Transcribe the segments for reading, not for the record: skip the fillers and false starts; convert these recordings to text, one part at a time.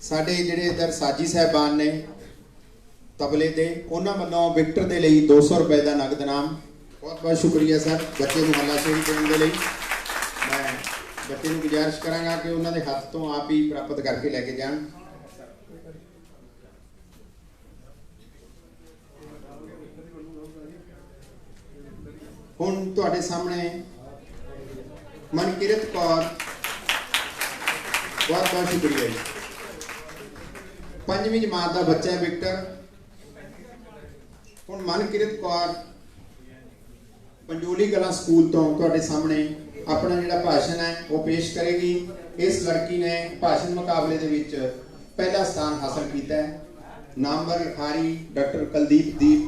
साडे जिहड़े इधर साजी साहबान ने तबले दे उन्हां वल्लों विक्टर दे लई 200 रुपए का नगद इनाम। बहुत बहुत शुक्रिया सर बच्चे को हल्लाशेरी देने के लिए। मैं बच्चे को गुजारिश करांगा कि उन्होंने हाथ तो आप ही प्राप्त करके लेके जान। हुण तुहाडे सामने मनकिरत कौर, बहुत बहुत शुक्रिया जी। 5वीं जमात का बच्चा है विक्टर। हुण मनकिरत कौर पंजोली कला स्कूल तो तुहाडे सामने अपना जिहड़ा भाषण है वो पेश करेगी। इस लड़की ने भाषण मुकाबले दे विच पहला स्थान हासिल किया है। नामवर लिखारी डॉक्टर कुलदीप दीप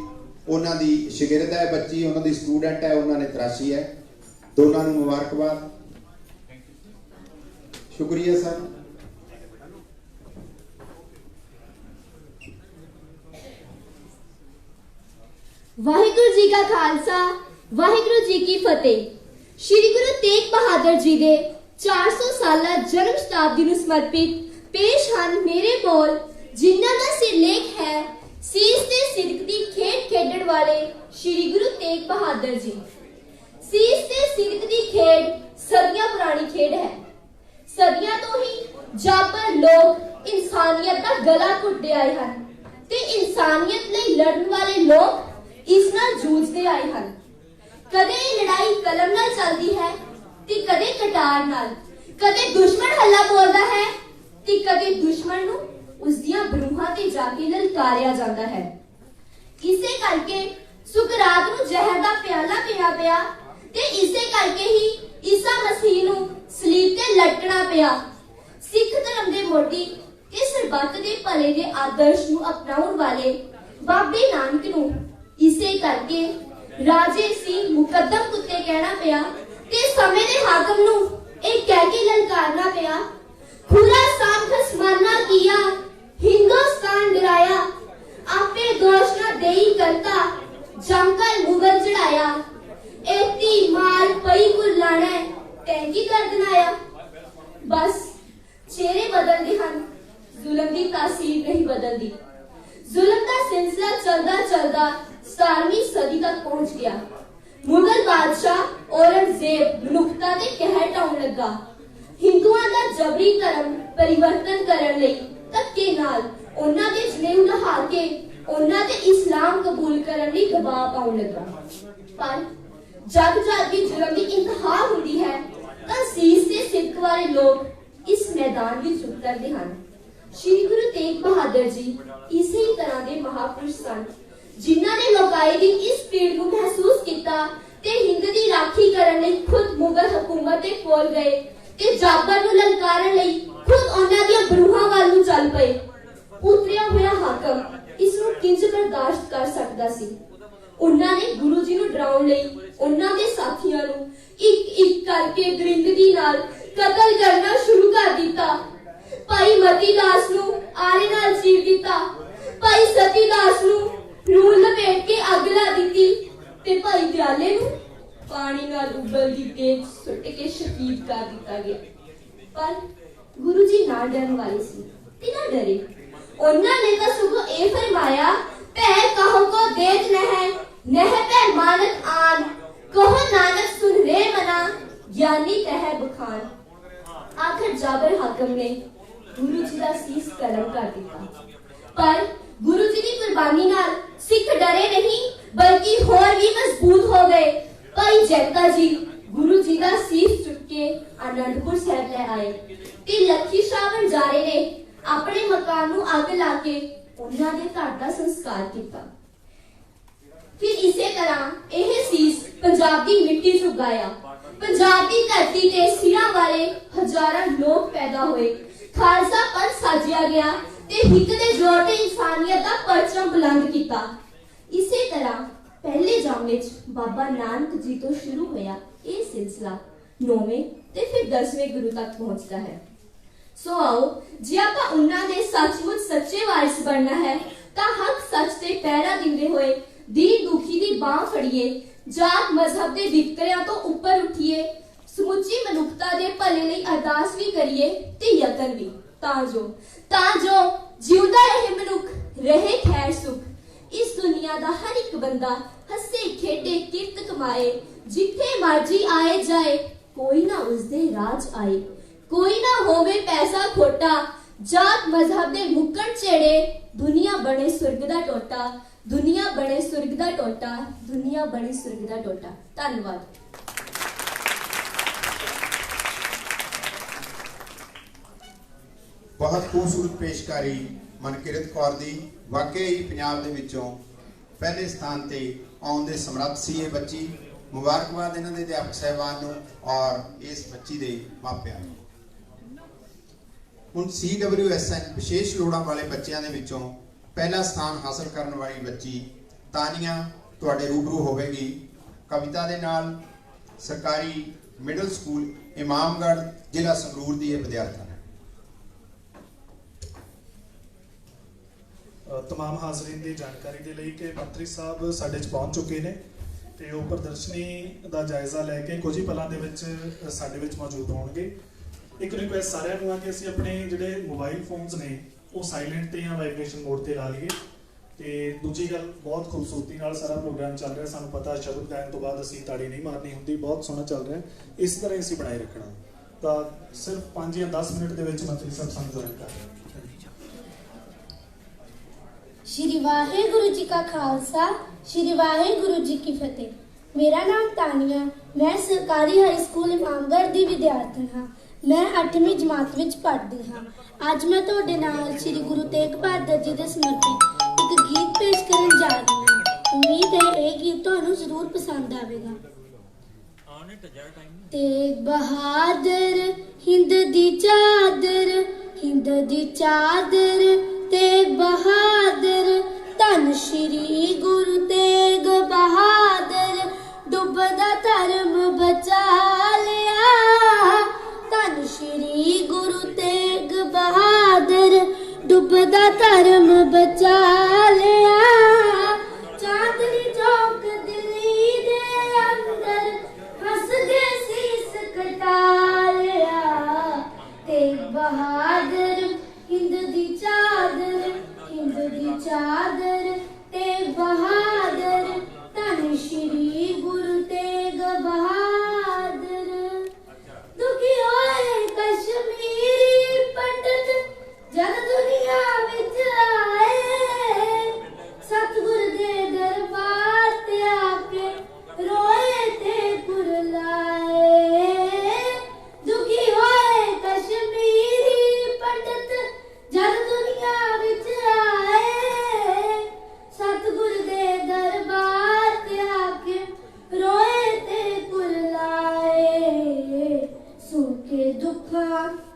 उन्हां दी शागिर्द है बच्ची, उन्हां दी स्टूडेंट है, उन्हां ने तराशी है। दोनों नूं मुबारकबाद। शुक्रिया सर। वाहिगुरु जी का खालसा वाहिगुरु जी की फतेह। श्री गुरु तेग बहादुर जी दे 400 साला जन्म शताब्दी ਨੂੰ ਸਮਰਪਿਤ ਪੇਸ਼ ਹਨ ਮੇਰੇ ਬੋਲ, ਜਿਨ੍ਹਾਂ ਦਾ ਸਿਰਲੇਖ ਹੈ ਸੀਸ ਤੇ ਸਿਰਕ ਦੀ ਖੇਡ ਖੇਡਣ ਵਾਲੇ श्री गुरु तेग बहादुर जी। ਸੀਸ ਤੇ ਸਿਰਕ ਦੀ ਖੇਡ ਸਦੀਆਂ ਪੁਰਾਣੀ ਖੇਡ ਹੈ। ਸਦੀਆਂ ਤੋਂ ਹੀ ਜਾਬਰ ਲੋਕ ਇਨਸਾਨੀਅਤ ਦਾ ਗਲਾ ਘੁੱਟਦੇ ਆਏ ਹਨ ਤੇ ਇਨਸਾਨੀਅਤ ਲਈ ਲੜਨ ਵਾਲੇ ਲੋਕ ਇਸ ਨਾਲ ਜੂਝਦੇ ਆਏ ਹਨ। ਕਦੇ ਇਹ ਲੜਾਈ ਕਲਮ ਨਾਲ ਚੱਲਦੀ ਹੈ ਤੇ ਕਦੇ ਕਟਾਰ ਨਾਲ। ਕਦੇ ਦੁਸ਼ਮਣ ਹੱਲਾ ਬੋਲਦਾ ਹੈ ਤੇ ਕਦੇ ਦੁਸ਼ਮਣ ਨੂੰ ਉਸ ਦੀਆਂ ਬਰੂਹਾਂ ਤੇ ਜਾ ਕੇ ਲਲਕਾਰਿਆ ਜਾਂਦਾ ਹੈ। ਇਸੇ ਕਰਕੇ ਸੁਕਰਾਤ ਨੂੰ ਜ਼ਹਿਰ ਦਾ ਪਿਆਲਾ ਪੀਣਾ ਪਿਆ ਤੇ ਇਸੇ ਕਰਕੇ ਹੀ ਈਸਾ ਮਸੀਹ ਨੂੰ ਸਲੀਬ ਤੇ ਲਟਕਣਾ ਪਿਆ। ਸਿੱਖ ਧਰਮ ਦੇ ਮੋਢੀ ਤੇ ਸਰਬੱਤ ਦੇ ਭਲੇ ਦੇ ਆਦਰਸ਼ ਨੂੰ ਅਪਣਾਉਣ ਵਾਲੇ ਬਾਬੇ ਨਾਨਕ ਨੂੰ ਇਸੇ ਕਰਕੇ ਰਾਜੇ ਸੀ ਮੁਕੱਦਮ ਕੁੱਤੇ ਕਹਿਣਾ ਪਿਆ ਤੇ ਸਮੇਂ ਦੇ ਹਾਕਮ ਨੂੰ ਇਹ ਕਹਿ ਕੇ ਲਲਕਾਰਨਾ ਪਿਆ, ਖੁਦਾ ਸਾਮ ਖਸਮਾਨਾ ਕੀਆ ਹਿੰਦੁਸਤਾਨ ਡਰਾਇਆ, ਆਪੇ ਦੋਸ਼ ਨਾ ਦੇਈ ਕਰਤਾ ਜੰਕਲ ਮੁਗਲ ਚੜਾਇਆ, एती मार पई गुरलाना टैंकी कर दनाया। बस चेहरे बदलते हैं, जुल्म की तासीर नहीं बदलती। जुल्म का सिलसिला चलता चलता 17वीं सदी तक पहुंच गया। मुगल बादशाह औरंगजेब मनुखता ते कहर ढाउण लगा। हिंदुआं दा जबरी धर्म परिवर्तन करन लई धक्के नाल उन्हां दे जनेऊ लहा के उन्हां ते इस्लाम कबूल करन लई दबाव पाउण लगा। पर जग जग की जुल्म की इंतहा होती है तो सीस से सिद्क वाले लोग इस मैदान में उतरते हैं। श्री गुरु तेग बहादुर जी इसी तरह के महापुरुष सन जिन्हां ने लोकाई दी इस पीड़ को महसूस किया ते हिंद दी राखी करन लई खुद मुगल हुकूमत दे कोल गए ते जाबर नूं ललकारन लई खुद उन्हां दी बरूहां वाल नूं चल पए। उतरिया होया हाकम इस नूं किंज बर्दाश्त कर सकदा सी। उन्होंने गुरु जी नूं डराउण लई उन्हां दे साथियां नूं एक एक करके दरिंदगी नाल कतल करना शुरू कर दिता। भाई मतीदास नूं आरे नाल चीर दिता, भाई सतीदास नूं रूह लपेट के अग ला दिती ते भाई दयाले नूं पानी नाल उबलदी तेज सुट के शहीद कर दिता गया। पर गुरु जी ना डरन वाले सी ते ना डरे। उन्हां ने तां सगों ए फरमाया, भै कहो को देत नह पे मानत आन, कहो नानक सुन रे मना ज्ञानी तह बखान। आखिर जाबर हाकम ने गुरु जी का सीस कलम कर दिता। पर गुरु जी की कुर्बानी नाल सिख डरे नहीं बल्कि होर भी मजबूत हो गए। भाई जैता जी गुरु जी का सीस चुक के आनंदपुर साहब ले आए ते लखी शाह वंजारे ने अपने मकान नूं अग ला के उन्हां दे घर दा संस्कार किया। फिर इसे तरह यह सीस पंजाब की मिट्टी च उगाया। पंजाब की धरती ते सिरां वाले हजारां लोग पैदा हुए। खालसा पंथ साजिया गया ते हिक दे जोर ते इंसानियत दा परचम बुलंद किया। इसे तरह पहले जाम विच बाबा नानक जी तो शुरू होया यह सिलसिला 9वें ते फिर 10वें गुरु तक पहुंचता है। सो आओ जे आपां उन्हां दे सचमुच सच्चे वारिस बनना है तां हक सच ते पहरा दिंदे होए दीन दुखी दी बांह फड़िए, जात मजहब दे वितकरियां तो ऊपर उठिए, ਸਮੁੱਚੀ ਮਨੁੱਖਤਾ ਦੇ ਭਲੇ ਲਈ ਅਰਦਾਸ ਵੀ ਕਰੀਏ ਤੇ ਯਤਨ ਵੀ, ਤਾਂ ਜੋ ਜਿਉਂਦਾ ਰਹੇ ਮਨੁੱਖ, ਰਹੇ ਖੈਰ ਸੁਖ। ਇਸ ਦੁਨੀਆ ਦਾ ਹਰ ਇੱਕ ਬੰਦਾ ਹੱਸੇ ਖੇਡੇ ਕਿਰਤ ਕਮਾਏ, ਜਿੱਥੇ ਮਰਜੀ ਆਏ ਜਾਏ, ਕੋਈ ਨਾ ਉਸਦੇ ਰਾਜ ਆਏ। ਕੋਈ ਨਾ ਹੋਵੇ ਪੈਸਾ ਖੋਟਾ, ਜਾਤ ਮਜ਼ਹਬ ਦੇ ਮੁੱਕਣ ਝੇੜੇ, ਦੁਨੀਆ ਬਣੇ ਸੁਰਗ ਦਾ ਟੋਟਾ, ਦੁਨੀਆ ਬਣੇ ਸੁਰਗ ਦਾ ਟੋਟਾ, ਦੁਨੀਆ ਬਣੇ ਸੁਰਗ ਦਾ ਟੋਟਾ। ਧੰਨਵਾਦ। ਬਹੁਤ ਖੂਬਸੂਰਤ ਪੇਸ਼ਕਾਰੀ ਮਨਕਿਰਤ ਕੌਰ ਦੀ। ਵਾਕਈ ਹੀ ਪੰਜਾਬ ਦੇ ਵਿੱਚੋਂ ਪਹਿਲੇ ਸਥਾਨ ਤੇ ਆਉਣ ਦੇ ਸਮਰੱਥ ਸੀ ਇਹ ਬੱਚੀ। ਮੁਬਾਰਕਬਾਦ ਇਹਨਾਂ ਦੇ ਅਧਿਆਪਕ ਸਾਹਿਬਾਨ ਨੂੰ ਔਰ ਇਸ ਬੱਚੀ ਦੇ ਮਾਪਿਆਂ ਨੂੰ। ਹੁਣ CWSN ਵਿਸ਼ੇਸ਼ ਲੋੜਾਂ ਵਾਲੇ ਬੱਚਿਆਂ ਦੇ ਵਿੱਚੋਂ ਪਹਿਲਾ ਸਥਾਨ ਹਾਸਲ ਕਰਨ ਵਾਲੀ ਬੱਚੀ ਤਾਨੀਆ ਤੁਹਾਡੇ ਰੂਬਰੂ ਹੋਵੇਗੀ ਕਵਿਤਾ ਦੇ ਨਾਲ। ਸਰਕਾਰੀ ਮਿਡਲ ਸਕੂਲ ਇਮਾਮਗੜ੍ਹ, ਜ਼ਿਲ੍ਹਾ ਸੰਗਰੂਰ ਦੀ ਇਹ ਵਿਦਿਆਰਥਣ ਹੈ। तमाम हाज़रीन की जानकारी के लिए कि मंत्री साहब साढ़े पहुँच चुके हैं तो वो प्रदर्शनी का जायज़ा लैके कुछ ही पलों के साढ़े मौजूद होंगे। एक रिक्वेस्ट सारिਆਂ ਨੂੰ ਆ कि ਅਸੀਂ अपने ਜਿਹੜੇ मोबाइल फोन्स ने वो साइलेंट ਤੇ ਜਾਂ वाइब्रेशन मोड ਤੇ ला ਲਈਏ। ਤੇ ਦੂਜੀ ਗੱਲ, ਬਹੁਤ ਖੂਬਸੂਰਤੀ ਨਾਲ ਸਾਰਾ ਪ੍ਰੋਗਰਾਮ ਚੱਲ ਰਿਹਾ। ਸਾਨੂੰ ਪਤਾ ਸ਼ਬਦ ਗਾਇਨ ਤੋਂ ਬਾਅਦ ਅਸੀਂ ਤਾੜੀ ਨਹੀਂ ਮਾਰਨੀ ਹੁੰਦੀ। ਬਹੁਤ ਸੋਹਣਾ ਚੱਲ ਰਿਹਾ, ਇਸ ਤਰ੍ਹਾਂ ਅਸੀਂ ਬਣਾਈ ਰੱਖਣਾ। ਤਾਂ ਸਿਰਫ 5 ਜਾਂ 10 ਮਿੰਟ ਦੇ ਵਿੱਚ ਮੰਤਰੀ ਸਾਹਿਬ ਸਾਨੂੰ ਜੁਆਇਨ ਕਰ ਰਹੇ ਹਨ। श्री वाहेगुरु जी का खालसा, श्री वाहेगुरु जी की फतेह। मेरा नाम तानिया, मैं सरकारी हाई स्कूल इमामगढ़ ਦੀ ਵਿਦਿਆਰਥਣ ਹਾਂ। मैं 8ਵੀਂ ਜਮਾਤ ਵਿੱਚ ਪੜ੍ਹਦੀ ਹਾਂ। ਅੱਜ ਮੈਂ ਤੁਹਾਡੇ ਨਾਲ ਸ੍ਰੀ ਗੁਰੂ ਤੇਗ ਬਹਾਦਰ ਜੀ ਦੇ ਸਮਰਪਿਤ ਇੱਕ ਗੀਤ ਪੇਸ਼ ਕਰਨ ਜਾ ਰਹੀ ਹਾਂ। ਉਮੀਦ ਹੈ ਇਹ ਗੀਤ ਤੁਹਾਨੂੰ ਜ਼ਰੂਰ ਪਸੰਦ ਆਵੇਗਾ। ਤੇਗ ਬਹਾਦਰ ਹਿੰਦ ਦੀ ਚਾਦਰ, ਹਿੰਦ ਦੀ ਚਾਦਰ तेग बहादुर, धन श्री गुरु तेग बहादुर, डुबदा धर्म बचा लिया। धन श्री गुरु तेग बहादुर, डुबदा धर्म बचा लिया। चांदनी चौक दिल्ली दे अंदर हंस के शीस कटा लिया। तेग बहादुर हिंद दी चादर, हिंद दी चादर, तेग बहादुर, धन श्री गुरु तेग बहादुर। दुखी होए कश्मीरी पंडित जन दुनिया विच आए, सतगुर दे दरबार ते आके रोए ते कुरलाए। दुखी होए कश्मीरी पंडित जन दुनिया विच आए, सतगुर दे दरबार ते आके रोए ते कुरलाए। सुन के दुखा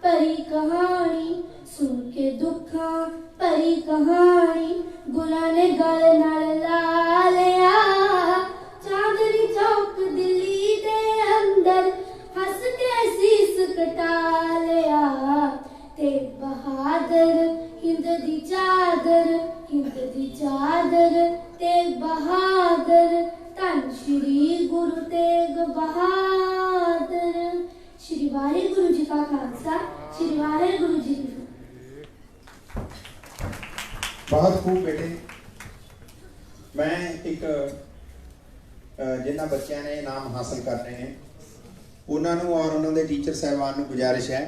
भरी कहानी, सुन के दुखा भरी कहानी, गुरां ने गल नाल ला लिया। चांदनी चौक दिल्ली दे अंदर हंस के शीस कटा लिया। तेग बहादुर हिंद दी चादर, हिंद दी चादर, तेग बहादुर, धन श्री गुरु तेग बहादुर। श्री वाहेगुरु जी का खालसा, श्री वाहेगुरु जी की फतेह। बहुत खूब बेटे। मैं एक जिन्होंने बच्चों ने इनाम हासिल करने हैं उन्होंने और उन्होंने टीचर साहबान को गुजारिश है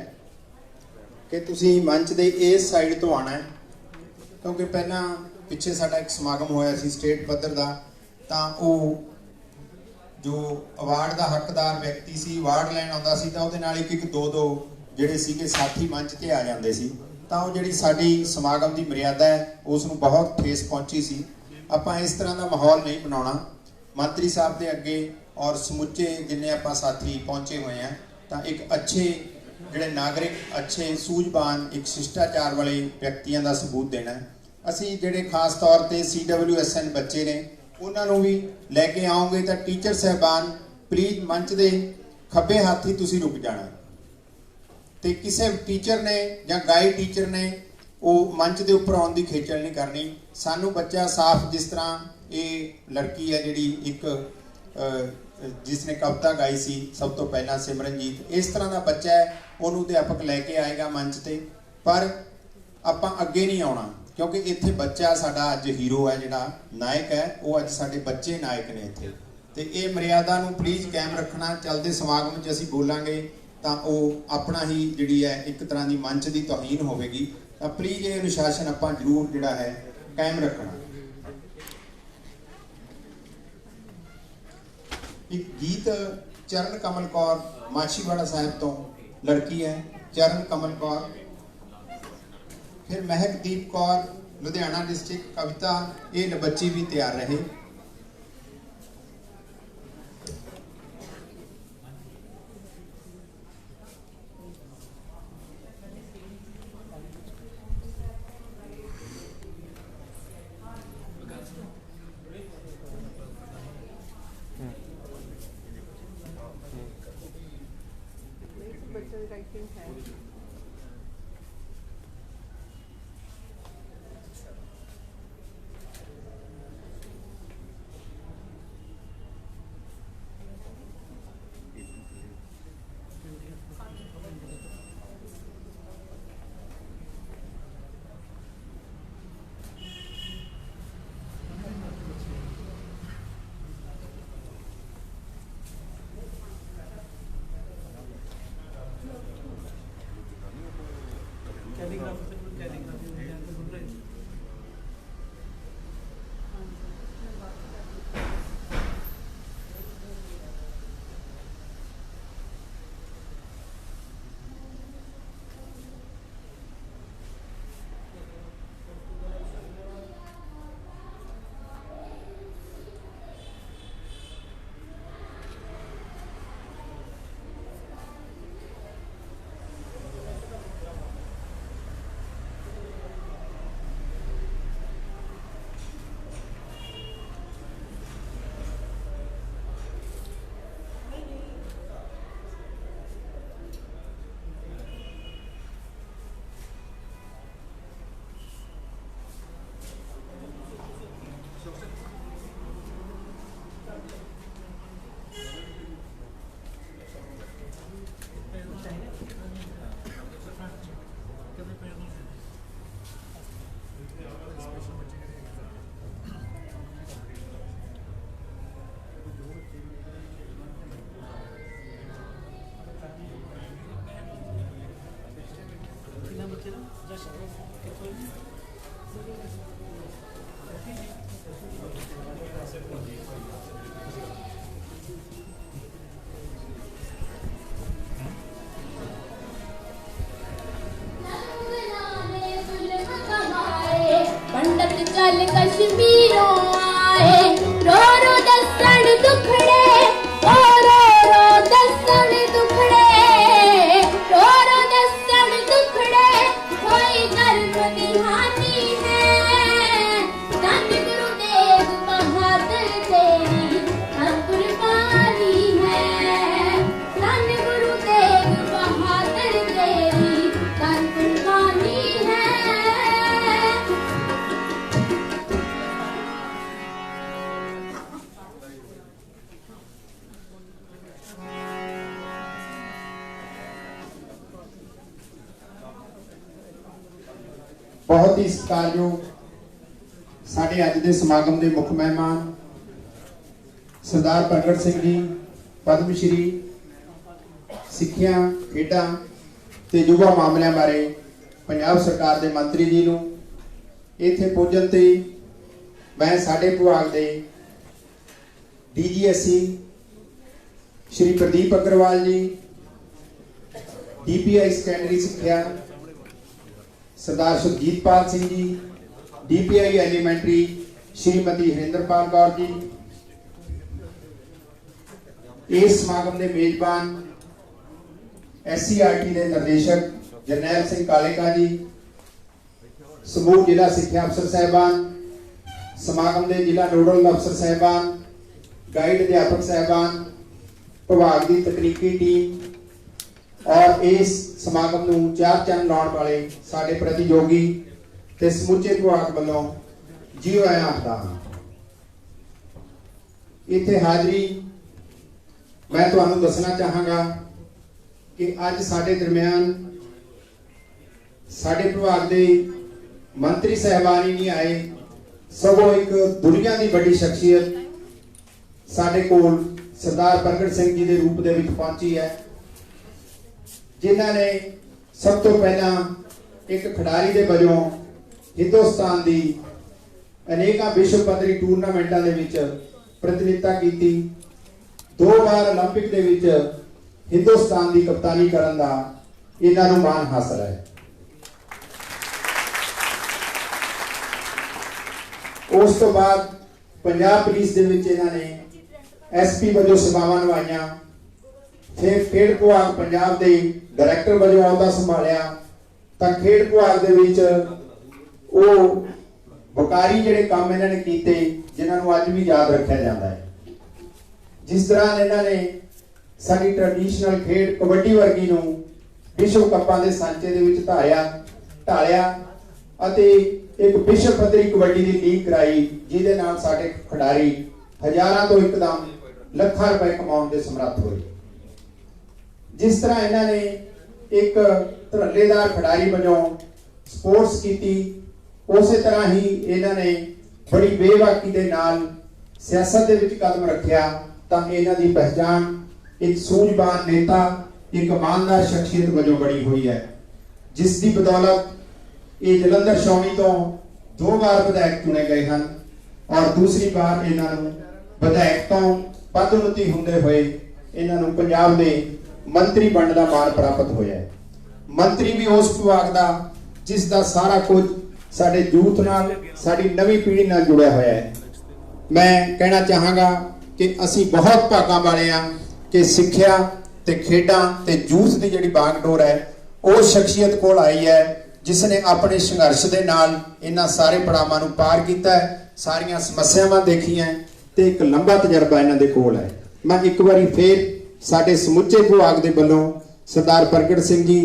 कि तुसी मंच दे इस साइड तो आना है, क्योंकि पहला पिछे साडा एक समागम होया सी स्टेट पद्धर दा, तां ओह जो अवार्ड का हकदार व्यक्ति सी अवार्ड लैन आउंदा सी तां उहदे नाल एक दो जिहड़े सीगे साथी मंच ते आ जांदे सी, तां ओह जिहड़ी साडी समागम की मर्यादा है उस नूं बहुत ठेस पहुंची सी। आपां इस तरह का माहौल नहीं बनाउणा। मंत्री साहब के अगे और समुचे जिन्ने आपां साथी पहुंचे हुए हैं, तां एक अच्छे ਜਿਹੜੇ ਨਾਗਰਿਕ, अच्छे ਸੂਝਵਾਨ, एक शिष्टाचार वाले व्यक्तियों का सबूत देना है। ਅਸੀਂ ਜਿਹੜੇ खास तौर पर CWSN बच्चे ने उन्होंने भी लैके आओगे तो टीचर साहबान प्लीज मंच के खब्बे हाथ ही तुसी रुक जाना। तो किसी टीचर ने या गाइड टीचर ने वो मंच के उपर आने की खेचल नहीं करनी। सानू बच्चा साफ, जिस तरह ये लड़की है जी एक ਜਿਸਨੇ ਕਵਿਤਾ ਗਾਈ ਸੀ ਸਭ ਤੋਂ ਪਹਿਲਾਂ ਸਿਮਰਨਜੀਤ। ਇਸ ਤਰ੍ਹਾਂ ਦਾ ਬੱਚਾ ਹੈ, ਉਹਨੂੰ ਅਧਿਆਪਕ ਲੈ ਕੇ ਆਏਗਾ ਮੰਚ ਤੇ। ਪਰ ਆਪਾਂ ਅੱਗੇ ਨਹੀਂ ਆਉਣਾ ਕਿਉਂਕਿ ਇੱਥੇ ਬੱਚਾ ਸਾਡਾ ਅੱਜ ਹੀਰੋ ਹੈ, ਜਿਹੜਾ ਨਾਇਕ ਹੈ, ਉਹ ਅੱਜ ਸਾਡੇ ਬੱਚੇ ਨਾਇਕ ਨੇ ਇੱਥੇ। ਤੇ ਇਹ ਮਰਿਆਦਾ ਨੂੰ ਪਲੀਜ਼ ਕਾਇਮ ਰੱਖਣਾ। ਚੱਲਦੇ ਸਮਾਗਮ 'ਚ ਅਸੀਂ ਬੋਲਾਂਗੇ ਤਾਂ ਉਹ ਆਪਣਾ ਹੀ ਜਿਹੜੀ ਹੈ ਇੱਕ ਤਰ੍ਹਾਂ ਦੀ ਮੰਚ ਦੀ ਤੋਹੀਨ ਹੋਵੇਗੀ। ਤਾਂ ਪਲੀਜ਼ ਇਹ ਅਨੁਸ਼ਾਸਨ ਆਪਾਂ ਜ਼ਰੂਰ ਜਿਹੜਾ ਹੈ ਕਾਇਮ ਰੱਖਣਾ। ਇੱਕ ਗੀਤ ਚਰਨ ਕਮਲ ਕੌਰ ਮਾਛੀਵਾੜਾ ਸਾਹਿਬ ਤੋਂ ਲੜਕੀ ਹੈ, ਚਰਨ ਕਮਲ ਕੌਰ। ਫਿਰ ਮਹਿਕਦੀਪ ਕੌਰ ਲੁਧਿਆਣਾ ਡਿਸਟ੍ਰਿਕਟ ਕਵਿਤਾ। ਇਹ ਬੱਚੀ ਵੀ ਤਿਆਰ ਰਹੇ। चल कश्मीरों आए रो रो दसन दुखड़े ओ रो रो दसन दुखड़े रो रो दसन दुखड़े कोई धर्म की हानि है धन गुरुदेव बहादुर तेरी कुर्बानी है धन गुरुदेव बहादुर तेरी कुर्बानी है। बहुत ही सत्कारयोग साढ़े अज के समागम के मुख्य मेहमान सरदार प्रगट सिंह जी पद्मश्री सिक्ख्या खेडा ते युवा मामलों बारे पंजाब सरकार के मंत्री जी नूं इत्थे पहुंचण ते मैं साडे विभाग के DGSC श्री प्रदीप अग्रवाल जी DPI सैकेंडरी सिक्ख्या सरदार सुरजीतपाल सिंह जी DPI एलीमेंटरी श्रीमती हरिंदरपाल कौर जी इस समागम के मेजबान SCRT के निर्देशक जरनैल सिंह कालेका जी समूह जिला सिक्ख्या अफसर साहबान समागम के जिला नोडल अफसर साहबान गाइड अध्यापक साहबान विभाग की तकनीकी टीम और इस समागम नूं चार चंद लाउण वाले साडे प्रतियोगी ते समूचे विभाग वालों जी आया आखदा हां। इत्थे हाजरी मैं तुहानू दसना चाहांगा कि अज साडे दरम्यान साडे विभाग के मंत्री साहबान ही नहीं आए, सगों एक दुनिया की बड़ी शख्सियत साडे कोल सरदार प्रगट सिंह जी के रूप दे विच पहुंची है, जिन्हां ने सब तो पहला एक खिडारी के वजों हिंदुस्तान की अनेकों विश्व पद्धरी टूरनामेंटां दे विच प्रतिनिधित्व की, 2 बार ओलंपिक दे विच हिंदुस्तान की कप्तानी करन दा इन्हां नूं माण हासिल है। उस तो बाद पंजाब पुलिस दे विच इन्हां ने SP वजों सेवावां निभाईयां, फिर खेड विभाग पंजाब के डायरैक्टर वजों अहुदा संभालिया, तां खेड विभाग दे विच वो वकारी जिहड़े काम इन्हां ने कीते जिन्हां नूं अज भी याद रखिया जाता है। जिस तरह इन्हां ने साडी ट्रेडिशनल खेड कबड्डी वर्गी नूं विश्व कपां दे सांचे दे विच ढालिया अते एक विश्व पद्धरी कबड्डी की लीग कराई, जिहदे नाल साडे खिडारी हजारां तो एकदम ਲੱਖਾਂ रुपए कमाउण दे समर्थ होए। जिस तरह इन्हां ने एक धरलेदार खिडारी वजों स्पोर्ट्स की, उस तरह ही इन्हां ने बड़ी बेबाकी दे नाल सियासत दे विच कदम रखिया, तां इन्हां दी पहचान एक सूझवान नेता, एक ईमानदार शख्सियत वजों बनी हुई है, जिस दी बदौलत ये जलंधर छावनी तो 2 बार विधायक चुने गए हैं और दूसरी बार इन्हां नूं विधायक तो पदोन्नति होंदे हुए इन्हां नूं पंजाब दे मंत्री बनने का मान प्राप्त होया है। मंत्री भी उस विभाग का जिस दा सारा कुछ साडे यूथ नाल, साडी नवीं पीढ़ी नाल जुड़िया होया है। मैं कहना चाहांगा कि असीं बहुत भागां वाले हां कि सिੱਖਿਆ ते खेडां ते यूथ की जिहड़ी बागडोर है उस शख्सियत कोल आई है, जिसने अपने संघर्ष के नाल इन्हां सारे पड़ावां नूं पार कीता है, सारियां समस्यावां देखियां ते एक लंबा तजर्बा इन्हां दे कोल है। मैं एक बारी फिर साडे समुचे विभाग दे वल्लों सरदार प्रगट सिंह जी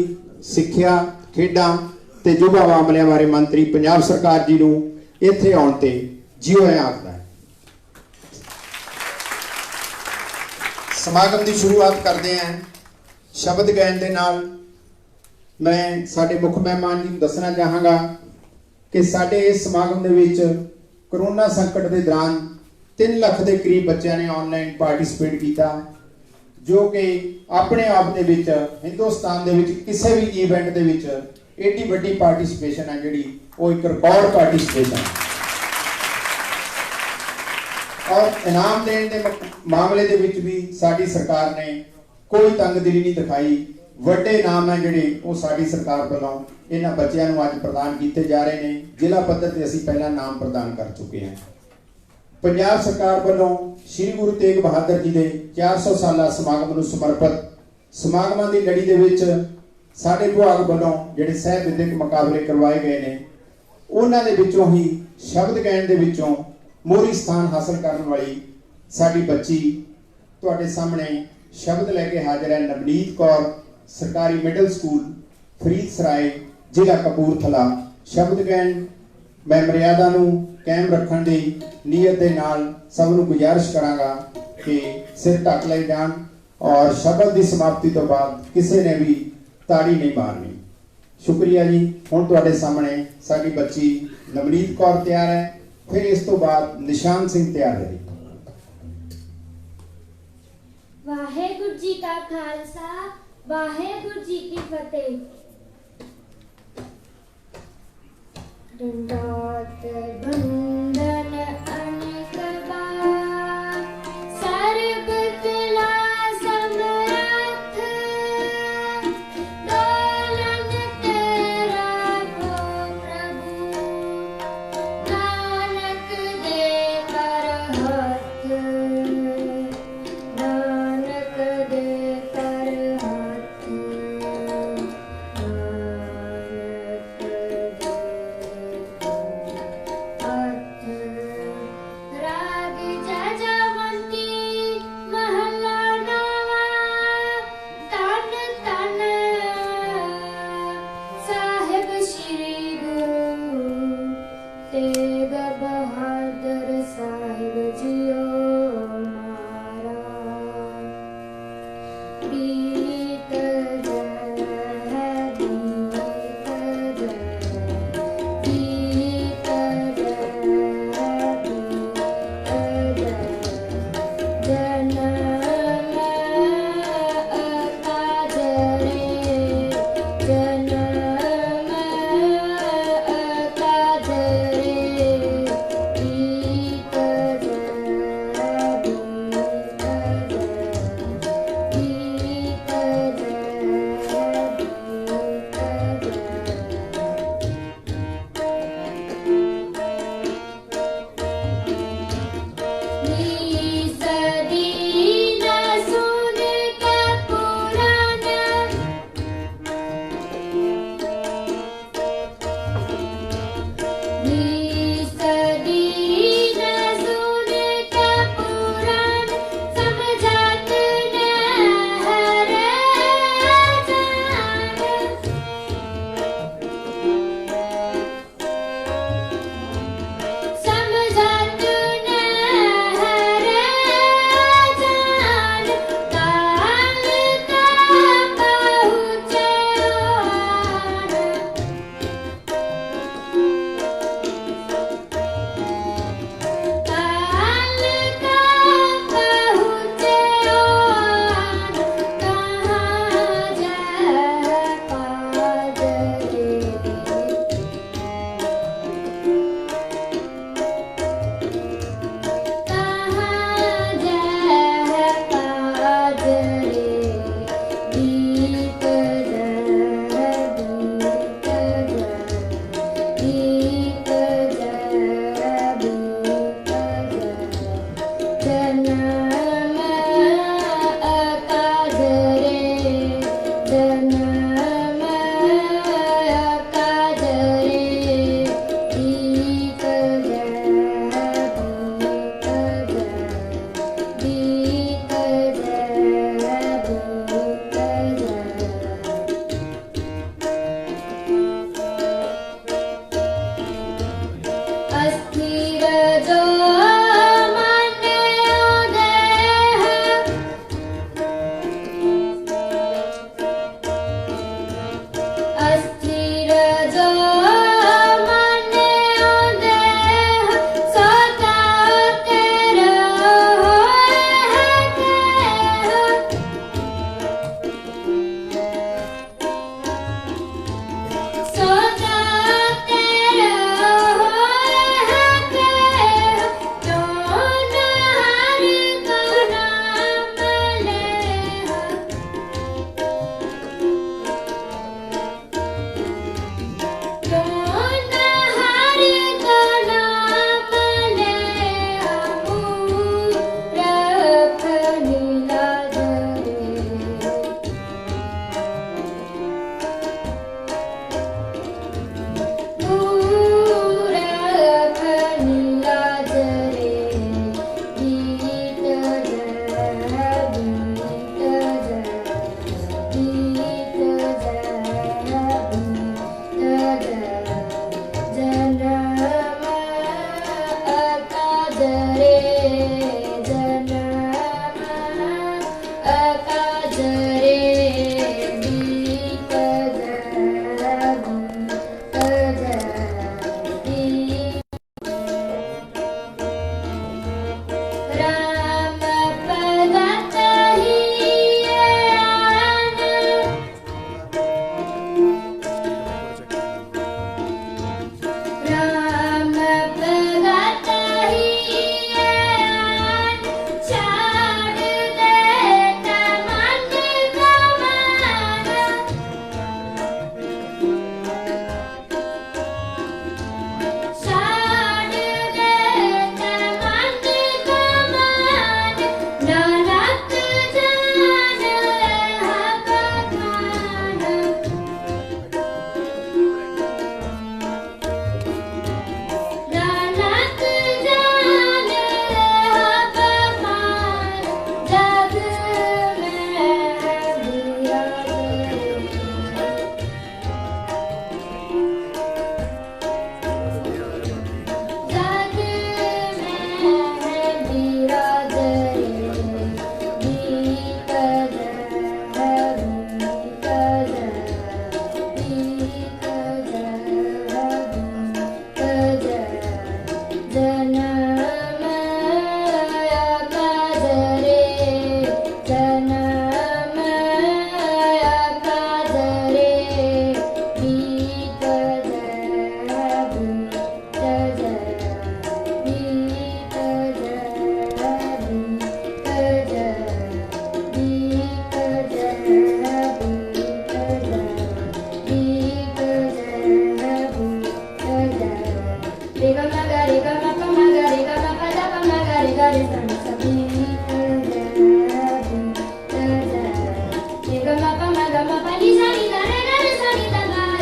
सिੱਖਿਆ खेडां ते युवा मामलिਆਂ बारे मंत्री पंजाब सरकार जी नूं इत्थे आउण ते जियो है आखदा है। समागम की शुरुआत करते हैं शब्द गायन दे नाल। मैं साडे मुख मेहमान जी नूं दसना चाहांगा कि साडे इस समागम दे विच कोरोना संकट के दौरान 3 लाख के करीब बच्चों ने ऑनलाइन पार्टिसिपेट किया, जो कि अपने आप दे विच हिंदुस्तान दे विच किसी भी इवेंट दे विच एडी वड्डी पार्टिसिपेशन है जिहड़ी वो एक रिकॉर्ड पार्टिसिपेशन है। और इनाम देने के मामले दे विच भी साडी सरकार ने कोई तंगदिली नहीं दिखाई। वड्डे इनाम है जिहड़े वो साडी सरकार वालों इन्हां बच्चों नूं अज प्रदान किए जा रहे हैं। जिला पद्धर ते असीं पहला नाम प्रदान कर चुके हैं। पंजाब सरकार वालों श्री गुरु तेग बहादुर जी के 400 साला समागम नूं समर्पित समागमां दी लड़ी दे विच साडे विभाग वालों जिहड़े सह विद्यक मुकाबले करवाए गए ने, उन्हां दे विचों ही शब्द गायन दे विचों मोहरी स्थान हासिल करने वाली साडी बच्ची तुहाडे सामने शब्द लैके हाजिर है नवनीत कौर, सरकारी मिडल स्कूल फरीद सराय, जिला कपूरथला। शब्द गायन मैं मर्यादा नूं कायम रखण दी नीयत दे नाल सब नूं गुजारिश करांगा कि सिर ढक लए जाण और शब्द की समाप्ति तो बाद किसी ने भी ताड़ी नहीं मारनी। शुक्रिया जी। हुण तुहाडे सामने साडी बच्ची नवनीत कौर तैयार है, फिर इस तो बाद निशान सिंह तैयार है। वाहेगुरु जी का खालसा, वाहेगुरु जी की फतेह। दंडोत बंदन अनेक बार, सर्ब कला समर्थ, दौलन तेरा हो प्रभु, नानक दे कर हाथ, नानक दे कर हाथ, नानक दे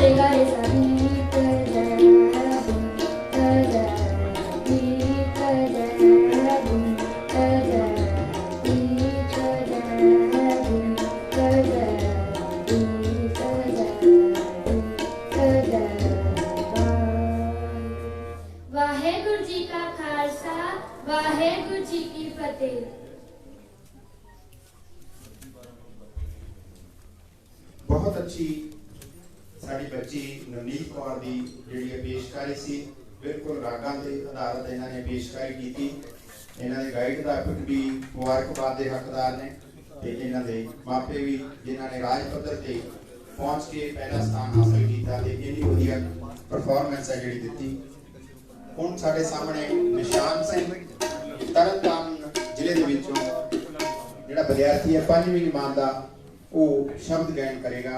रे गा रे सा नी क ज बु क ज नी क ज बु क ज नी क ज बु क ज नी क ज बु क ज वाहेगुरु जी का खालसा वाहेगुरु जी की फतेह। बहुत अच्छी साड़ी बच्ची नवनीत कौर दी ਜਿਹੜੀ ਪੇਸ਼ਕਾਰੀ ਸੀ ਬਿਲਕੁਲ ਰਾਗਾਂ ਦੇ ਆਧਾਰਿਤ ਇਹਨਾਂ ਨੇ ਪੇਸ਼ਕਾਰੀ ਕੀਤੀ। ਇਹਨਾਂ ਦੇ ਗਾਈਡ ਦਾ ਵੀ ਮੁਬਾਰਕਬਾਦ ਦੇ ਹੱਕਦਾਰ ਨੇ ਤੇ ਇਹਨਾਂ ਦੇ ਮਾਪੇ ਵੀ ਜਿਨ੍ਹਾਂ ਨੇ ਰਾਜ ਪੱਧਰ ਤੇ ਪਹੁੰਚ ਕੇ ਪਹਿਲਾ ਸਥਾਨ ਹਾਸਲ ਕੀਤਾ ਤੇ ਇੰਨੀ ਵਧੀਆ ਪਰਫਾਰਮੈਂਸ ਹੈ ਜਿਹੜੀ ਦਿੱਤੀ। ਹੁਣ ਸਾਡੇ ਸਾਹਮਣੇ ਨਿਸ਼ਾਨ ਸਿੰਘ ਤਰਨਤਾਰਨ ਜ਼ਿਲ੍ਹੇ ਦੇ ਵਿੱਚੋਂ ਜਿਹੜਾ ਵਿਦਿਆਰਥੀ ਹੈ 5ਵੀਂ ਜਮਾਤ ਦਾ ਉਹ ਸ਼ਬਦ ਗਾਇਨ ਕਰੇਗਾ।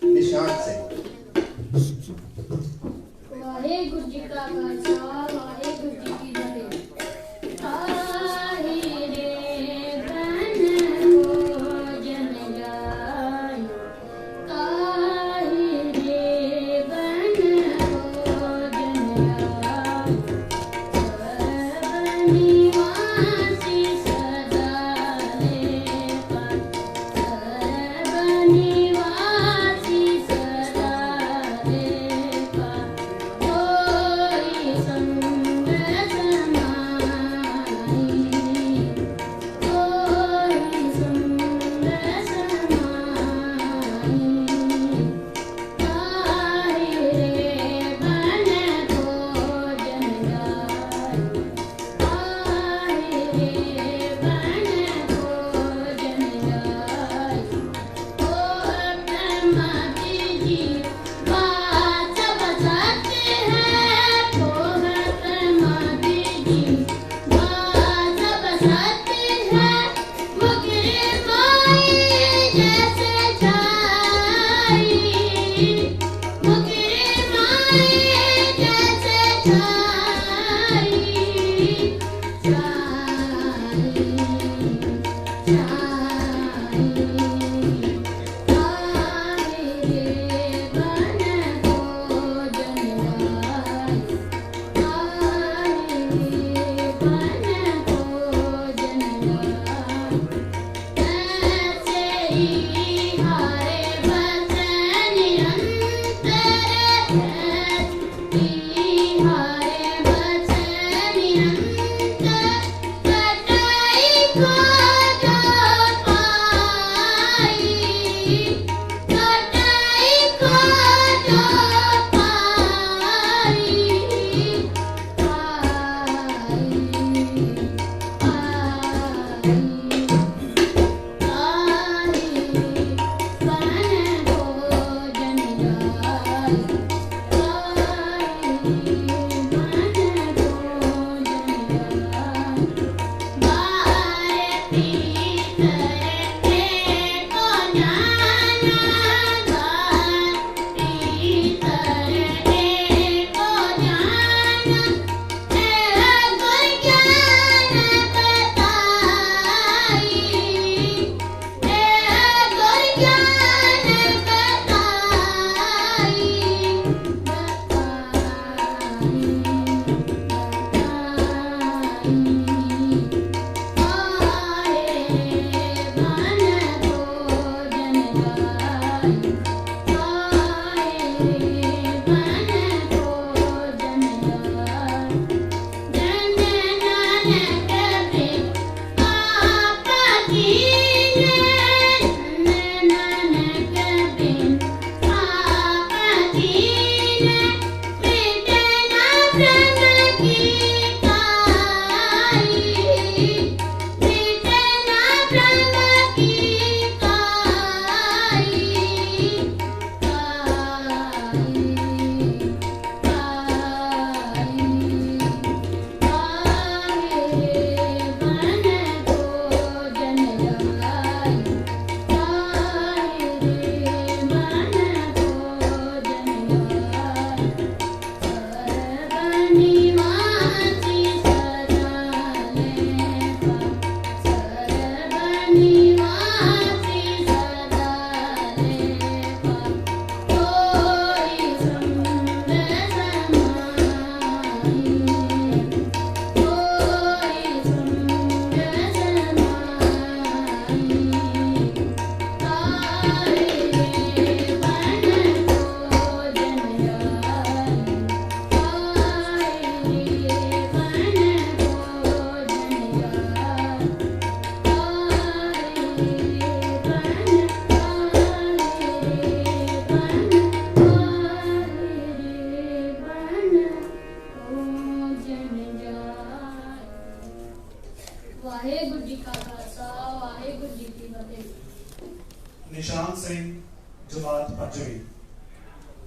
ਨਿਸ਼ਾਨ ਸਿੰਘ। वाहेगुरु जी का खालसा वाहेगुरु जी की फतेह। ताहि रे बन को जन जाय ताहि रे बन को जन जाय सब निवासी सदा रे पर सब निवासी सदा रे पर कोई संग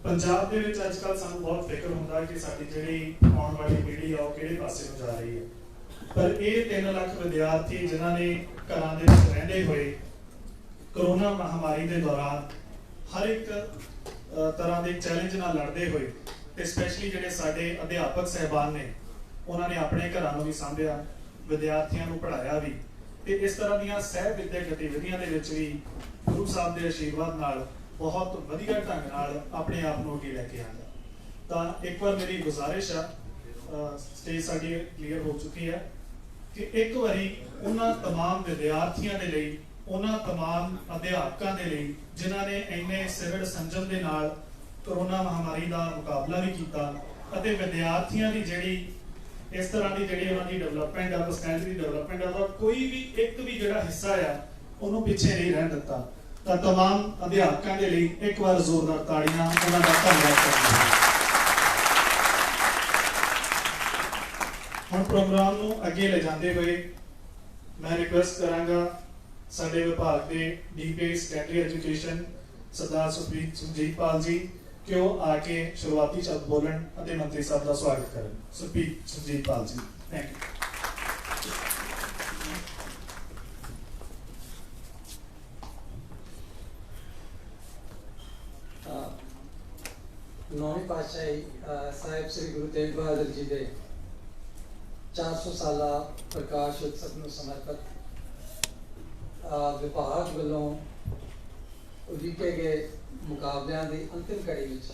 ਪੰਜਾਬ ਦੇ ਵਿੱਚ ਅੱਜ ਕੱਲ੍ਹ ਸਾਨੂੰ ਬਹੁਤ ਫਿਕਰ ਹੁੰਦਾ ਕਿ ਸਾਡੀ ਜਿਹੜੀ ਆਉਣ ਵਾਲੀ ਪੀੜ੍ਹੀ ਆ ਉਹ ਕਿਹੜੇ ਪਾਸੇ ਨੂੰ ਜਾ ਰਹੀ ਹੈ। ਪਰ ਇਹ 3 ਲੱਖ ਵਿਦਿਆਰਥੀ ਜਿਨ੍ਹਾਂ ਨੇ ਘਰਾਂ ਦੇ ਵਿੱਚ ਰਹਿੰਦੇ ਹੋਏ ਕਰੋਨਾ ਮਹਾਮਾਰੀ ਦੇ ਦੌਰਾਨ ਹਰ ਇੱਕ ਤਰ੍ਹਾਂ ਦੇ ਚੈਲੰਜ ਨਾਲ ਲੜਦੇ ਹੋਏ ਤੇ ਸਪੈਸ਼ਲੀ ਜਿਹੜੇ ਸਾਡੇ ਅਧਿਆਪਕ ਸਹਿਬਾਨ ਨੇ ਉਹਨਾਂ ਨੇ ਆਪਣੇ ਘਰਾਂ ਨੂੰ ਵੀ ਸਾਂਭਿਆ, ਵਿਦਿਆਰਥੀਆਂ ਨੂੰ ਪੜ੍ਹਾਇਆ ਵੀ, ਤੇ ਇਸ ਤਰ੍ਹਾਂ ਦੀਆਂ ਸਹਿ ਵਿਦਿਅਕ ਗਤੀਵਿਧੀਆਂ ਦੇ ਵਿੱਚ ਵੀ ਗੁਰੂ ਸਾਹਿਬ ਦੇ ਆਸ਼ੀਰਵਾਦ ਨਾਲ ਬਹੁਤ ਵਧੀਆ ਢੰਗ ਨਾਲ ਆਪਣੇ ਆਪ ਨੂੰ ਅੱਗੇ ਲੈ ਕੇ ਆਉਂਦਾ। ਤਾਂ ਇੱਕ ਵਾਰ ਮੇਰੀ ਗੁਜ਼ਾਰਿਸ਼ ਆ, ਸਟੇਜ ਸਾਡੀ ਕਲੀਅਰ ਹੋ ਚੁੱਕੀ ਹੈ, ਕਿ ਇੱਕ ਵਾਰੀ ਉਹਨਾਂ तमाम ਵਿਦਿਆਰਥੀਆਂ ਦੇ ਲਈ, ਉਹਨਾਂ तमाम ਅਧਿਆਪਕਾਂ ਦੇ ਲਈ ਜਿਨ੍ਹਾਂ ਨੇ ਇੰਨੇ ਸਿਰੜ ਸੰਜਮ ਦੇ ਨਾਲ ਕਰੋਨਾ ਮਹਾਮਾਰੀ ਦਾ ਮੁਕਾਬਲਾ ਵੀ ਕੀਤਾ ਅਤੇ ਵਿਦਿਆਰਥੀਆਂ ਦੀ ਜਿਹੜੀ ਇਸ ਤਰ੍ਹਾਂ ਦੀ ਜਿਹੜੀ ਉਹਨਾਂ ਦੀ ਡਿਵੈਲਪਮੈਂਟ ਆ, ਪਰਸਨੈਲਿਟੀ ਡਿਵੈਲਪਮੈਂਟ ਆ, ਉਹਦਾ ਕੋਈ ਵੀ ਇੱਕ ਵੀ ਜਿਹੜਾ ਹਿੱਸਾ ਆ ਉਹਨੂੰ ਪਿੱਛੇ ਨਹੀਂ ਰਹਿਣ ਦਿੱਤਾ। ਤਾਂ तमाम ਅਧਿਆਪਕਾਂ ਦੇ ਲਈ ਇੱਕ ਵਾਰ ਜ਼ੋਰਦਾਰ ਤਾੜੀਆਂ ਉਹਨਾਂ ਦਾ ਧੰਨਵਾਦ ਕਰਦੇ ਹਾਂ। ਹੁਣ ਪ੍ਰੋਗਰਾਮ ਨੂੰ ਅੱਗੇ ਲੈ ਜਾਂਦੇ ਹੋਏ ਮੈਂ ਰਿਕੁਐਸਟ ਕਰਾਂਗਾ ਸਾਡੇ ਵਿਭਾਗ ਦੇ ਡੀਪੀ ਸੈਕਟਰੀ ਐਜੂਕੇਸ਼ਨ ਸਰਦਾਰ ਸੁਰਜੀਤਪਾਲ ਜੀ ਕਿ ਉਹ ਆ ਕੇ ਸ਼ੁਰੂਆਤੀ ਸ਼ਬਦ ਬੋਲਣ ਅਤੇ ਮੰਤਰੀ ਸਾਹਿਬ ਦਾ ਸਵਾਗਤ ਕਰਨ। ਸੁਰਜੀਤਪਾਲ ਜੀ, ਥੈਂਕ ਯੂ। नौवीं पातशाही साहिब श्री गुरु तेग बहादुर जी के 400 साला प्रकाश उत्सव ਨੂੰ ਸਮਰਪਿਤ ਵਿਭਾਗ ਵੱਲੋਂ ਉਲੀਕੇ ਗਏ ਮੁਕਾਬਲਿਆਂ ਦੀ ਅੰਤਿਮ ਘੜੀ ਵਿੱਚ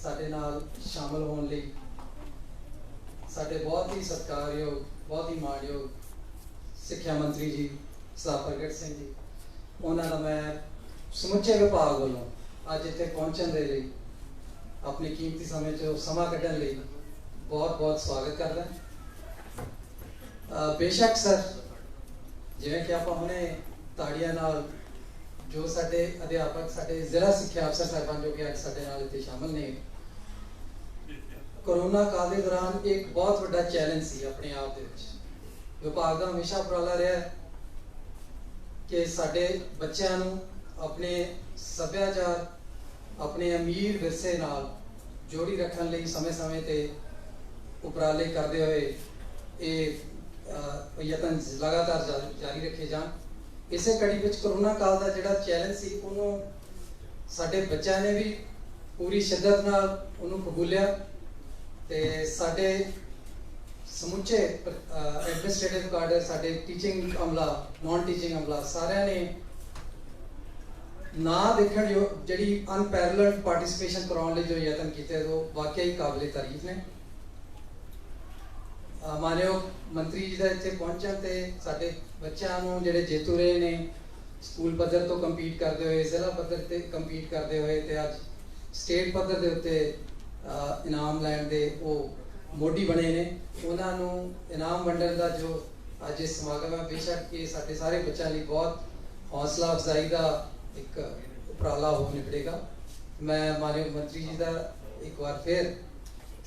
ਸਾਡੇ ਨਾਲ ਸ਼ਾਮਲ ਹੋਣ ਲਈ ਸਾਡੇ ਬਹੁਤ ਹੀ ਸਤਿਕਾਰਯੋਗ, ਬਹੁਤ ਹੀ ਮਾਣਯੋਗ ਸਿੱਖਿਆ ਮੰਤਰੀ ਜੀ ਸਰਦਾਰ ਪ੍ਰਗਟ ਸਿੰਘ ਜੀ, ਉਹਨਾਂ ਦਾ ਮੈਂ ਸਮੁੱਚੇ ਵਿਭਾਗ ਵੱਲੋਂ ਅੱਜ ਇੱਥੇ ਪਹੁੰਚਣ ਦੇ ਲਈ अपने कीमती समय चो समा कढ़न ਲਈ बहुत स्वागत करदा। बेशक सर जिवें कि आप हुणे ताड़ियां नाल जो साडे अध्यापक साडे जिला सिक्ख्या अफसर साहिबान जो कि अज साडे नाल इत्थे शामिल ने, कोरोना काल दे दौरान एक बहुत बड़ा चैलेंज सी अपने आप दे विच। विभाग दा हमेशा उपराला रहा कि साडे बच्चों नूं अपने सभ्याचार, अपने अमीर विरसे नाल जोड़ी रखने लई समय समय ते उपराले करते हुए ये यतन लगातार जारी रखे जान। इसे कड़ी विच कोरोना काल का जिहड़ा चैलेंज सी उन्होंने साडे बच्चों ने भी पूरी शिद्दत नाल उन्होंने कबूलिया ते साडे समुचे एडमिनिस्ट्रेटिव काडर, साडे टीचिंग अमला, नॉन टीचिंग अमला सारिਆਂ ने ना देखण जो जी अनपैरलड पार्टिसिपेशन कराने लिए जो यतन किए वो वाकई काबिल तारीफ ने। मानयोग मंत्री जी का इतने पहुंचण ते साडे बच्चों नूं जिहड़े जेतू रहे ने स्कूल पद्धर तो कंपीट करते हुए, जिला पद्धर ते कंपीट करते हुए ते अज स्टेट पद्धर दे उत्ते इनाम लैण दे वो मोढी बने ने। उन्हां नूं इनाम वंडण दा जो अज इस समागम है, बेशक ये साडे सारे बच्चों लिए बहुत हौसला अफजाई का एक उपराला हो निकलेगा। मैं माननीय मंत्री जी का एक बार फिर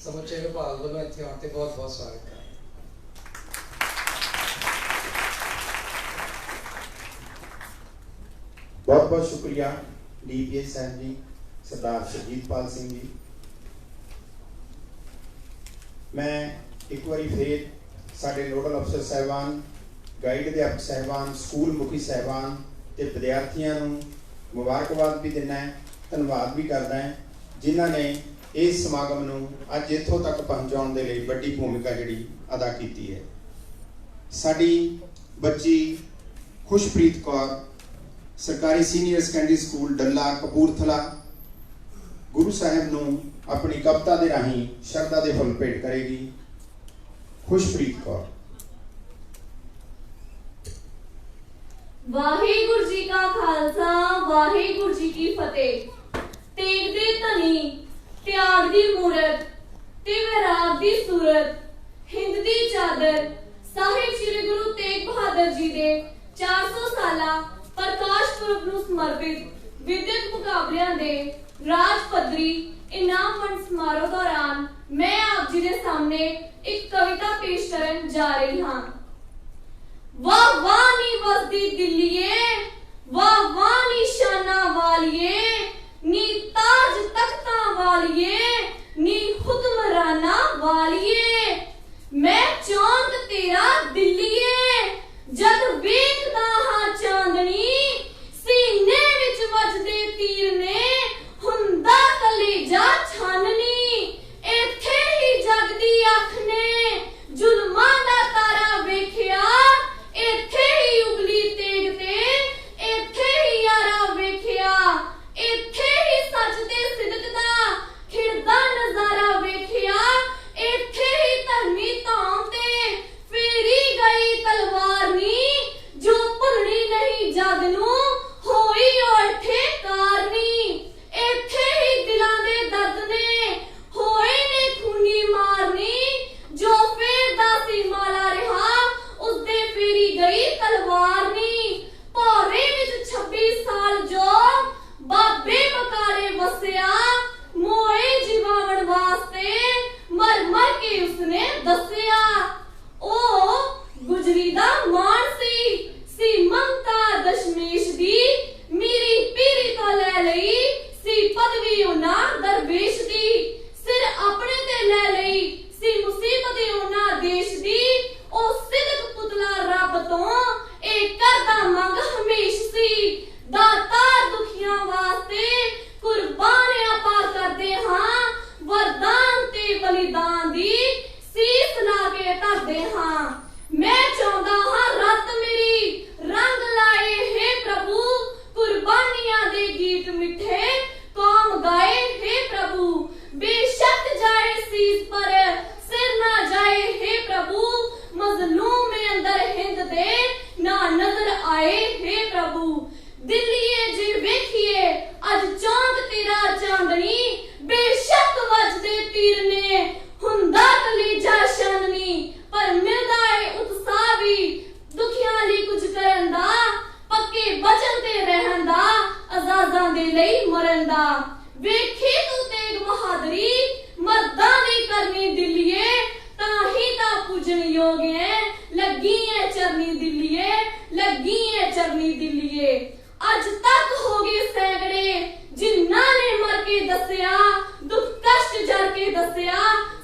समुचे विभाग वालों इतने आने बहुत बहुत स्वागत करें। बहुत बहुत शुक्रिया डीपीएस साहब जी, सरदार सुरजीतपाल सिंह जी। मैं एक बार फिर साडे नोडल अफसर साहबान, गाइड अध्यापक साहबान, स्कूल मुखी साहबान ते विद्यार्थियों नूं मुबारकबाद भी देना है, धन्यवाद भी करता है जिन्हों ने इस समागम नूं अज इत्थों तक पहुँचाने के लिए बड़ी भूमिका जिहड़ी अदा की है। साडी बच्ची खुशप्रीत कौर सरकारी सीनियर सैकेंडरी स्कूल डल्ला कपूरथला गुरु साहिब नूं अपनी कविता के राही शरदा के फुल भेंट करेगी। खुशप्रीत कौर। वाहिगुरु जी का खालसा, वाहिगुरु जी की फतेह। तेग दे धनी, त्याग दी मूरत ते वैराग दी सूरत, हिंद दी चादर साहिब श्री गुरु तेग बहादुर जी दे 400 साला प्रकाश पुरब नूं समर्पित विद्यक मुकाबलियां दे राज पद्धरी इनाम वंड समारोह दौरान मैं आप जी दे सामने एक कविता पेश करन जा रही हां। वाह वाह नी वसदी दिल्लीए, वाह वाह नी शाना वालिए, नी ताज तख्त ਹਾਜ਼ਰੀ ਦਾ ਮਾਣ ਸੀ ਮਮਤਾ ਦਸ਼ਮੇਸ਼ ਦੀ, ਮੇਰੀ ਪੀਰੀ ਤੋਂ ਲੈ ਲਈ ਸੀ ਪਦਵੀ ਉਹਨਾਂ ਦਰਵੇਸ਼ ਦੀ, ਸਿਰ ਆਪਣੇ ਤੇ ਲੈ ਲਈ ਸੀ ਮੁਸੀਬਤ ਉਹਨਾਂ ਦੇਸ਼ ਦੀ, ਉਹ ਸਿਦਕ ਪੁਤਲਾ ਰੱਬ ਤੋਂ ਇਹ ਕਰਦਾ ਮੰਗ ਹਮੇਸ਼ ਸੀ, ਦਾਤਾਰ ਦੁਖੀਆਂ ਵਾਸਤੇ ਕੁਰਬਾਨ ਆਪਾਂ ਕਰਦੇ ਹਾਂ, ਵਰਦਾਨ ਤੇ ਬਲੀਦਾਨ ਦੀ ਸੀਸ ਲਾ ਕੇ ਧਰਦੇ ਹਾਂ। ਮੈਂ ਚਾਹੁੰਦਾ ਹਾਂ ਰੱਤ ਮੇਰੀ ਰੰਗ ਲਾਏ ਹੈ ਪ੍ਰਭੂ, ਕੁਰਬਾਨੀਆਂ ਦੇ ਗੀਤ ਮਿੱਠੇ ਕੌਮ ਗਾਏ ਹੈ ਪ੍ਰਭੂ, ਬੇਸ਼ੱਕ ਜਾਏ ਸੀਸ ਪਰ ਸਿਰ ਨਾ ਜਾਏ ਹੈ ਪ੍ਰਭੂ, ਮਜ਼ਲੂਮ ਅੰਦਰ ਹਿੰਦ ਦੇ ਨਾ ਨਜ਼ਰ ਆਏ ਹੈ ਪ੍ਰਭੂ। ਦਿੱਲੀਏ ਜੇ ਵੇਖੀਏ ਅੱਜ ਚੌਂਕ ਤੇਰਾ ਚਾਂਦਨੀ, ਬੇਸ਼ੱਕ ਵੱਜਦੇ ਤੀਰ ਨੇ ਹੁੰਦਾ ਕਲੇਜਾ ਸ਼ਾਨਨੀ, ਪਰ ਮਿਲਦਾ ਏ ਉਤਸਾਹ ਵੀ ਦੁਖੀਆਂ ਲਈ ਕੁਝ ਕਰਨ ਦਾ, ਪੱਕੇ ਵਚਨ ਤੇ ਰਹਿਣ ਦਾ, ਆਜ਼ਾਦਾਂ ਦੇ ਲਈ ਮਰਨ ਦਾ। ਵੇਖੀ ਤੂੰ ਤੇਗ ਬਹਾਦਰੀ ਮਰਦਾਂ ਦੀ ਕਰਨੀ ਦਿੱਲੀਏ, ਤਾਂ ਹੀ ਤਾਂ ਪੂਜਣ ਯੋਗ ਹੈ ਲੱਗੀ ਹੈ ਚਰਨੀ ਦਿੱਲੀਏ, ਲੱਗੀ ਹੈ ਚਰਨੀ ਦਿੱਲੀਏ। ਅੱਜ ਤੱਕ ਹੋ ਗਏ ਸੈਂਕੜੇ ਜਿਨ੍ਹਾਂ ਨੇ ਮਰ ਕੇ ਦੱਸਿਆ, ਦੁੱਖ ਕਸ਼ਟ ਜਰ ਕੇ ਦੱਸਿਆ,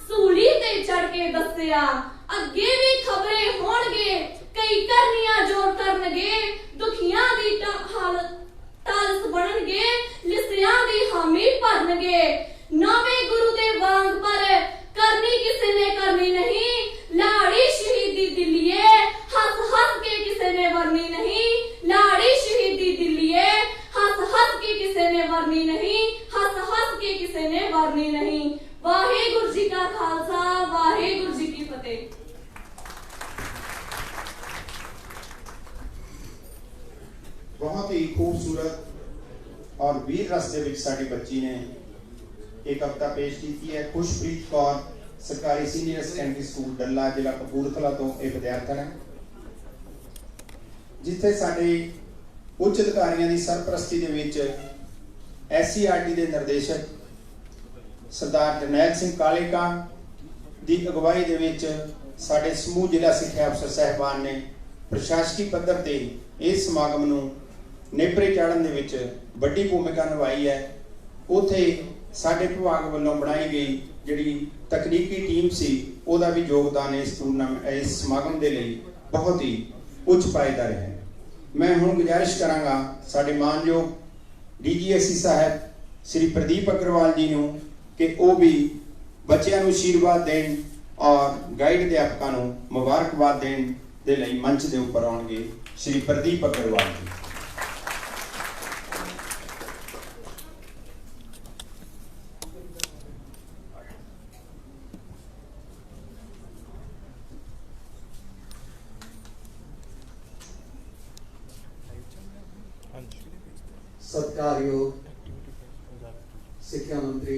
ਸੂਲੀ ਤੇ ਚੜ ਕੇ ਦੱਸਿਆ, ਅੱਗੇ ਵੀ ਖਬਰੇ ਹੋਣਗੇ ਕਈ ਕਰਨੀਆਂ ਜੋਰ ਕਰਨਗੇ, ਦੁਖੀਆਂ ਦੀ ਹਾਲਤ ਤਾਲਸ ਬਣਨਗੇ, ਲਿਸਿਆਂ ਦੀ ਹਾਮੀ ਭਰਨਗੇ। ਨਵੇਂ ਗੁਰੂ ਦੇ ਵਾਂਗ ਪਰ ਕਰਨੀ ਕਿਸੇ ਨੇ ਕਰਨੀ ਨਹੀਂ, ਲਾੜੀ ਸ਼ਹੀਦੀ ਦਿੱਲੀਏ ਹੱਸ ਹੱਸ ਕੇ ਕਿਸੇ ਨੇ ਵਰਨੀ ਨਹੀਂ, ਲਾੜੀ ਸ਼ਹੀਦੀ ਦਿੱਲੀਏ ਹੱਸ ਹੱਸ ਕੇ ਕਿਸੇ ਨੇ ਵਰਨੀ ਨਹੀਂ, ਹੱਸ ਹੱਸ ਕੇ ਕਿਸੇ ਨੇ ਵਰਨੀ ਨਹੀਂ। ਵਾਹਿਗੁਰੂ ਜੀ ਕਾ ਖਾਲਸਾ, ਵਾਹਿਗੁਰੂ ਜੀ ਕੀ ਫਤਿਹ। बहुत ही खूबसूरत और वीर रस ਦੇ ਵਿੱਚ ਸਾਡੀ ਬੱਚੀ ਨੇ एक कविता पेश की है। खुशप्रीत कौर सरकारी सीनियर सैकेंडरी स्कूल डल्ला जिला कपूरथला तो एक विद्यार्थी है, जिथे साडे उच्च अधिकारियों की सरपरस्ती दे विच SCRT के निर्देशक सरदार जरनैल सिंह कालेका की अगवाई दे विच साडे समूह जिला सिक्ख्या अफसर साहिबान ने प्रशासकी पद्धर ते इस समागम नूं नेपरे चाढ़न दे विच वड्डी भूमिका निभाई है। उत्थे साडे विभाग वालों बनाई गई जिहड़ी तकनीकी टीम सी उहदा भी योगदान इस टूरनामेंट इस समागम के लिए बहुत ही उच्च पायेदार है। मैं हुण गुजारिश करांगा साडे मानयोग DGSC साहब श्री प्रदीप अग्रवाल जी नूं कि वो भी बच्चों नूं आशीर्वाद देण और गाइड अध्यापकों नूं मुबारकबाद देण दे लई मंच के उपर आउणगे। श्री प्रदीप अग्रवाल जी। सत्कारयोग सिक्ख्या मंत्री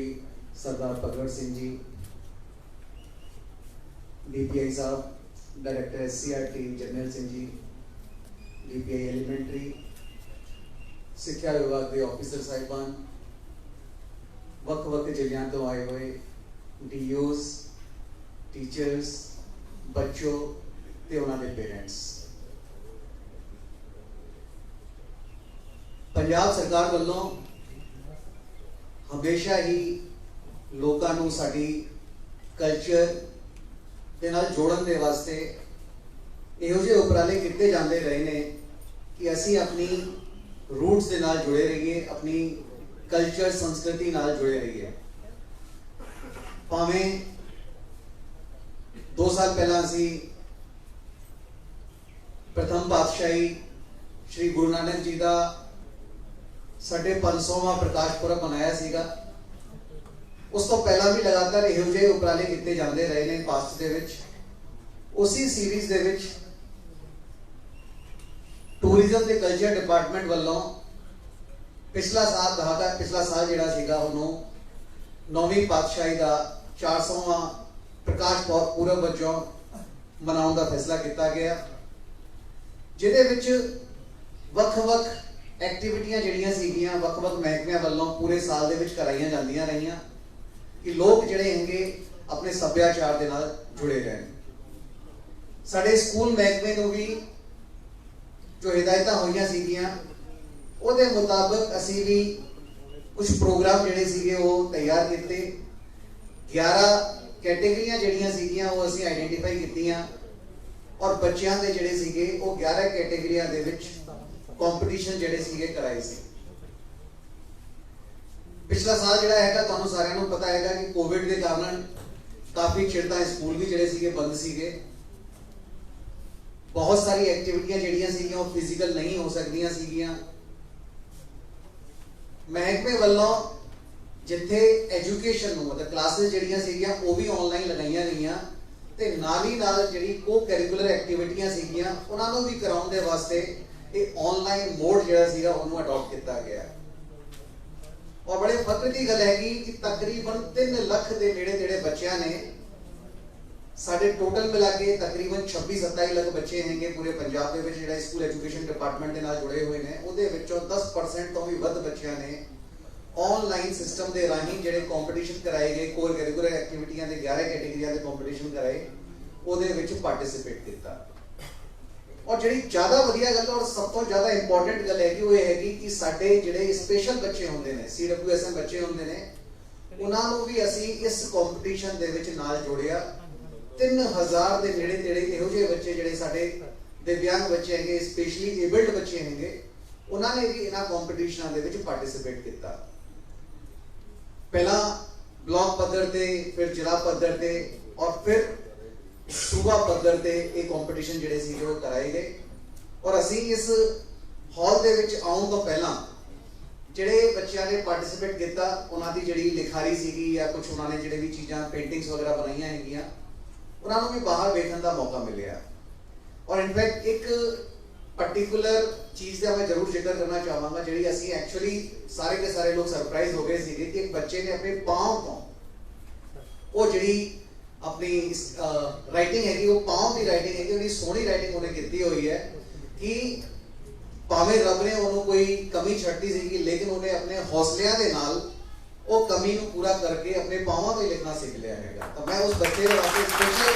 सरदार भगवत सिंह जी, DPI साहब, director SCRT Jarnail Singh ji, DPI elementary, सिक्ख्या विभाग के ऑफिसर साहिबान, वक्-वक् जिलियां तो आए हुए DOs, टीचर्स, बच्चों ते उन्हां दे पेरेंट्स। पंजाब सरकार वालों हमेशा ही लोगों को साडी कल्चर के नाल जोड़न दे वास्ते इहो जिहे उपराले किए जाते रहे ने कि असी अपनी रूट्स के नाल जुड़े रहिए, अपनी कल्चर संस्कृति नाल जुड़े रहिए। भावें 2 साल पहला असी प्रथम पातशाही श्री गुरु नानक जी का 550वां प्रकाश पुरब मनाया सीगा। उस तो पहला भी लगातार इहो जिहे उपराले किए जाते रहे ने पास्ट दे विच। उसी सीरीज दे विच टूरिज्म ते कल्चर डिपार्टमेंट वालों पिछला साल जिहड़ा सीगा उहनूं 9वीं पातशाही का 400वां प्रकाश पुरब वजों मनाउण दा फैसला किया गया, जिहदे विच वख-वख एक्टिविटियां जिहड़ियां सीगियां वख-वख महकमियां वालों पूरे साल दे विच कराईयां जांदियां रहियां कि लोग जिहड़े हैंगे अपने सभ्याचार दे नाल जुड़े रहन। ਸਾਡੇ ਸਕੂਲ ਮਹਿਕਮੇ ਨੂੰ ਵੀ ਜੋ ਹਿਦਾਇਤਾਂ ਹੋਈਆਂ ਸੀਗੀਆਂ ਉਹਦੇ ਮੁਤਾਬਕ ਅਸੀਂ ਵੀ ਕੁਝ ਪ੍ਰੋਗਰਾਮ ਜਿਹੜੇ ਸੀਗੇ ਉਹ ਤਿਆਰ ਕੀਤੇ। 11 ਕੈਟੇਗਰੀਆਂ ਜਿਹੜੀਆਂ ਸੀਗੀਆਂ ਉਹ ਅਸੀਂ ਆਈਡੈਂਟੀਫਾਈ ਕੀਤੀਆਂ ਔਰ ਬੱਚਿਆਂ ਦੇ ਜਿਹੜੇ ਸੀਗੇ ਉਹ 11 ਕੈਟੇਗਰੀਆਂ ਦੇ ਵਿੱਚ ਕੰਪੀਟੀਸ਼ਨ ਜਿਹੜੇ ਸੀਗੇ ਕਰਾਏ ਸੀ। ਪਿਛਲਾ ਸਾਲ ਜਿਹੜਾ ਹੈਗਾ ਤੁਹਾਨੂੰ ਸਾਰਿਆਂ ਨੂੰ ਪਤਾ ਹੈਗਾ ਕਿ ਕੋਵਿਡ ਦੇ ਕਾਰਨ ਕਾਫੀ ਚਿਰ ਤੱਕ ਸਕੂਲ ਵੀ ਜਿਹੜੇ ਸੀਗੇ ਬੰਦ ਸੀਗੇ। ਬਹੁਤ ਸਾਰੀ ਐਕਟੀਵਿਟੀਆਂ ਜਿਹੜੀਆਂ ਸੀਗੀਆਂ ਉਹ ਫਿਜ਼ੀਕਲ ਨਹੀਂ ਹੋ ਸਕਦੀਆਂ ਸੀਗੀਆਂ। ਮਹਿਕਮੇ ਵੱਲੋਂ ਜਿੱਥੇ ਐਜੂਕੇਸ਼ਨ ਨੂੰ ਮਤਲਬ ਕਲਾਸਿਸ ਜਿਹੜੀਆਂ ਸੀਗੀਆਂ ਉਹ ਵੀ ਆਨਲਾਈਨ ਲਗਾਈਆਂ ਗਈਆਂ ਤੇ ਨਾਲ ਹੀ ਨਾਲ ਜਿਹੜੀ ਕੋ ਕਰਿਕੂਲਰ ਐਕਟੀਵਿਟੀਆਂ ਸੀਗੀਆਂ ਉਹਨਾਂ ਨੂੰ ਵੀ ਕਰਾਉਣ ਦੇ ਵਾਸਤੇ ਇਹ ਆਨਲਾਈਨ ਮੋਡ ਜਿਹੜਾ ਸੀਗਾ ਉਹਨੂੰ ਅਡਾਪਟ ਕੀਤਾ ਗਿਆ। ਔਰ ਬੜੇ ਫਖਰ ਦੀ ਗੱਲ ਹੈਗੀ ਕਿ ਤਕਰੀਬਨ 3 ਲੱਖ ਦੇ ਨੇੜੇ ਬੱਚਿਆਂ ਨੇ ਸਾਡੇ ਟੋਟਲ ਮਿਲਾ ਕੇ ਤਕਰੀਬਨ 26-27 ਲੱਖ ਬੱਚੇ ਹੈਗੇ ਪੂਰੇ ਪੰਜਾਬ ਦੇ ਵਿੱਚ ਜਿਹੜਾ ਸਕੂਲ ਐਜੂਕੇਸ਼ਨ ਡਿਪਾਰਟਮੈਂਟ ਦੇ ਨਾਲ ਜੁੜੇ ਹੋਏ ਨੇ। ਉਹਦੇ ਵਿੱਚੋਂ 10% ਤੋਂ ਵੀ ਵੱਧ ਬੱਚਿਆਂ ਨੇ ਆਨਲਾਈਨ ਸਿਸਟਮ ਦੇ ਰਾਹੀਂ ਜਿਹੜੇ ਕੰਪੀਟੀਸ਼ਨ ਕਰਾਏ ਗਏ ਕੋਰ ਕਰਿਕੂਲਰ ਐਕਟੀਵਿਟੀਆਂ ਦੇ 11 ਕੈਟੇਗਰੀਆਂ ਦੇ ਕੰਪੀਟੀਸ਼ਨ ਕਰਾਏ ਉਹਦੇ ਵਿੱਚ ਪਾਰਟਿਸਿਪੇਟ ਕੀਤਾ। ਔਰ ਜਿਹੜੀ ਜ਼ਿਆਦਾ ਵਧੀਆ ਗੱਲ ਔਰ ਸਭ ਤੋਂ ਜ਼ਿਆਦਾ ਇੰਪੋਰਟੈਂਟ ਗੱਲ ਹੈ ਕਿ ਉਹ ਇਹ ਹੈਗੀ ਕਿ ਸਾਡੇ ਜਿਹੜੇ ਸਪੈਸ਼ਲ ਬੱਚੇ ਹੁੰਦੇ ਨੇ CWSM ਬੱਚੇ ਹੁੰਦੇ ਨੇ ਉਹਨਾਂ ਨੂੰ ਵੀ ਅਸੀਂ ਇਸ ਕੰਪੀਟੀਸ਼ਨ ਦੇ ਵਿੱਚ ਨਾਲ ਜੋੜਿਆ। 3000 ਦੇ ਨੇੜੇ ਇਹੋ ਜਿਹੇ ਬੱਚੇ ਜਿਹੜੇ ਸਾਡੇ ਦਿਵਿਆਂਗ ਬੱਚੇ ਹੈਗੇ ਸਪੈਸ਼ਲੀ ਏਬਲਡ ਬੱਚੇ ਹੈਗੇ ਉਹਨਾਂ ਨੇ ਵੀ ਇਹਨਾਂ ਕੰਪੀਟੀਸ਼ਨਾਂ ਦੇ ਵਿੱਚ ਪਾਰਟਿਸਿਪੇਟ ਕੀਤਾ। ਪਹਿਲਾਂ ਬਲਾਕ ਪੱਧਰ ਤੇ ਫਿਰ ਜ਼ਿਲ੍ਹਾ ਪੱਧਰ ਤੇ ਔਰ ਫਿਰ ਸੂਬਾ ਪੱਧਰ ਤੇ ਇਹ ਕੰਪੀਟੀਸ਼ਨ ਜਿਹੜੇ ਸੀਗੇ ਉਹ ਕਰਾਏ ਗਏ। ਔਰ ਅਸੀਂ ਇਸ ਹਾਲ ਦੇ ਵਿੱਚ ਆਉਣ ਤੋਂ ਪਹਿਲਾਂ ਜਿਹੜੇ ਬੱਚਿਆਂ ਨੇ ਪਾਰਟਿਸਿਪੇਟ ਕੀਤਾ ਉਹਨਾਂ ਦੀ ਜਿਹੜੀ ਲਿਖਾਰੀ ਸੀਗੀ ਜਾਂ ਕੁਝ ਉਹਨਾਂ ਨੇ ਜਿਹੜੇ ਵੀ ਚੀਜ਼ਾਂ ਪੇਂਟਿੰਗਸ ਵਗੈਰਾ ਬਣਾਈਆਂ ਹੈਗੀਆਂ ਉਹਨਾਂ ਨੂੰ ਵੀ ਬਾਹਰ ਵੇਖਣ ਦਾ ਮੌਕਾ ਮਿਲਿਆ। ਔਰ ਇਨਫੈਕਟ ਇੱਕ ਪਾਰਟਿਕੂਲਰ ਚੀਜ਼ ਦਾ ਮੈਂ ਜ਼ਰੂਰ ਜ਼ਿਕਰ ਕਰਨਾ ਚਾਹਾਂਗਾ ਜਿਹੜੀ ਅਸੀਂ ਐਕਚੁਅਲੀ ਸਾਰੇ ਦੇ ਸਾਰੇ ਲੋਕ ਸਰਪ੍ਰਾਈਜ਼ ਹੋ ਗਏ ਸੀਗੇ ਕਿ ਇੱਕ ਬੱਚੇ ਨੇ ਆਪਣੇ ਪਾਂਵ ਤੋਂ ਉਹ ਜਿਹੜੀ ਆਪਣੀ ਰਾਈਟਿੰਗ ਹੈਗੀ ਉਹ ਪਾਂਵ ਦੀ ਰਾਈਟਿੰਗ ਹੈਗੀ ਉਹਦੀ ਸੋਹਣੀ ਰਾਈਟਿੰਗ ਉਹਨੇ ਕੀਤੀ ਹੋਈ ਹੈ ਕਿ ਭਾਵੇਂ ਰੱਬ ਨੇ ਉਹਨੂੰ ਕੋਈ ਕਮੀ ਛੱਡਤੀ ਸੀਗੀ ਲੇਕਿਨ ਉਹਨੇ ਆਪਣੇ ਹੌਸਲਿਆਂ ਦੇ ਨਾਲ ਉਹ ਕਮੀ ਨੂੰ ਪੂਰਾ ਕਰਕੇ ਆਪਣੇ ਪਾਵਾਂ ਤੇ ਲਿਖਣਾ ਸਿੱਖ ਲਿਆ ਹੈਗਾ। ਤਾਂ ਮੈਂ ਉਸ ਬੱਚੇ ਦੇ ਵਾਸਤੇ ਸਪੈਸ਼ਲ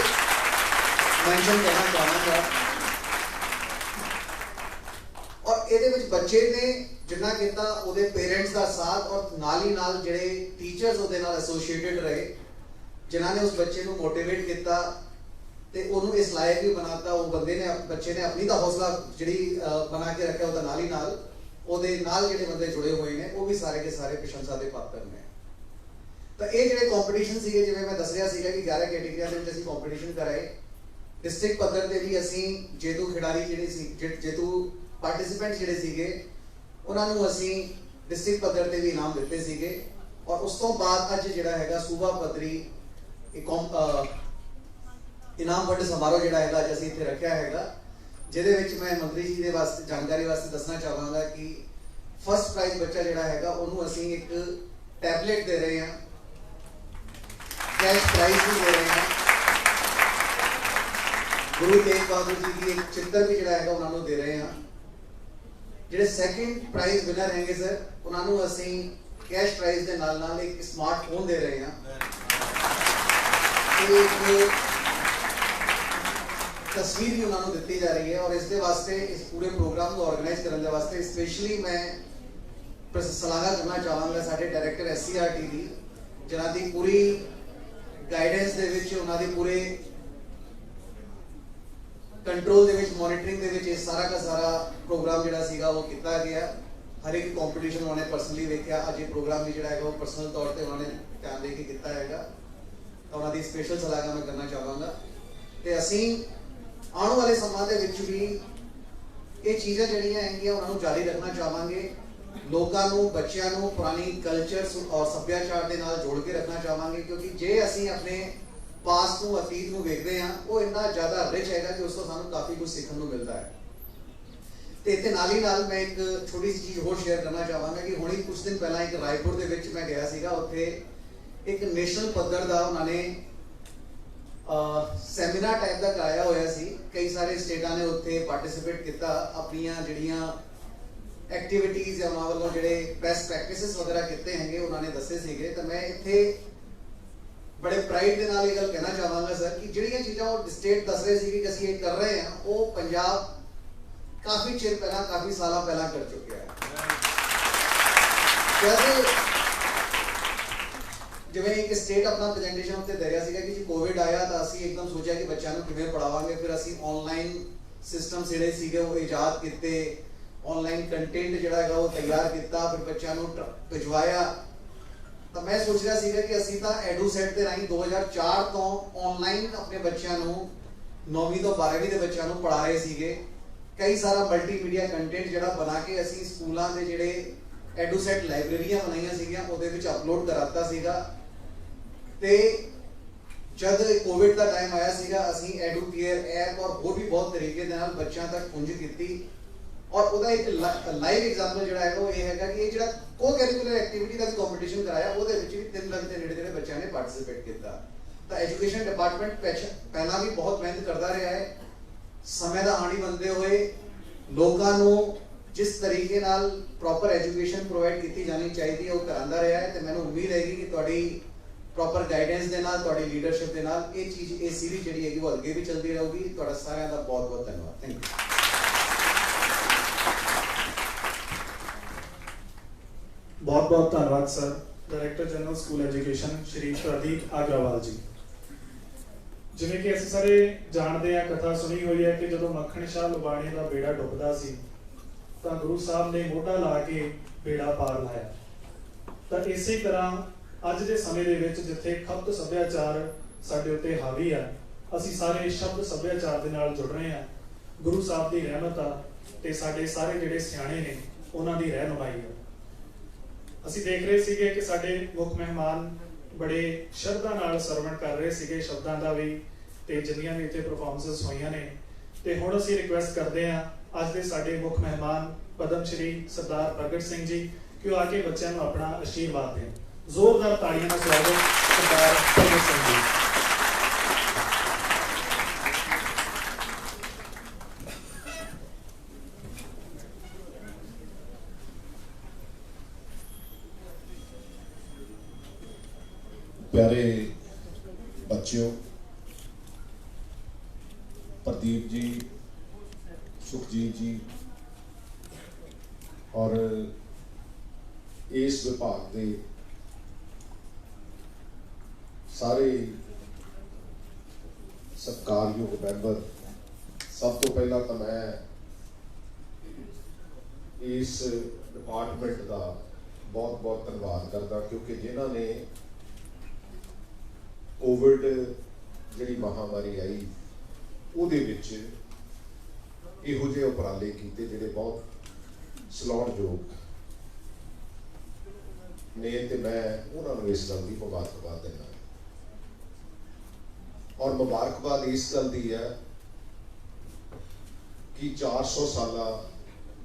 ਮੈਂਸ਼ਨ ਕਰਨਾ ਚਾਹਾਂਗਾ। ਔਰ ਇਹਦੇ ਵਿੱਚ ਬੱਚੇ ਨੇ ਜਿੰਨਾ ਕੀਤਾ ਉਹਦੇ ਪੇਰੈਂਟਸ ਦਾ ਸਾਥ ਔਰ ਨਾਲ ਹੀ ਨਾਲ ਜਿਹੜੇ ਟੀਚਰਸ ਉਹਦੇ ਨਾਲ ਐਸੋਸੀਏਟਡ ਰਹੇ ਜਿਨ੍ਹਾਂ ਨੇ ਉਸ ਬੱਚੇ ਨੂੰ ਮੋਟੀਵੇਟ ਕੀਤਾ ਤੇ ਉਹਨੂੰ ਇਸ ਲਾਇਕ ਵੀ ਬਣਾਤਾ। ਉਹ ਬੱਚੇ ਨੇ ਆਪਣੀ ਤਾਂ ਹੌਸਲਾ ਜਿਹੜੀ ਬਣਾ ਕੇ ਰੱਖਿਆ ਉਹਦਾ ਨਾਲ ਹੀ ਨਾਲ ਉਹਦੇ ਨਾਲ ਜਿਹੜੇ ਬੰਦੇ ਜੁੜੇ ਹੋਏ ਨੇ ਉਹ ਵੀ ਸਾਰੇ ਕੇ ਸਾਰੇ ਪ੍ਰਸ਼ੰਸਾ ਦੇ ਪਾਤਰ ਨੇ। ਤਾਂ ਇਹ ਜਿਹੜੇ ਕੰਪੀਟੀਸ਼ਨ ਸੀਗੇ ਜਿਵੇਂ ਮੈਂ ਦੱਸ ਰਿਹਾ ਸੀਗਾ ਕਿ 11 ਕੈਟੇਗਰੀਆਂ ਦੇ ਵਿੱਚ ਅਸੀਂ ਕੰਪੀਟੀਸ਼ਨ ਕਰਾਏ। ਡਿਸਟ੍ਰਿਕਟ ਪੱਧਰ ਤੇ ਵੀ ਅਸੀਂ ਜੇਤੂ ਖਿਡਾਰੀ ਜਿਹੜੇ ਸੀ ਜੇਤੂ ਪਾਰਟਿਸਿਪੈਂਟ ਜਿਹੜੇ ਸੀਗੇ ਉਹਨਾਂ ਨੂੰ ਅਸੀਂ ਡਿਸਟ੍ਰਿਕਟ ਪੱਧਰ ਤੇ ਵੀ ਇਨਾਮ ਦਿੱਤੇ ਸੀਗੇ। ਔਰ ਉਸ ਤੋਂ ਬਾਅਦ ਅੱਜ ਜਿਹੜਾ ਹੈਗਾ ਸੂਬਾ ਪੱਧਰੀ ਇਨਾਮ ਵੰਡ ਸਮਾਰੋਹ ਜਿਹੜਾ ਹੈਗਾ ਅੱਜ ਅਸੀਂ ਇੱਥੇ ਰੱਖਿਆ ਹੈਗਾ ਜਿਹਦੇ ਵਿੱਚ ਮੈਂ ਮੰਤਰੀ ਜੀ ਦੇ ਵਾਸਤੇ ਜਾਣਕਾਰੀ ਵਾਸਤੇ ਦੱਸਣਾ ਚਾਹਾਂਗਾ ਕਿ ਫਸਟ ਪ੍ਰਾਈਜ਼ ਬੱਚਾ ਜਿਹੜਾ ਹੈਗਾ ਉਹਨੂੰ ਅਸੀਂ ਇੱਕ ਟੈਬਲੇਟ ਦੇ ਰਹੇ ਹਾਂ, ਕੈਸ਼ ਪ੍ਰਾਈਜ਼ ਵੀ ਦੇ ਰਹੇ ਹਾਂ। ਗੁਰੂ ਤੇਗ ਬਹਾਦਰ ਜੀ ਦੀ ਇੱਕ ਚਿੱਤਰ ਵੀ ਜਿਹੜਾ ਹੈਗਾ ਉਹਨਾਂ ਨੂੰ ਦੇ ਰਹੇ ਹਾਂ। ਜਿਹੜੇ ਸੈਕਿੰਡ ਪ੍ਰਾਈਜ਼ ਵਿਨਰ ਹੈਗੇ ਸਰ ਉਹਨਾਂ ਨੂੰ ਅਸੀਂ ਕੈਸ਼ ਪ੍ਰਾਈਜ਼ ਦੇ ਨਾਲ ਨਾਲ ਇੱਕ ਸਮਾਰਟਫੋਨ ਦੇ ਰਹੇ ਹਾਂ। ਤਸਵੀਰ ਵੀ ਉਹਨਾਂ ਨੂੰ ਦਿੱਤੀ ਜਾ ਰਹੀ ਹੈ। ਔਰ ਇਸ ਦੇ ਵਾਸਤੇ ਇਸ ਪੂਰੇ ਪ੍ਰੋਗਰਾਮ ਨੂੰ ਆਰਗੇਨਾਈਜ਼ ਕਰਨ ਦੇ ਵਾਸਤੇ ਸਪੈਸ਼ਲੀ ਮੈਂ ਸਲਾਹਕਾਰ ਕਰਨਾ ਚਾਹਾਂਗਾ ਸਾਡੇ ਡਾਇਰੈਕਟਰ SCRT ਦੀ ਜਿਨ੍ਹਾਂ ਦੀ ਪੂਰੀ ਗਾਈਡੈਂਸ ਦੇ ਵਿੱਚ ਉਹਨਾਂ ਦੀ ਪੂਰੇ ਕੰਟਰੋਲ ਦੇ ਵਿੱਚ ਮੋਨੀਟਰਿੰਗ ਦੇ ਵਿੱਚ ਇਹ ਸਾਰਾ ਦਾ ਸਾਰਾ ਪ੍ਰੋਗਰਾਮ ਜਿਹੜਾ ਸੀਗਾ ਉਹ ਕੀਤਾ ਗਿਆ। ਹਰ ਇੱਕ ਕੰਪੀਟੀਸ਼ਨ ਉਹਨਾਂ ਨੇ ਪਰਸਨਲੀ ਵੇਖਿਆ। ਅੱਜ ਇਹ ਪ੍ਰੋਗਰਾਮ ਵੀ ਜਿਹੜਾ ਹੈਗਾ ਉਹ ਪਰਸਨਲ ਤੌਰ ਤੇ ਉਹਨਾਂ ਨੇ ਧਿਆਨ ਦੇ ਕੇ ਕੀਤਾ ਹੈਗਾ। ਤਾਂ ਉਹਨਾਂ ਦੀ ਸਪੈਸ਼ਲ ਸਲਾਹਕਾਰ ਮੈਂ ਕਰਨਾ ਚਾਹਾਂਗਾ ਤੇ ਅਸੀਂ ਆਉਣ ਵਾਲੇ ਸਮਾਂ ਦੇ ਵਿੱਚ ਵੀ ਇਹ ਚੀਜ਼ਾਂ ਜਿਹੜੀਆਂ ਹੈਗੀਆਂ ਉਹਨਾਂ ਨੂੰ ਜਾਰੀ ਰੱਖਣਾ ਚਾਹਾਂਗੇ। ਲੋਕਾਂ ਨੂੰ ਬੱਚਿਆਂ ਨੂੰ ਪੁਰਾਣੀ ਕਲਚਰ ਔਰ ਸੱਭਿਆਚਾਰ ਦੇ ਨਾਲ ਜੋੜ ਕੇ ਰੱਖਣਾ ਚਾਹਾਂਗੇ ਕਿਉਂਕਿ ਜੇ ਅਸੀਂ ਆਪਣੇ ਪਾਸਟ ਨੂੰ ਅਤੀਤ ਨੂੰ ਵੇਖਦੇ ਹਾਂ ਉਹ ਇੰਨਾ ਜ਼ਿਆਦਾ ਰਿਚ ਹੈਗਾ ਕਿ ਉਸ ਤੋਂ ਸਾਨੂੰ ਕਾਫੀ ਕੁਝ ਸਿੱਖਣ ਨੂੰ ਮਿਲਦਾ ਹੈ। ਤੇ ਇੱਥੇ ਨਾਲ ਹੀ ਨਾਲ ਮੈਂ ਇੱਕ ਛੋਟੀ ਜਿਹੀ ਚੀਜ਼ ਹੋਰ ਸ਼ੇਅਰ ਕਰਨਾ ਚਾਹਾਂਗਾ ਕਿ ਹੁਣੇ ਕੁਝ ਦਿਨ ਪਹਿਲਾਂ ਇੱਕ ਰਾਏਪੁਰ ਦੇ ਵਿੱਚ ਮੈਂ ਗਿਆ ਸੀਗਾ। ਉੱਥੇ ਇੱਕ ਨੈਸ਼ਨਲ ਪੱਧਰ ਦਾ ਉਹਨਾਂ ਨੇ ਸੈਮੀਨਾਰ ਟਾਈਪ ਦਾ ਕਰਾਇਆ ਹੋਇਆ ਸੀ। ਕਈ ਸਾਰੇ ਸਟੇਟਾਂ ਨੇ ਉੱਥੇ ਪਾਰਟਿਸਿਪੇਟ ਕੀਤਾ। ਆਪਣੀਆਂ ਜਿਹੜੀਆਂ ਐਕਟੀਵਿਟੀਜ਼ ਜਾਂ ਉਹਨਾਂ ਵੱਲੋਂ ਜਿਹੜੇ ਬੈਸਟ ਪ੍ਰੈਕਟਿਸਿਸ ਵਗੈਰਾ ਕੀਤੇ ਹੈਗੇ ਉਹਨਾਂ ਨੇ ਦੱਸੇ ਸੀਗੇ। ਤਾਂ ਮੈਂ ਇੱਥੇ बड़े प्राइड के नाल ये गल कहना चाहांगा सर कि ਜਿਹੜੀਆਂ ਚੀਜ਼ਾਂ ਉਹ ਸਟੇਟ ਦੱਸ ਰਹੇ ਸੀ ਕਿ ਅਸੀਂ ਇਹ ਕਰ ਰਹੇ ਹਾਂ ਉਹ ਪੰਜਾਬ ਕਾਫੀ ਚਿਰ ਪਹਿਲਾਂ ਕਾਫੀ ਸਾਲਾਂ ਪਹਿਲਾਂ ਕਰ ਚੁੱਕਿਆ ਹੈ। ਜਿਵੇਂ ਇੱਕ ਸਟੇਟ ਆਪਣਾ ਪ੍ਰੈਜੈਂਟੇਸ਼ਨ ਉੱਤੇ ਦੇ ਰਿਹਾ ਸੀਗਾ ਕਿ ਜੀ ਕੋਵਿਡ ਆਇਆ ਤਾਂ ਅਸੀਂ ਇੱਕਦਮ ਸੋਚਿਆ ਕਿ ਬੱਚਿਆਂ ਨੂੰ ਕਿਵੇਂ ਪੜਾਵਾਂਗੇ, ਫਿਰ ਅਸੀਂ ਆਨਲਾਈਨ ਸਿਸਟਮ ਜਿਹੜੇ ਸੀਗੇ ਉਹ ਇਜਾਦ ਕੀਤੇ, ਆਨਲਾਈਨ ਕੰਟੈਂਟ ਜਿਹੜਾ ਹੈਗਾ ਉਹ ਤਿਆਰ ਕੀਤਾ, ਫਿਰ ਬੱਚਿਆਂ ਨੂੰ ਭਿਜਵਾਇਆ। ਤਾਂ ਮੈਂ ਸੋਚ ਰਿਹਾ ਸੀਗਾ ਕਿ ਅਸੀਂ ਤਾਂ ਐਡੂਸੈਟ ਦੇ ਰਾਹੀਂ 2004 ਤੋਂ ਆਨਲਾਈਨ ਆਪਣੇ ਬੱਚਿਆਂ ਨੂੰ 9ਵੀਂ ਤੋਂ 12ਵੀਂ ਦੇ ਬੱਚਿਆਂ ਨੂੰ ਪੜ੍ਹਾ ਰਹੇ ਸੀਗੇ। ਕਈ ਸਾਰਾ ਮਲਟੀਮੀਡੀਆ ਕੰਟੈਂਟ ਜਿਹੜਾ ਬਣਾ ਕੇ ਅਸੀਂ ਸਕੂਲਾਂ ਦੇ ਜਿਹੜੇ ਐਡੂਸੈਟ ਲਾਇਬ੍ਰੇਰੀਆਂ ਬਣਾਈਆਂ ਸੀਗੀਆਂ ਉਹਦੇ ਵਿੱਚ ਅਪਲੋਡ ਕਰਾਤਾ ਸੀਗਾ। ਤੇ ਜਦ ਕੋਵਿਡ ਦਾ ਟਾਈਮ ਆਇਆ ਸੀਗਾ ਅਸੀਂ ਐਡੂਕੇਅਰ ਐਪ ਔਰ ਹੋਰ ਵੀ ਬਹੁਤ ਤਰੀਕੇ ਦੇ ਨਾਲ ਬੱਚਿਆਂ ਤੱਕ ਪਹੁੰਚ ਕੀਤੀ। ਔਰ ਉਹਦਾ ਇੱਕ ਲਾਈਵ ਐਗਜ਼ਾਮਪਲ ਜਿਹੜਾ ਹੈ ਉਹ ਇਹ ਹੈਗਾ ਕਿ ਇਹ ਜਿਹੜਾ ਕੋ ਕੈਰੀਕੂਲਰ ਐਕਟੀਵਿਟੀ ਦਾ ਕੰਪੀਟੀਸ਼ਨ ਕਰਾਇਆ ਉਹਦੇ ਵਿੱਚ ਵੀ 3 ਲੱਖ ਦੇ ਨੇੜੇ ਬੱਚਿਆਂ ਨੇ ਪਾਰਟਿਸਿਪੇਟ ਕੀਤਾ। ਤਾਂ ਐਜੂਕੇਸ਼ਨ ਡਿਪਾਰਟਮੈਂਟ ਪਹਿਲਾਂ ਵੀ ਬਹੁਤ ਮਿਹਨਤ ਕਰਦਾ ਰਿਹਾ ਹੈ। ਸਮੇਂ ਦਾ ਹਾਣੀ ਬਣਦੇ ਹੋਏ ਲੋਕਾਂ ਨੂੰ ਜਿਸ ਤਰੀਕੇ ਨਾਲ ਪ੍ਰੋਪਰ ਐਜੂਕੇਸ਼ਨ ਪ੍ਰੋਵਾਈਡ ਕੀਤੀ ਜਾਣੀ ਚਾਹੀਦੀ ਹੈ ਉਹ ਕਰਾਂਦਾ ਰਿਹਾ ਹੈ। ਤੇ ਮੈਨੂੰ ਉਮੀਦ ਹੈਗੀ ਕਿ ਤੁਹਾਡੀ ਪ੍ਰੋਪਰ ਗਾਈਡੈਂਸ ਦੇ ਨਾਲ, ਤੁਹਾਡੀ ਲੀਡਰਸ਼ਿਪ ਦੇ ਨਾਲ ਇਹ ਚੀਜ਼, ਇਹ ਸੀਰੀਜ਼ ਜਿਹੜੀ ਹੈਗੀ ਉਹ ਅੱਗੇ ਵੀ ਚੱਲਦੀ ਰਹੂਗੀ। ਤੁਹਾਡਾ ਸਾਰਿਆਂ ਦਾ ਬਹੁਤ ਬਹੁਤ ਧੰਨਵਾਦ। Thank you. बहुत बहुत धन्यवाद sir. Director general school education Shri Pradeep Agarwal ji. जिवें कि ਅਸੀਂ ਸਾਰੇ ਜਾਣਦੇ ਆ, ਕਥਾ ਸੁਣੀ ਹੋਈ ਹੈ ਕਿ ਜਦੋਂ ਮੱਖਣ ਸ਼ਾਹ ਲੁਬਾਣੇ ਦਾ ਬੇੜਾ ਡੁੱਬਦਾ ਸੀ ਤਾਂ ਗੁਰੂ ਸਾਹਿਬ ਨੇ ਮੋਢਾ ਲਾ ਕੇ ਬੇੜਾ ਪਾਰ ਲਾਇਆ। ਤਾਂ ਇਸੇ ਤਰ੍ਹਾਂ ਅੱਜ ਦੇ ਸਮੇਂ ਦੇ ਵਿੱਚ ਜਿੱਥੇ ਖਪਤ ਸੱਭਿਆਚਾਰ ਸਾਡੇ ਉੱਤੇ ਹਾਵੀ ਆ, ਅਸੀਂ ਸਾਰੇ ਸ਼ਬਦ ਸੱਭਿਆਚਾਰ ਦੇ ਨਾਲ ਜੁੜ ਰਹੇ ਆ। ਗੁਰੂ ਸਾਹਿਬ ਦੀ ਰਹਿਮਤ ਆ ਤੇ ਸਾਡੇ ਸਾਰੇ ਜਿਹੜੇ ਸਿਆਣੇ ਨੇ ਉਹਨਾਂ ਦੀ ਰਹਿਨੁਮਾਈ ਆ। ਅਸੀਂ ਦੇਖ ਰਹੇ ਸੀਗੇ ਕਿ ਸਾਡੇ ਮੁੱਖ ਮਹਿਮਾਨ ਬੜੇ ਸ਼ਰਧਾ ਨਾਲ ਸਰਵਣ ਕਰ ਰਹੇ ਸੀਗੇ ਸ਼ਬਦਾਂ ਦਾ ਵੀ, ਤੇ ਜਿੰਨੀਆਂ ਵੀ ਇੱਥੇ ਪਰਫਾਰਮੈਂਸਸ ਹੋਈਆਂ ਨੇ। ਤੇ ਹੁਣ ਅਸੀਂ ਰਿਕੁਐਸਟ ਕਰਦੇ ਹਾਂ ਅੱਜ ਦੇ ਸਾਡੇ ਮੁੱਖ ਮਹਿਮਾਨ ਪਦਮ ਸ਼੍ਰੀ ਸਰਦਾਰ ਪ੍ਰਗਟ ਸਿੰਘ ਜੀ ਕਿ ਉਹ ਆ ਕੇ ਬੱਚਿਆਂ ਨੂੰ ਆਪਣਾ ਆਸ਼ੀਰਵਾਦ ਦੇਣ। ਜ਼ੋਰਦਾਰ ਤਾੜੀਆਂ ਨਾਲ ਸਵਾਗਤ ਸਰਦਾਰ ਪ੍ਰਗਟ ਸਿੰਘ ਜੀ। प्यारे बच्चों, प्रदीप जी, सुखजीत जी और इस विभाग के सारे सत्कारयोग मैंबर, सब तो पहला तो मैं इस डिपार्टमेंट का बहुत बहुत धन्यवाद करता क्योंकि जिन्होंने कोविड जी महामारी आई ਉਹਦੇ ਵਿੱਚ ਇਹੋ ਜਿਹੇ ਉਪਰਾਲੇ ਕੀਤੇ ਜਿਹੜੇ ਬਹੁਤ ਸਲਾਹੁਣਯੋਗ ਨੇ ਤੇ ਮੈਂ ਉਹਨਾਂ ਨੂੰ ਇਸ ਗੱਲ ਦੀ ਮੁਬਾਰਕਬਾਦ ਦਿੰਦਾ। ਔਰ ਮੁਬਾਰਕਬਾਦ ਇਸ ਗੱਲ ਦੀ ਹੈ ਕਿ 400 ਸਾਲਾ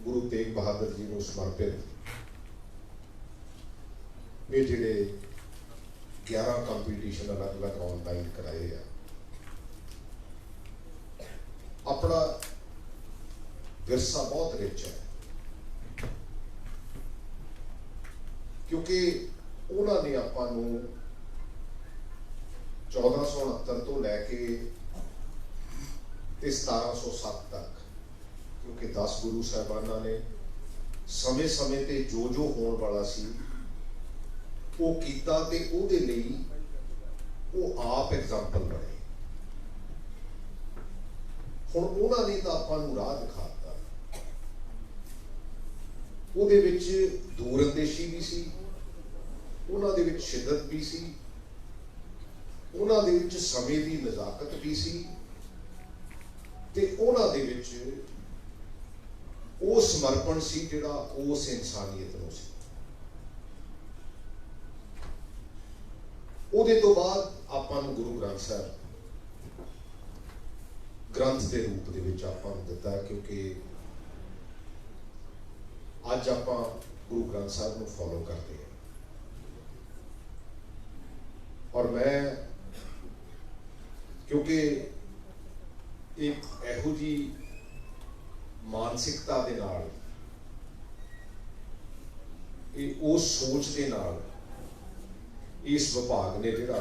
ਗੁਰੂ ਤੇਗ ਬਹਾਦਰ ਜੀ ਨੂੰ ਸਮਰਪਿਤ ਇਹ ਜਿਹੜੇ 11 ਕੰਪੀਟੀਸ਼ਨ अलग-अलग ऑनलाइन कराए हैं। अपना विरसा बहुत रिच है क्योंकि उन्होंने आपां नूं 1469 तो लैके 1707 तक, क्योंकि 10 गुरु साहिबाना ने समय समय ते जो होने वाला सी वो कीता ते उहदे लई वो आप एग्जाम्पल बने। हुण उन्होंने तो आपां नूं राह दिखाता, उहदे विच दूरअंदेशी भी सी, उन्हां दे विच शिद्दत भी सी, उन्हां दे विच समय दी नज़ाकत भी सी, ते उन्हां दे विच वो समर्पण सी जिहड़ा उस इंसानियत नूं सी। ਉਹਦੇ ਤੋਂ ਬਾਅਦ ਆਪਾਂ ਨੂੰ ਗੁਰੂ ਗ੍ਰੰਥ ਸਾਹਿਬ ਗ੍ਰੰਥ ਦੇ ਰੂਪ ਦੇ ਵਿੱਚ ਆਪਾਂ ਨੂੰ ਦਿੱਤਾ ਕਿਉਂਕਿ ਅੱਜ ਆਪਾਂ ਗੁਰੂ ਗ੍ਰੰਥ ਸਾਹਿਬ ਨੂੰ ਫੋਲੋ ਕਰਦੇ ਹਾਂ। ਔਰ ਮੈਂ ਕਿਉਂਕਿ ਇੱਕ ਇਹੋ ਜੀ ਮਾਨਸਿਕਤਾ ਦੇ ਨਾਲ, ਇਹ ਉਸ ਸੋਚ ਦੇ ਨਾਲ इस विभाग ने जिहड़ा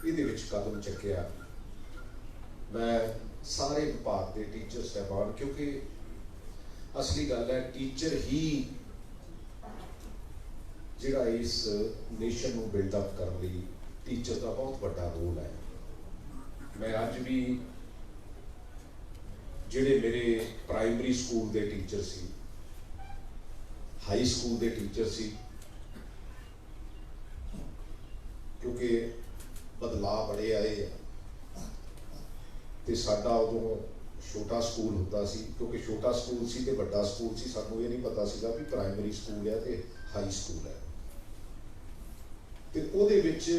ਇਹਦੇ ਵਿੱਚ ਕਦਮ ਚੱਕਿਆ। ਮੈਂ ਸਾਰੇ ਵਿਭਾਗ ਦੇ ਟੀਚਰ ਸਾਹਿਬਾਨ, ਕਿਉਂਕਿ ਅਸਲੀ ਗੱਲ ਹੈ ਟੀਚਰ ਹੀ ਜਿਹੜਾ ਇਸ ਨੇਸ਼ਨ ਨੂੰ ਬਿਲਡਅਪ ਕਰਨ ਲਈ ਟੀਚਰ ਦਾ ਬਹੁਤ ਵੱਡਾ ਰੋਲ ਹੈ। ਮੈਂ ਅੱਜ ਵੀ ਜਿਹੜੇ ਮੇਰੇ ਪ੍ਰਾਇਮਰੀ ਸਕੂਲ ਦੇ ਟੀਚਰ ਸੀ, ਹਾਈ ਸਕੂਲ ਦੇ ਟੀਚਰ ਸੀ, ਕਿਉਂਕਿ ਬਦਲਾਅ ਬੜੇ ਆਏ ਆ ਤੇ ਸਾਡਾ ਉਦੋਂ ਛੋਟਾ ਸਕੂਲ ਹੁੰਦਾ ਸੀ, ਕਿਉਂਕਿ ਛੋਟਾ ਸਕੂਲ ਸੀ ਤੇ ਵੱਡਾ ਸਕੂਲ ਸੀ। ਸਾਨੂੰ ਇਹ ਨਹੀਂ ਪਤਾ ਸੀਗਾ ਵੀ ਪ੍ਰਾਇਮਰੀ ਸਕੂਲ ਹੈ ਤੇ ਹਾਈ ਸਕੂਲ ਹੈ। ਤੇ ਉਹਦੇ ਵਿੱਚ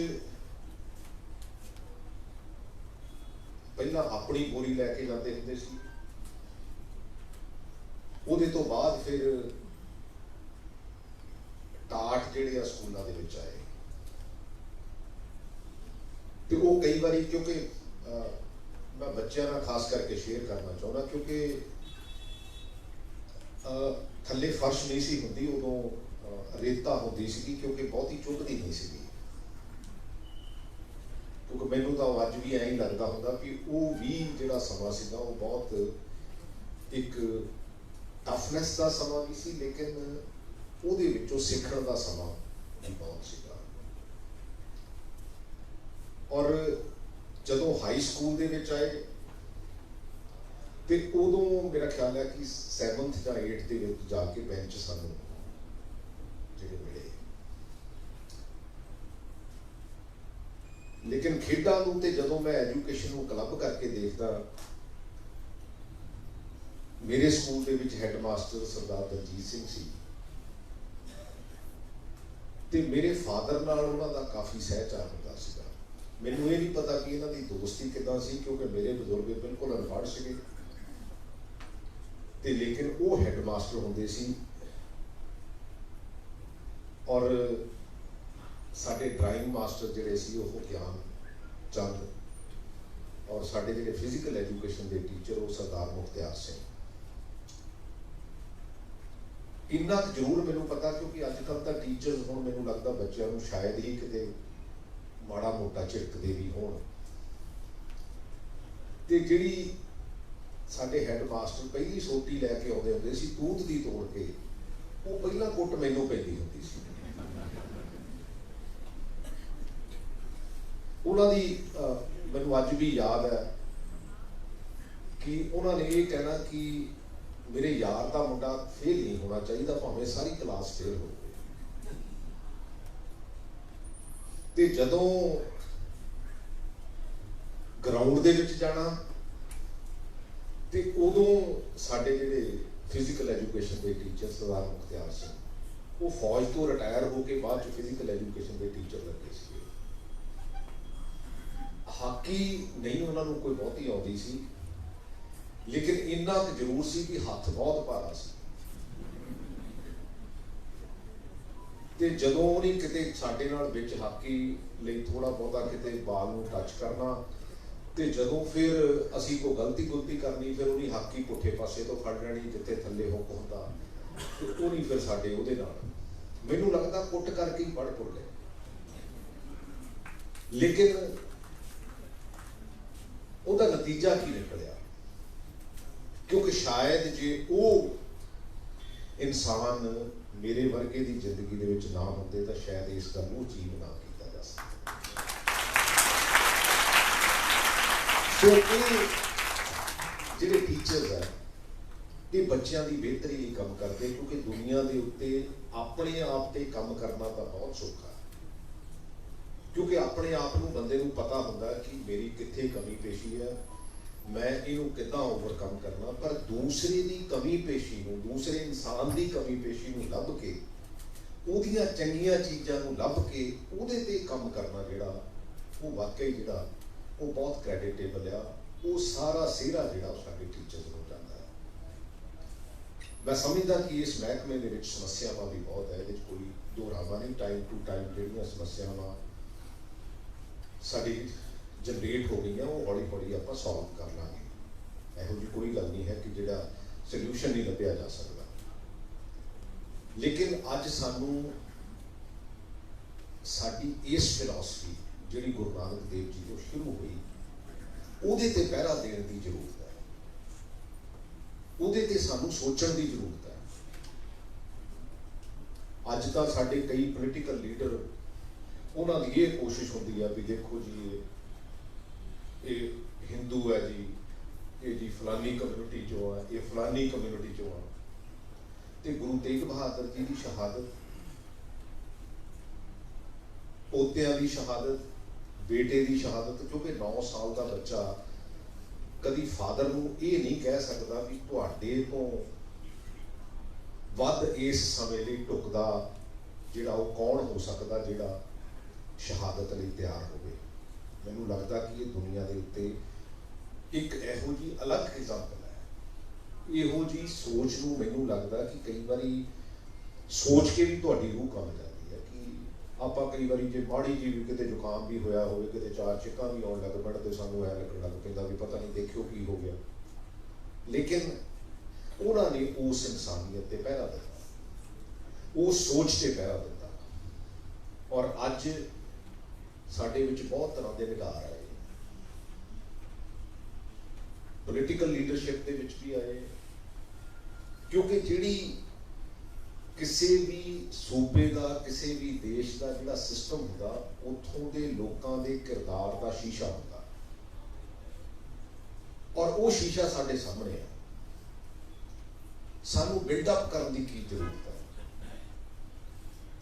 ਪਹਿਲਾਂ ਆਪਣੀ ਬੋਰੀ ਲੈ ਕੇ ਜਾਂਦੇ ਹੁੰਦੇ ਸੀ, ਉਹਦੇ ਤੋਂ ਬਾਅਦ ਫਿਰ ਟਾਟ ਜਿਹੜੇ ਆ ਸਕੂਲਾਂ ਦੇ ਵਿੱਚ ਆਏ। ਤੇ ਉਹ ਕਈ ਵਾਰੀ, ਕਿਉਂਕਿ ਮੈਂ ਬੱਚਿਆਂ ਨਾਲ ਖਾਸ ਕਰਕੇ ਸ਼ੇਅਰ ਕਰਨਾ ਚਾਹੁੰਦਾ, ਕਿਉਂਕਿ ਥੱਲੇ ਫਰਸ਼ ਨਹੀਂ ਸੀ ਹੁੰਦੀ ਉਦੋਂ, ਰੇਤਾ ਹੁੰਦੀ ਸੀਗੀ, ਕਿਉਂਕਿ ਬਹੁਤੀ ਚੁੱਭਦੀ ਨਹੀਂ ਸੀਗੀ। ਕਿਉਂਕਿ ਮੈਨੂੰ ਤਾਂ ਅੱਜ ਵੀ ਐਂ ਹੀ ਲੱਗਦਾ ਹੁੰਦਾ ਕਿ ਉਹ ਵੀ ਜਿਹੜਾ ਸਮਾਂ ਸੀਗਾ ਉਹ ਬਹੁਤ ਇੱਕ ਟਫਨੈਸ ਦਾ ਸਮਾਂ ਵੀ ਸੀ, ਲੇਕਿਨ ਉਹਦੇ ਵਿੱਚੋਂ ਸਿੱਖਣ ਦਾ ਸਮਾਂ ਵੀ ਬਹੁਤ ਸੀਗਾ। ਔਰ ਜਦੋਂ ਹਾਈ ਸਕੂਲ ਦੇ ਵਿੱਚ ਆਏ ਤੇ ਉਦੋਂ ਮੇਰਾ ਖਿਆਲ ਹੈ ਕਿ 7th ਜਾਂ 8th ਦੇ ਵਿੱਚ ਜਾ ਕੇ ਬੈਂਚ ਸਾਨੂੰ ਜਿਹੜੇ ਮਿਲੇ। ਲੇਕਿਨ ਖੇਡਾਂ ਨੂੰ ਤੇ ਜਦੋਂ ਮੈਂ ਐਜੂਕੇਸ਼ਨ ਨੂੰ ਕਲੱਬ ਕਰਕੇ ਦੇਖਦਾ, ਮੇਰੇ ਸਕੂਲ ਦੇ ਵਿੱਚ ਹੈਡਮਾਸਟਰ ਸਰਦਾਰ ਦਲਜੀਤ ਸਿੰਘ ਸੀ ਤੇ ਮੇਰੇ ਫਾਦਰ ਨਾਲ ਉਹਨਾਂ ਦਾ ਕਾਫੀ ਸਹਿਚਾਰ ਹੁੰਦਾ ਸੀਗਾ। ਮੈਨੂੰ ਇਹ ਨਹੀਂ ਪਤਾ ਕਿ ਇਹਨਾਂ ਦੀ ਦੋਸਤੀ ਕਿੱਦਾਂ ਸੀ, ਕਿਉਂਕਿ ਮੇਰੇ ਬਜ਼ੁਰਗ ਬਿਲਕੁਲ ਅਨਪੜ੍ਹ ਸੀਗੇ ਤੇ ਲੇਕਿਨ ਉਹ ਹੈਡਮਾਸਟਰ ਹੁੰਦੇ ਸੀ। ਔਰ ਸਾਡੇ ਡਰਾਇੰਗ ਮਾਸਟਰ ਜਿਹੜੇ ਸੀ ਉਹ ਗਿਆਨ ਚੰਦ, ਔਰ ਸਾਡੇ ਜਿਹੜੇ ਫਿਜ਼ੀਕਲ ਐਜੂਕੇਸ਼ਨ ਦੇ ਟੀਚਰ ਉਹ ਸਰਦਾਰ ਮੁਖਤਿਆਰ ਸਿੰਘ। ਇੰਨਾ ਕੁ ਜ਼ਰੂਰ ਮੈਨੂੰ ਪਤਾ, ਕਿਉਂਕਿ ਅੱਜ ਕੱਲ੍ਹ ਤਾਂ ਟੀਚਰਸ ਹੁਣ ਮੈਨੂੰ ਲੱਗਦਾ ਬੱਚਿਆਂ ਨੂੰ ਸ਼ਾਇਦ ਹੀ ਕਿਤੇ ਮਾੜਾ ਮੋਟਾ ਝਿੜਕਦੇ ਵੀ ਹੋਣ। ਤੇ ਜਿਹੜੀ ਸਾਡੇ ਹੈਡ ਮਾਸਟਰ ਪਹਿਲੀ ਸੋਟੀ ਲੈ ਕੇ ਆਉਂਦੇ ਹੁੰਦੇ ਸੀ ਤੂਤ ਦੀ ਤੋੜ ਕੇ, ਉਹ ਪਹਿਲਾਂ ਕੁੱਟ ਮੈਨੂੰ ਪੈਂਦੀ ਹੁੰਦੀ ਸੀ। ਉਹਨਾਂ ਦੀ ਮੈਨੂੰ ਅੱਜ ਵੀ ਯਾਦ ਹੈ ਕਿ ਉਹਨਾਂ ਨੇ ਇਹ ਕਹਿਣਾ ਕਿ ਮੇਰੇ ਯਾਰ ਦਾ ਮੁੰਡਾ ਫੇਲ ਨਹੀਂ ਹੋਣਾ ਚਾਹੀਦਾ, ਭਾਵੇਂ ਸਾਰੀ ਕਲਾਸ ਫੇਲ ਹੋਵੇ। ਤੇ ਜਦੋਂ ਗਰਾਊਂਡ ਦੇ ਵਿੱਚ ਜਾਣਾ ਤੇ ਉਦੋਂ ਸਾਡੇ ਜਿਹੜੇ ਫਿਜ਼ੀਕਲ ਐਜੂਕੇਸ਼ਨ ਦੇ ਟੀਚਰ ਸਰਦਾਰ ਮੁਖਤਿਆਰ ਸਿੰਘ, ਉਹ ਫੌਜ ਤੋਂ ਰਿਟਾਇਰ ਹੋ ਕੇ ਬਾਅਦ ਚ ਫਿਜ਼ੀਕਲ ਐਜੂਕੇਸ਼ਨ ਦੇ ਟੀਚਰ ਲੱਗੇ ਸੀਗੇ। ਹਾਕੀ ਨਹੀਂ ਉਹਨਾਂ ਨੂੰ ਕੋਈ ਬਹੁਤੀ ਆਉਂਦੀ ਸੀ, ਲੇਕਿਨ ਇੰਨਾ ਕੁ ਜ਼ਰੂਰ ਸੀ ਕਿ ਹੱਥ ਬਹੁਤ ਭਾਰਾ ਸੀ। ਤੇ ਜਦੋਂ ਉਹਨੇ ਕਿਤੇ ਸਾਡੇ ਨਾਲ ਵਿੱਚ ਹਾਕੀ ਲਈ ਥੋੜਾ ਬਹੁਤਾ ਕਿਤੇ ਬਾਲ ਨੂੰ ਟੱਚ ਕਰਨਾ, ਤੇ ਜਦੋਂ ਫਿਰ ਅਸੀਂ ਕੋਈ ਗਲਤੀ ਕਰਨੀ, ਫਿਰ ਉਹਨੇ ਹਾਕੀ ਪੁੱਠੇ ਪਾਸੇ ਤੋਂ ਫੜ ਲੈਣੀ ਜਿੱਥੇ ਥੱਲੇ ਹੁੱਕ ਹੁੰਦਾ, ਤੇ ਉਹਨੇ ਫਿਰ ਸਾਡੇ ਉਹਦੇ ਨਾਲ ਮੈਨੂੰ ਲੱਗਦਾ ਕੁੱਟ ਕਰਕੇ ਹੀ ਪੜ੍ਹ ਪੁਰ ਗਏ। ਲੇਕਿਨ ਉਹਦਾ ਨਤੀਜਾ ਕੀ ਨਿਕਲਿਆ, ਕਿਉਂਕਿ ਸ਼ਾਇਦ ਜੇ ਉਹ ਇਨਸਾਨ ਮੇਰੇ ਵਰਗੇ ਦੀ ਜ਼ਿੰਦਗੀ ਦੇ ਵਿੱਚ ਨਾ ਹੁੰਦੇ ਤਾਂ ਸ਼ਾਇਦ ਇਸ ਗੱਲ ਨੂੰ ਅਚੀਵ ਨਾ ਕੀਤਾ ਜਾ ਸਕਦਾ। ਸੋ ਇਹ ਜਿਹੜੇ ਟੀਚਰਸ ਹੈ ਇਹ ਬੱਚਿਆਂ ਦੀ ਬਿਹਤਰੀ ਲਈ ਕੰਮ ਕਰਦੇ, ਕਿਉਂਕਿ ਦੁਨੀਆ ਦੇ ਉੱਤੇ ਆਪਣੇ ਆਪ ਤੇ ਕੰਮ ਕਰਨਾ ਤਾਂ ਬਹੁਤ ਸੌਖਾ, ਕਿਉਂਕਿ ਆਪਣੇ ਆਪ ਨੂੰ ਬੰਦੇ ਨੂੰ ਪਤਾ ਹੁੰਦਾ ਕਿ ਮੇਰੀ ਕਿੱਥੇ ਕਮੀ ਪੇਸ਼ੀ ਹੈ, ਮੈਂ ਇਹਨੂੰ ਕਿੱਦਾਂ ਓਵਰਕਮ ਕਰਨਾ। ਪਰ ਦੂਸਰੇ ਦੀ ਕਮੀ ਪੇਸ਼ੀ ਨੂੰ, ਦੂਸਰੇ ਇਨਸਾਨ ਦੀ ਕਮੀ ਪੇਸ਼ੀ ਨੂੰ ਲੱਭ ਕੇ, ਉਹਦੀਆਂ ਚੰਗੀਆਂ ਚੀਜ਼ਾਂ ਨੂੰ ਲੱਭ ਕੇ ਉਹਦੇ ਤੇ ਕੰਮ ਕਰਨਾ, ਜਿਹੜਾ ਉਹ ਵਾਕਈ ਜਿਹੜਾ ਉਹ ਬਹੁਤ ਕ੍ਰੈਡਿਟੇਬਲ ਆ। ਉਹ ਸਾਰਾ ਸਿਹਰਾ ਜਿਹੜਾ ਉਹ ਸਾਡੇ ਟੀਚਰਸ ਨੂੰ ਜਾਂਦਾ ਹੈ। ਮੈਂ ਸਮਝਦਾ ਕਿ ਇਸ ਮਹਿਕਮੇ ਦੇ ਵਿੱਚ ਸਮੱਸਿਆਵਾਂ ਵੀ ਬਹੁਤ ਹੈ, ਇਹਦੇ ਵਿੱਚ ਕੋਈ ਦੋ ਰਾਵਾਂ ਨਹੀਂ। ਟਾਈਮ ਟੂ ਟਾਈਮ ਜਿਹੜੀਆਂ ਸਮੱਸਿਆਵਾਂ ਸਾਡੀ ਜਨਰੇਟ ਹੋ ਗਈਆਂ ਉਹ ਹੌਲੀ ਹੌਲੀ ਆਪਾਂ ਸੋਲਵ ਕਰ ਲਾਂਗੇ। ਇਹੋ ਜਿਹੀ ਕੋਈ ਗੱਲ ਨਹੀਂ ਹੈ ਕਿ ਜਿਹੜਾ ਸੋਲਿਊਸ਼ਨ ਨਹੀਂ ਲੱਭਿਆ ਜਾ ਸਕਦਾ। ਲੇਕਿਨ ਅੱਜ ਸਾਨੂੰ ਸਾਡੀ ਇਸ ਫਿਲਾਸਫੀ ਜਿਹੜੀ ਗੁਰੂ ਨਾਨਕ ਦੇਵ ਜੀ ਤੋਂ ਸ਼ੁਰੂ ਹੋਈ ਉਹਦੇ ਤੇ ਪਹਿਰਾ ਦੇਣ ਦੀ ਜ਼ਰੂਰਤ ਹੈ, ਉਹਦੇ ਤੇ ਸਾਨੂੰ ਸੋਚਣ ਦੀ ਜ਼ਰੂਰਤ ਹੈ। ਅੱਜ ਤਾਂ ਸਾਡੇ ਕਈ ਪੋਲੀਟੀਕਲ ਲੀਡਰ, ਉਹਨਾਂ ਦੀ ਇਹ ਕੋਸ਼ਿਸ਼ ਹੁੰਦੀ ਆ ਵੀ ਦੇਖੋ ਜੀ ਇਹ ਹਿੰਦੂ ਹੈ ਜੀ, ਇਹ ਜੀ ਫਲਾਨੀ ਕਮਿਊਨਿਟੀ ਚੋਂ ਆ, ਇਹ ਫਲਾਨੀ ਕਮਿਊਨਿਟੀ ਚੋਂ ਆ। ਤੇ ਗੁਰੂ ਤੇਗ ਬਹਾਦਰ ਜੀ ਦੀ ਸ਼ਹਾਦਤ, ਪੋਤਿਆਂ ਦੀ ਸ਼ਹਾਦਤ, ਬੇਟੇ ਦੀ ਸ਼ਹਾਦਤ, ਕਿਉਂਕਿ 9 ਸਾਲ ਦਾ ਬੱਚਾ ਕਦੀ ਫਾਦਰ ਨੂੰ ਇਹ ਨਹੀਂ ਕਹਿ ਸਕਦਾ ਵੀ ਤੁਹਾਡੇ ਤੋਂ ਵੱਧ ਇਸ ਸਮੇਂ ਲਈ ਢੁਕਦਾ ਜਿਹੜਾ ਉਹ ਕੌਣ ਹੋ ਸਕਦਾ ਜਿਹੜਾ ਸ਼ਹਾਦਤ ਲਈ ਤਿਆਰ ਹੋਵੇ। ਮੈਨੂੰ ਲੱਗਦਾ ਕਿ ਇਹ ਦੁਨੀਆ ਦੇ ਉੱਤੇ ਇੱਕ ਇਹੋ ਜਿਹੀ ਅਲੱਗ ਐਗਜ਼ਾਮਪਲ ਹੈ। ਇਹੋ ਜਿਹੀ ਸੋਚ ਨੂੰ ਮੈਨੂੰ ਲੱਗਦਾ ਕਿ ਕਈ ਵਾਰੀ ਸੋਚ ਕੇ ਵੀ ਤੁਹਾਡੀ ਰੂਹ ਕੰਬ ਜਾਂਦੀ ਹੈ ਕਿ ਆਪਾਂ ਕਈ ਵਾਰੀ ਜੇ ਮਾੜੀ ਜਿਹੀ ਵੀ ਕਿਤੇ ਜ਼ੁਕਾਮ ਵੀ ਹੋਇਆ ਹੋਵੇ, ਕਿਤੇ 4 ਛਿੱਕਾਂ ਵੀ ਆਉਣ ਲੱਗ ਪੈਣ ਤੇ ਸਾਨੂੰ ਐ ਲੱਗਣ ਲੱਗ ਪੈਂਦਾ ਵੀ ਪਤਾ ਨਹੀਂ ਦੇਖਿਓ ਕੀ ਹੋ ਗਿਆ। ਲੇਕਿਨ ਉਹਨਾਂ ਨੇ ਉਸ ਇਨਸਾਨੀਅਤ ਤੇ ਪਹਿਰਾ ਦਿੱਤਾ, ਉਸ ਸੋਚ ਤੇ ਪਹਿਰਾ ਦਿੱਤਾ। ਔਰ ਅੱਜ ਸਾਡੇ ਵਿੱਚ ਬਹੁਤ ਤਰ੍ਹਾਂ ਦੇ ਨਿਗਾਰ ਆਏ, ਪੋਲੀਟੀਕਲ ਲੀਡਰਸ਼ਿਪ ਦੇ ਵਿੱਚ ਵੀ ਆਏ, ਕਿਉਂਕਿ ਜਿਹੜੀ ਕਿਸੇ ਵੀ ਸੂਬੇ ਦਾ, ਕਿਸੇ ਵੀ ਦੇਸ਼ ਦਾ ਜਿਹੜਾ ਸਿਸਟਮ ਹੁੰਦਾ, ਉੱਥੋਂ ਦੇ ਲੋਕਾਂ ਦੇ ਕਿਰਦਾਰ ਦਾ ਸ਼ੀਸ਼ਾ ਹੁੰਦਾ, ਔਰ ਉਹ ਸ਼ੀਸ਼ਾ ਸਾਡੇ ਸਾਹਮਣੇ ਹੈ। ਸਾਨੂੰ ਬਿਲਡਅਪ ਕਰਨ ਦੀ ਕੀ ਜ਼ਰੂਰਤ ਹੈ?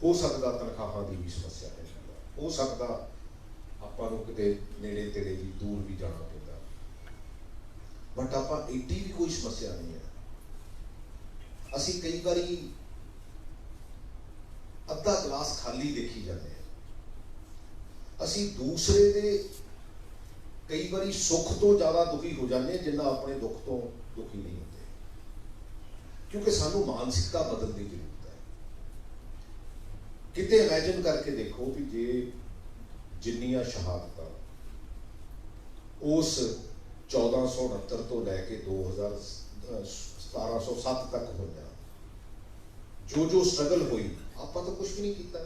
ਹੋ ਸਕਦਾ ਤਨਖਾਹਾਂ ਦੀ ਵੀ ਸਮੱਸਿਆ ਹੈ, ਹੋ ਸਕਦਾ ਆਪਾਂ ਨੂੰ ਕਿਤੇ ਨੇੜੇ ਤੇੜੇ ਵੀ ਦੂਰ ਵੀ ਜਾਣਾ ਪੈਂਦਾ, ਬਟ ਆਪਾਂ ਏਡੀ ਵੀ ਕੋਈ ਸਮੱਸਿਆ ਨਹੀਂ ਹੈ। ਅਸੀਂ ਕਈ ਵਾਰੀ ਅੱਧਾ ਗਲਾਸ ਖਾਲੀ ਦੇਖੀ ਜਾਂਦੇ ਹਾਂ। ਅਸੀਂ ਦੂਸਰੇ ਦੇ ਕਈ ਵਾਰੀ ਸੁੱਖ ਤੋਂ ਜ਼ਿਆਦਾ ਦੁਖੀ ਹੋ ਜਾਂਦੇ ਹਾਂ ਜਿੰਨਾ ਆਪਣੇ ਦੁੱਖ ਤੋਂ ਦੁਖੀ ਨਹੀਂ ਹੁੰਦੇ, ਕਿਉਂਕਿ ਸਾਨੂੰ ਮਾਨਸਿਕਤਾ ਬਦਲਣ ਦੀ ਜ਼ਰੂਰਤ ਹੈ। ਕਿਤੇ ਇਮੈਜਿਨ ਕਰਕੇ ਦੇਖੋ ਵੀ ਜੇ ਜਿੰਨੀਆਂ ਸ਼ਹਾਦਤਾਂ ਉਸ 1469 ਤੋਂ ਲੈ ਕੇ 1707 ਤੱਕ ਹੋਈਆਂ, ਜੋ ਸਟਰਗਲ ਹੋਈ, ਆਪਾਂ ਤਾਂ ਕੁਝ ਵੀ ਨਹੀਂ ਕੀਤਾ।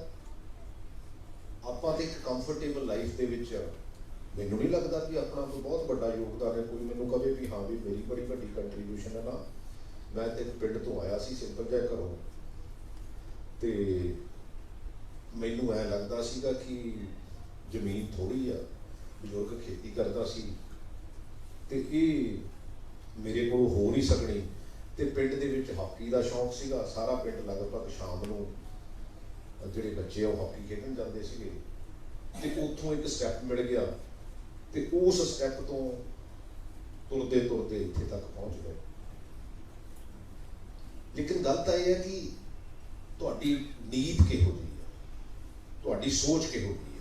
ਆਪਾਂ ਤੇ ਇੱਕ ਕੰਫਰਟੇਬਲ ਲਾਈਫ ਦੇ ਵਿੱਚ, ਮੈਨੂੰ ਨਹੀਂ ਲੱਗਦਾ ਕਿ ਆਪਣਾ ਕੋਈ ਬਹੁਤ ਵੱਡਾ ਯੋਗਦਾਨ ਹੈ। ਕੋਈ ਮੈਨੂੰ ਕਹੇ ਵੀ ਹਾਂ ਵੀ ਮੇਰੀ ਬੜੀ ਵੱਡੀ ਕੰਟਰੀਬਿਊਸ਼ਨ ਹੈ ਨਾ, ਮੈਂ ਤੇ ਪਿੰਡ ਤੋਂ ਆਇਆ ਸੀ ਸਿੰਪਲ ਜਿਹਾ ਘਰੋਂ, ਤੇ ਮੈਨੂੰ ਐ ਲੱਗਦਾ ਸੀਗਾ ਕਿ ਜ਼ਮੀਨ ਥੋੜੀ ਆ, ਬਜ਼ੁਰਗ ਖੇਤੀ ਕਰਦਾ ਸੀ ਤੇ ਇਹ ਮੇਰੇ ਕੋਲ ਹੋ ਨਹੀਂ ਸਕਣੀ। ਤੇ ਪਿੰਡ ਦੇ ਵਿੱਚ ਹਾਕੀ ਦਾ ਸ਼ੌਂਕ ਸੀਗਾ, ਸਾਰਾ ਪਿੰਡ ਲਗਭਗ ਸ਼ਾਮ ਨੂੰ ਜਿਹੜੇ ਬੱਚੇ ਉਹ ਹਾਕੀ ਖੇਡਣ ਜਾਂਦੇ ਸੀਗੇ, ਤੇ ਉੱਥੋਂ ਇੱਕ ਸਟੈਪ ਮਿਲ ਗਿਆ ਤੇ ਉਸ ਸਟੈਪ ਤੋਂ ਤੁਰਦੇ ਤੁਰਦੇ ਇੱਥੇ ਤੱਕ ਪਹੁੰਚ ਗਏ। ਲੇਕਿਨ ਗੱਲ ਤਾਂ ਇਹ ਹੈ ਕਿ ਤੁਹਾਡੀ ਨੀਤ ਕਿਹੋ ਜਿਹੀ ਹੈ, ਤੁਹਾਡੀ ਸੋਚ ਕਿਹੋ ਜਿਹੀ ਹੈ।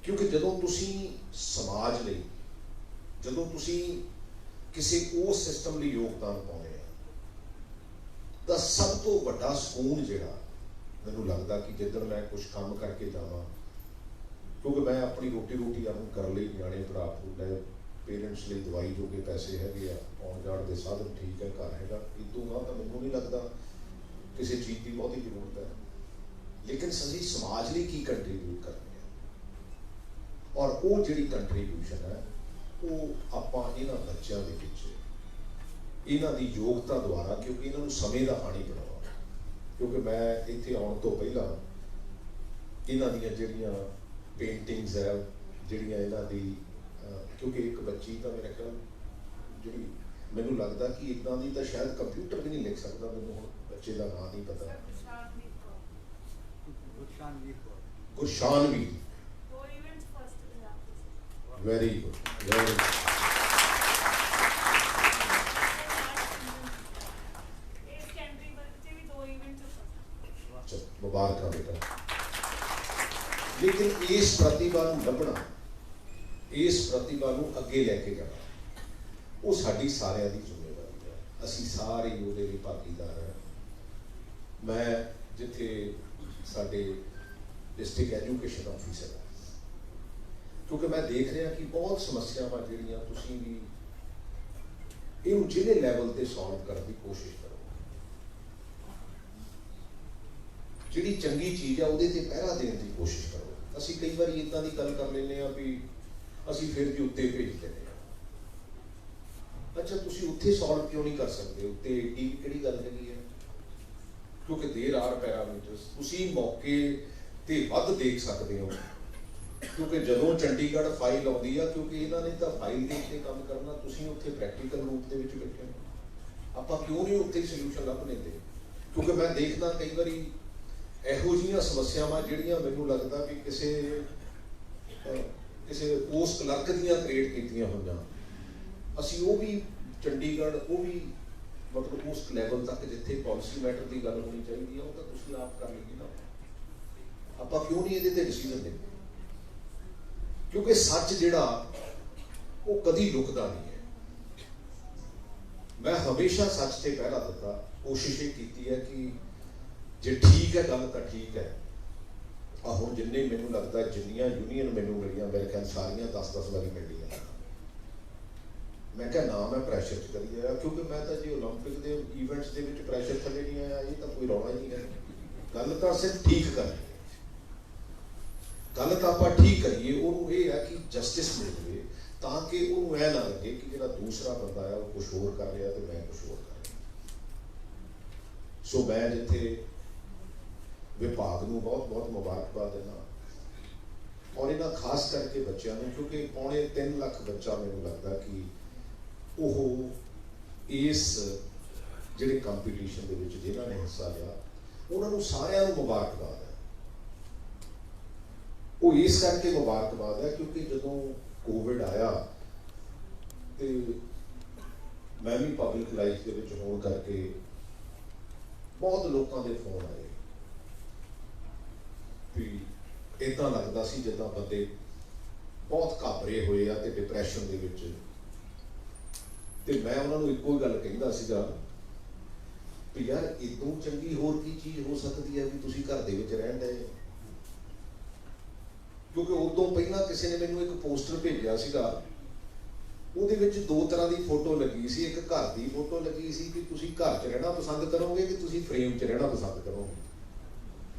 ਕਿਉਂਕਿ ਜਦੋਂ ਤੁਸੀਂ ਸਮਾਜ ਲਈ, ਜਦੋਂ ਤੁਸੀਂ ਕਿਸੇ ਉਸ ਸਿਸਟਮ ਲਈ ਯੋਗਦਾਨ ਪਾਉਂਦੇ ਆ, ਤਾਂ ਸਭ ਤੋਂ ਵੱਡਾ ਸਕੂਨ ਜਿਹੜਾ ਮੈਨੂੰ ਲੱਗਦਾ ਕਿ ਜਿੱਦਣ ਮੈਂ ਕੁਝ ਕੰਮ ਕਰਕੇ ਜਾਵਾਂ, ਕਿਉਂਕਿ ਮੈਂ ਆਪਣੀ ਰੋਟੀ ਆਪ ਕਰਨ ਲਈ, ਨਿਆਣੇ ਪੜਾ ਲੈ, ਪੇਰੈਂਟਸ ਲਈ ਦਵਾਈ ਜੋਗੇ ਪੈਸੇ ਹੈਗੇ ਆ, ਆਉਣ ਜਾਣ ਦੇ ਸਾਧਨ ਠੀਕ ਹੈ, ਘਰ ਹੈਗਾ, ਇਦੋਂ ਨਾ ਤਾਂ ਮੈਨੂੰ ਨਹੀਂ ਲੱਗਦਾ ਕਿਸੇ ਚੀਜ਼ ਦੀ ਬਹੁਤੀ ਜ਼ਰੂਰਤ ਹੈ। ਲੇਕਿਨ ਅਸੀਂ ਸਮਾਜ ਲਈ ਕੀ ਕੰਟਰੀਬਿਊਟ ਕਰਦੇ ਹਾਂ, ਔਰ ਉਹ ਜਿਹੜੀ ਕੰਟਰੀਬਿਊਸ਼ਨ ਹੈ ਉਹ ਆਪਾਂ ਇਹਨਾਂ ਬੱਚਿਆਂ ਦੇ ਵਿੱਚ, ਇਹਨਾਂ ਦੀ ਯੋਗਤਾ ਦੁਆਰਾ, ਕਿਉਂਕਿ ਇਹਨਾਂ ਨੂੰ ਸਮੇਂ ਦਾ ਪਾਣੀ ਬਣਾਉਣਾ। ਕਿਉਂਕਿ ਮੈਂ ਇੱਥੇ ਆਉਣ ਤੋਂ ਪਹਿਲਾਂ ਇਹਨਾਂ ਦੀਆਂ ਜਿਹੜੀਆਂ ਪੇਂਟਿੰਗਸ ਹੈ, ਜਿਹੜੀਆਂ ਇਹਨਾਂ ਦੀ, ਕਿਉਂਕਿ ਇੱਕ ਬੱਚੀ ਤਾਂ ਮੇਰੇ ਖਿਆਲ ਜਿਹੜੀ ਮੈਨੂੰ ਲੱਗਦਾ ਕਿ ਇੱਦਾਂ ਦੀ ਤਾਂ ਸ਼ਾਇਦ ਕੰਪਿਊਟਰ ਵੀ ਨਹੀਂ ਲਿਖ ਸਕਦਾ, ਮੈਨੂੰ ਹੁਣ ਬੱਚੇ ਦਾ ਨਾਂ ਨਹੀਂ ਪਤਾ, Gurshanvi. Very good, very good. ਮੁਬਾਰਕਾਂ ਬੇਟਾ। ਲੇਕਿਨ ਇਸ ਪ੍ਰਤਿਭਾ ਨੂੰ ਲੱਭਣਾ, ਇਸ ਪ੍ਰਤਿਭਾ ਨੂੰ ਅੱਗੇ ਲੈ ਕੇ ਜਾਣਾ, ਉਹ ਸਾਡੀ ਸਾਰਿਆਂ ਦੀ ਜ਼ਿੰਮੇਵਾਰੀ ਹੈ। ਅਸੀਂ ਸਾਰੇ ਉਹਦੇ ਲਈ ਭਾਗੀਦਾਰ ਹਾਂ। ਮੈਂ ਜਿੱਥੇ ਸਾਡੇ ਡਿਸਟ੍ਰਿਕਟ ਐਜੂਕੇਸ਼ਨ ਆਫਿਸਰ ਹਾਂ, ਕਿਉਂਕਿ ਮੈਂ ਦੇਖ ਰਿਹਾ ਕਿ ਬਹੁਤ ਸਮੱਸਿਆਵਾਂ ਜਿਹੜੀਆਂ ਤੁਸੀਂ ਵੀ ਇਹਨੂੰ ਜ਼ਿਲ੍ਹੇ ਲੈਵਲ ਤੇ ਸੋਲਵ ਕਰਨ ਦੀ ਕੋਸ਼ਿਸ਼ ਕਰੋ। ਜਿਹੜੀ ਚੰਗੀ ਚੀਜ਼ ਆ ਉਹਦੇ ਤੇ ਪਹਿਰਾ ਦੇਣ ਦੀ ਕੋਸ਼ਿਸ਼ ਕਰੋ। ਅਸੀਂ ਕਈ ਵਾਰੀ ਇਦਾਂ ਦੀ ਗੱਲ ਕਰ ਲੈਂਦੇ ਆ ਵੀ ਅਸੀਂ ਫਿਰ ਵੀ ਉੱਤੇ ਭੇਜ ਦਿੰਦੇ ਆ। ਅੱਛਾ, ਤੁਸੀਂ ਉੱਥੇ ਸੋਲਵ ਕਿਉਂ ਨਹੀਂ ਕਰ ਸਕਦੇ? ਉੱਤੇ ਏਡੀ ਕਿਹੜੀ ਗੱਲ ਹੈਗੀ ਹੈ? ਕਿਉਂਕਿ ਦੇਰ ਆਰ ਪੈਰਾਮੀਟਰਸ ਤੁਸੀਂ ਮੌਕੇ ਤੇ ਵੱਧ ਦੇਖ ਸਕਦੇ ਹੋ। ਕਿਉਂਕਿ ਜਦੋਂ ਚੰਡੀਗੜ੍ਹ ਫਾਈਲ ਆਉਂਦੀ ਆ, ਕਿਉਂਕਿ ਇਹਨਾਂ ਨੇ ਤਾਂ ਫਾਈਲ ਦੇਖ ਕੇ ਕੰਮ ਕਰਨਾ, ਤੁਸੀਂ ਉੱਥੇ ਪ੍ਰੈਕਟੀਕਲ ਰੂਪ ਦੇ ਵਿੱਚ ਬੈਠੇ ਹੋ। ਆਪਾਂ ਕਿਉਂ ਨਹੀਂ ਉੱਥੇ ਸੋਲੂਸ਼ਨ ਲੱਭ ਲੈਂਦੇ? ਕਿਉਂਕਿ ਮੈਂ ਦੇਖਦਾ ਕਈ ਵਾਰੀ ਇਹੋ ਜਿਹੀਆਂ ਸਮੱਸਿਆਵਾਂ ਜਿਹੜੀਆਂ ਮੈਨੂੰ ਲੱਗਦਾ ਵੀ ਕਿਸੇ ਉਸ ਕਲਰਕ ਦੀਆਂ ਕ੍ਰੀਏਟ ਕੀਤੀਆਂ ਹੋਈਆਂ, ਅਸੀਂ ਉਹ ਵੀ ਚੰਡੀਗੜ੍ਹ, ਉਹ ਵੀ ਮਤਲਬ ਉਸ ਲੈਵਲ ਤੱਕ ਜਿੱਥੇ ਪਾਲਿਸੀ ਮੈਟਰ ਦੀ ਗੱਲ ਹੋਣੀ ਚਾਹੀਦੀ ਆ, ਉਹ ਤਾਂ ਤੁਸੀਂ ਆਪ ਕਰ ਲਈਏ ਨਾ। ਆਪਾਂ ਕਿਉਂ ਨਹੀਂ ਇਹਦੇ ਤੇ ਡਿਸੀਜ਼ਨ ਲੈਂਦੇ? ਕਿਉਂਕਿ ਸੱਚ ਜਿਹੜਾ ਉਹ ਕਦੀ ਲੁਕਦਾ ਨਹੀਂ ਹੈ। ਮੈਂ ਹਮੇਸ਼ਾ ਸੱਚ ਤੇ ਪਹਿਰਾ ਦਿੱਤਾ, ਕੋਸ਼ਿਸ਼ ਇਹ ਕੀਤੀ ਹੈ ਕਿ ਜੇ ਠੀਕ ਹੈ ਗੱਲ ਤਾਂ ਠੀਕ ਹੈ। ਹੁਣ ਜਿੰਨੇ ਮੈਨੂੰ ਲੱਗਦਾ ਜਿੰਨੀਆਂ ਯੂਨੀਅਨ ਮੈਨੂੰ ਮਿਲੀਆਂ, ਮੇਰੇ ਖਿਆਲ ਸਾਰੀਆਂ 10-10 ਵਾਰੀ ਮਿਲੀਆਂ। ਮੈਂ ਕਿਹਾ ਨਾ ਮੈਂ ਪ੍ਰੈਸ਼ਰ 'ਚ ਕਰੀ ਆਇਆ, ਕਿਉਂਕਿ ਮੈਂ ਤਾਂ ਜੇ ਓਲੰਪਿਕ ਦੇ ਇਵੈਂਟਸ ਦੇ ਵਿੱਚ ਪ੍ਰੈਸ਼ਰ ਥੱਲੇ ਨਹੀਂ ਆਇਆ, ਇਹ ਤਾਂ ਕੋਈ ਰੌਲਾ ਹੀ ਨਹੀਂ ਹੈ। ਗੱਲ ਤਾਂ ਸਿਰਫ ਠੀਕ ਕਰਨੀ, ਗੱਲ ਤਾਂ ਆਪਾਂ ਠੀਕ ਕਰੀਏ। ਉਹਨੂੰ ਇਹ ਹੈ ਕਿ ਜਸਟਿਸ ਮਿਲ ਜਾਵੇ, ਤਾਂ ਕਿ ਉਹਨੂੰ ਇਹ ਨਾ ਲੱਗੇ ਕਿ ਜਿਹੜਾ ਦੂਸਰਾ ਬੰਦਾ ਹੈ ਉਹ ਕੁਛ ਹੋਰ ਕਰ ਰਿਹਾ ਤੇ ਮੈਂ ਕੁਛ ਹੋਰ ਕਰ ਰਿਹਾ। ਸੋ ਮੈਂ ਜਿੱਥੇ ਵਿਭਾਗ ਨੂੰ ਬਹੁਤ ਬਹੁਤ ਮੁਬਾਰਕਬਾਦ ਦਿੰਦਾ, ਔਰ ਇਹਨਾਂ ਖਾਸ ਕਰਕੇ ਬੱਚਿਆਂ ਨੂੰ, ਕਿਉਂਕਿ 3.25 ਲੱਖ ਬੱਚਾ ਮੈਨੂੰ ਲੱਗਦਾ ਕਿ ਉਹ ਇਸ ਜਿਹੜੇ ਕੰਪੀਟੀਸ਼ਨ ਦੇ ਵਿੱਚ ਜਿਨ੍ਹਾਂ ਨੇ ਹਿੱਸਾ ਲਿਆ, ਉਹਨਾਂ ਨੂੰ ਸਾਰਿਆਂ ਨੂੰ ਮੁਬਾਰਕਬਾਦ ਹੈ। ਉਹ ਇਸ ਕਰਕੇ ਮੁਬਾਰਕਬਾਦ ਹੈ ਕਿਉਂਕਿ ਜਦੋਂ ਕੋਵਿਡ ਆਇਆ ਤੇ ਮੈਂ ਵੀ ਪਬਲਿਕ ਲਾਈਫ ਦੇ ਵਿੱਚ ਹੋਣ ਕਰਕੇ ਬਹੁਤ ਲੋਕਾਂ ਦੇ ਫੋਨ ਆਏ ਵੀ ਏਦਾਂ ਲੱਗਦਾ ਸੀ ਜਿੱਦਾਂ ਬੰਦੇ ਬਹੁਤ ਘਾਬਰੇ ਹੋਏ ਆ ਤੇ ਡਿਪਰੈਸ਼ਨ ਦੇ ਵਿੱਚ। ਤੇ ਮੈਂ ਉਹਨਾਂ ਨੂੰ ਇੱਕੋ ਗੱਲ ਕਹਿੰਦਾ ਸੀਗਾ ਵੀ ਯਾਰ ਇਦੋਂ ਚੰਗੀ ਹੋਰ ਕੀ ਚੀਜ਼ ਹੋ ਸਕਦੀ ਹੈ ਵੀ ਤੁਸੀਂ ਘਰ ਦੇ ਵਿੱਚ ਰਹਿਣ ਡਏ। ਕਿਉਂਕਿ ਉਦੋਂ ਪਹਿਲਾਂ ਕਿਸੇ ਨੇ ਮੈਨੂੰ ਇੱਕ ਪੋਸਟਰ ਭੇਜਿਆ ਸੀਗਾ, ਉਹਦੇ ਵਿੱਚ 2 ਤਰ੍ਹਾਂ ਦੀ ਫੋਟੋ ਲੱਗੀ ਸੀ। ਇੱਕ ਘਰ ਦੀ ਫੋਟੋ ਲੱਗੀ ਸੀ ਕਿ ਤੁਸੀਂ ਘਰ 'ਚ ਰਹਿਣਾ ਪਸੰਦ ਕਰੋਗੇ ਕਿ ਤੁਸੀਂ ਫਰੇਮ 'ਚ ਰਹਿਣਾ ਪਸੰਦ ਕਰੋਗੇ।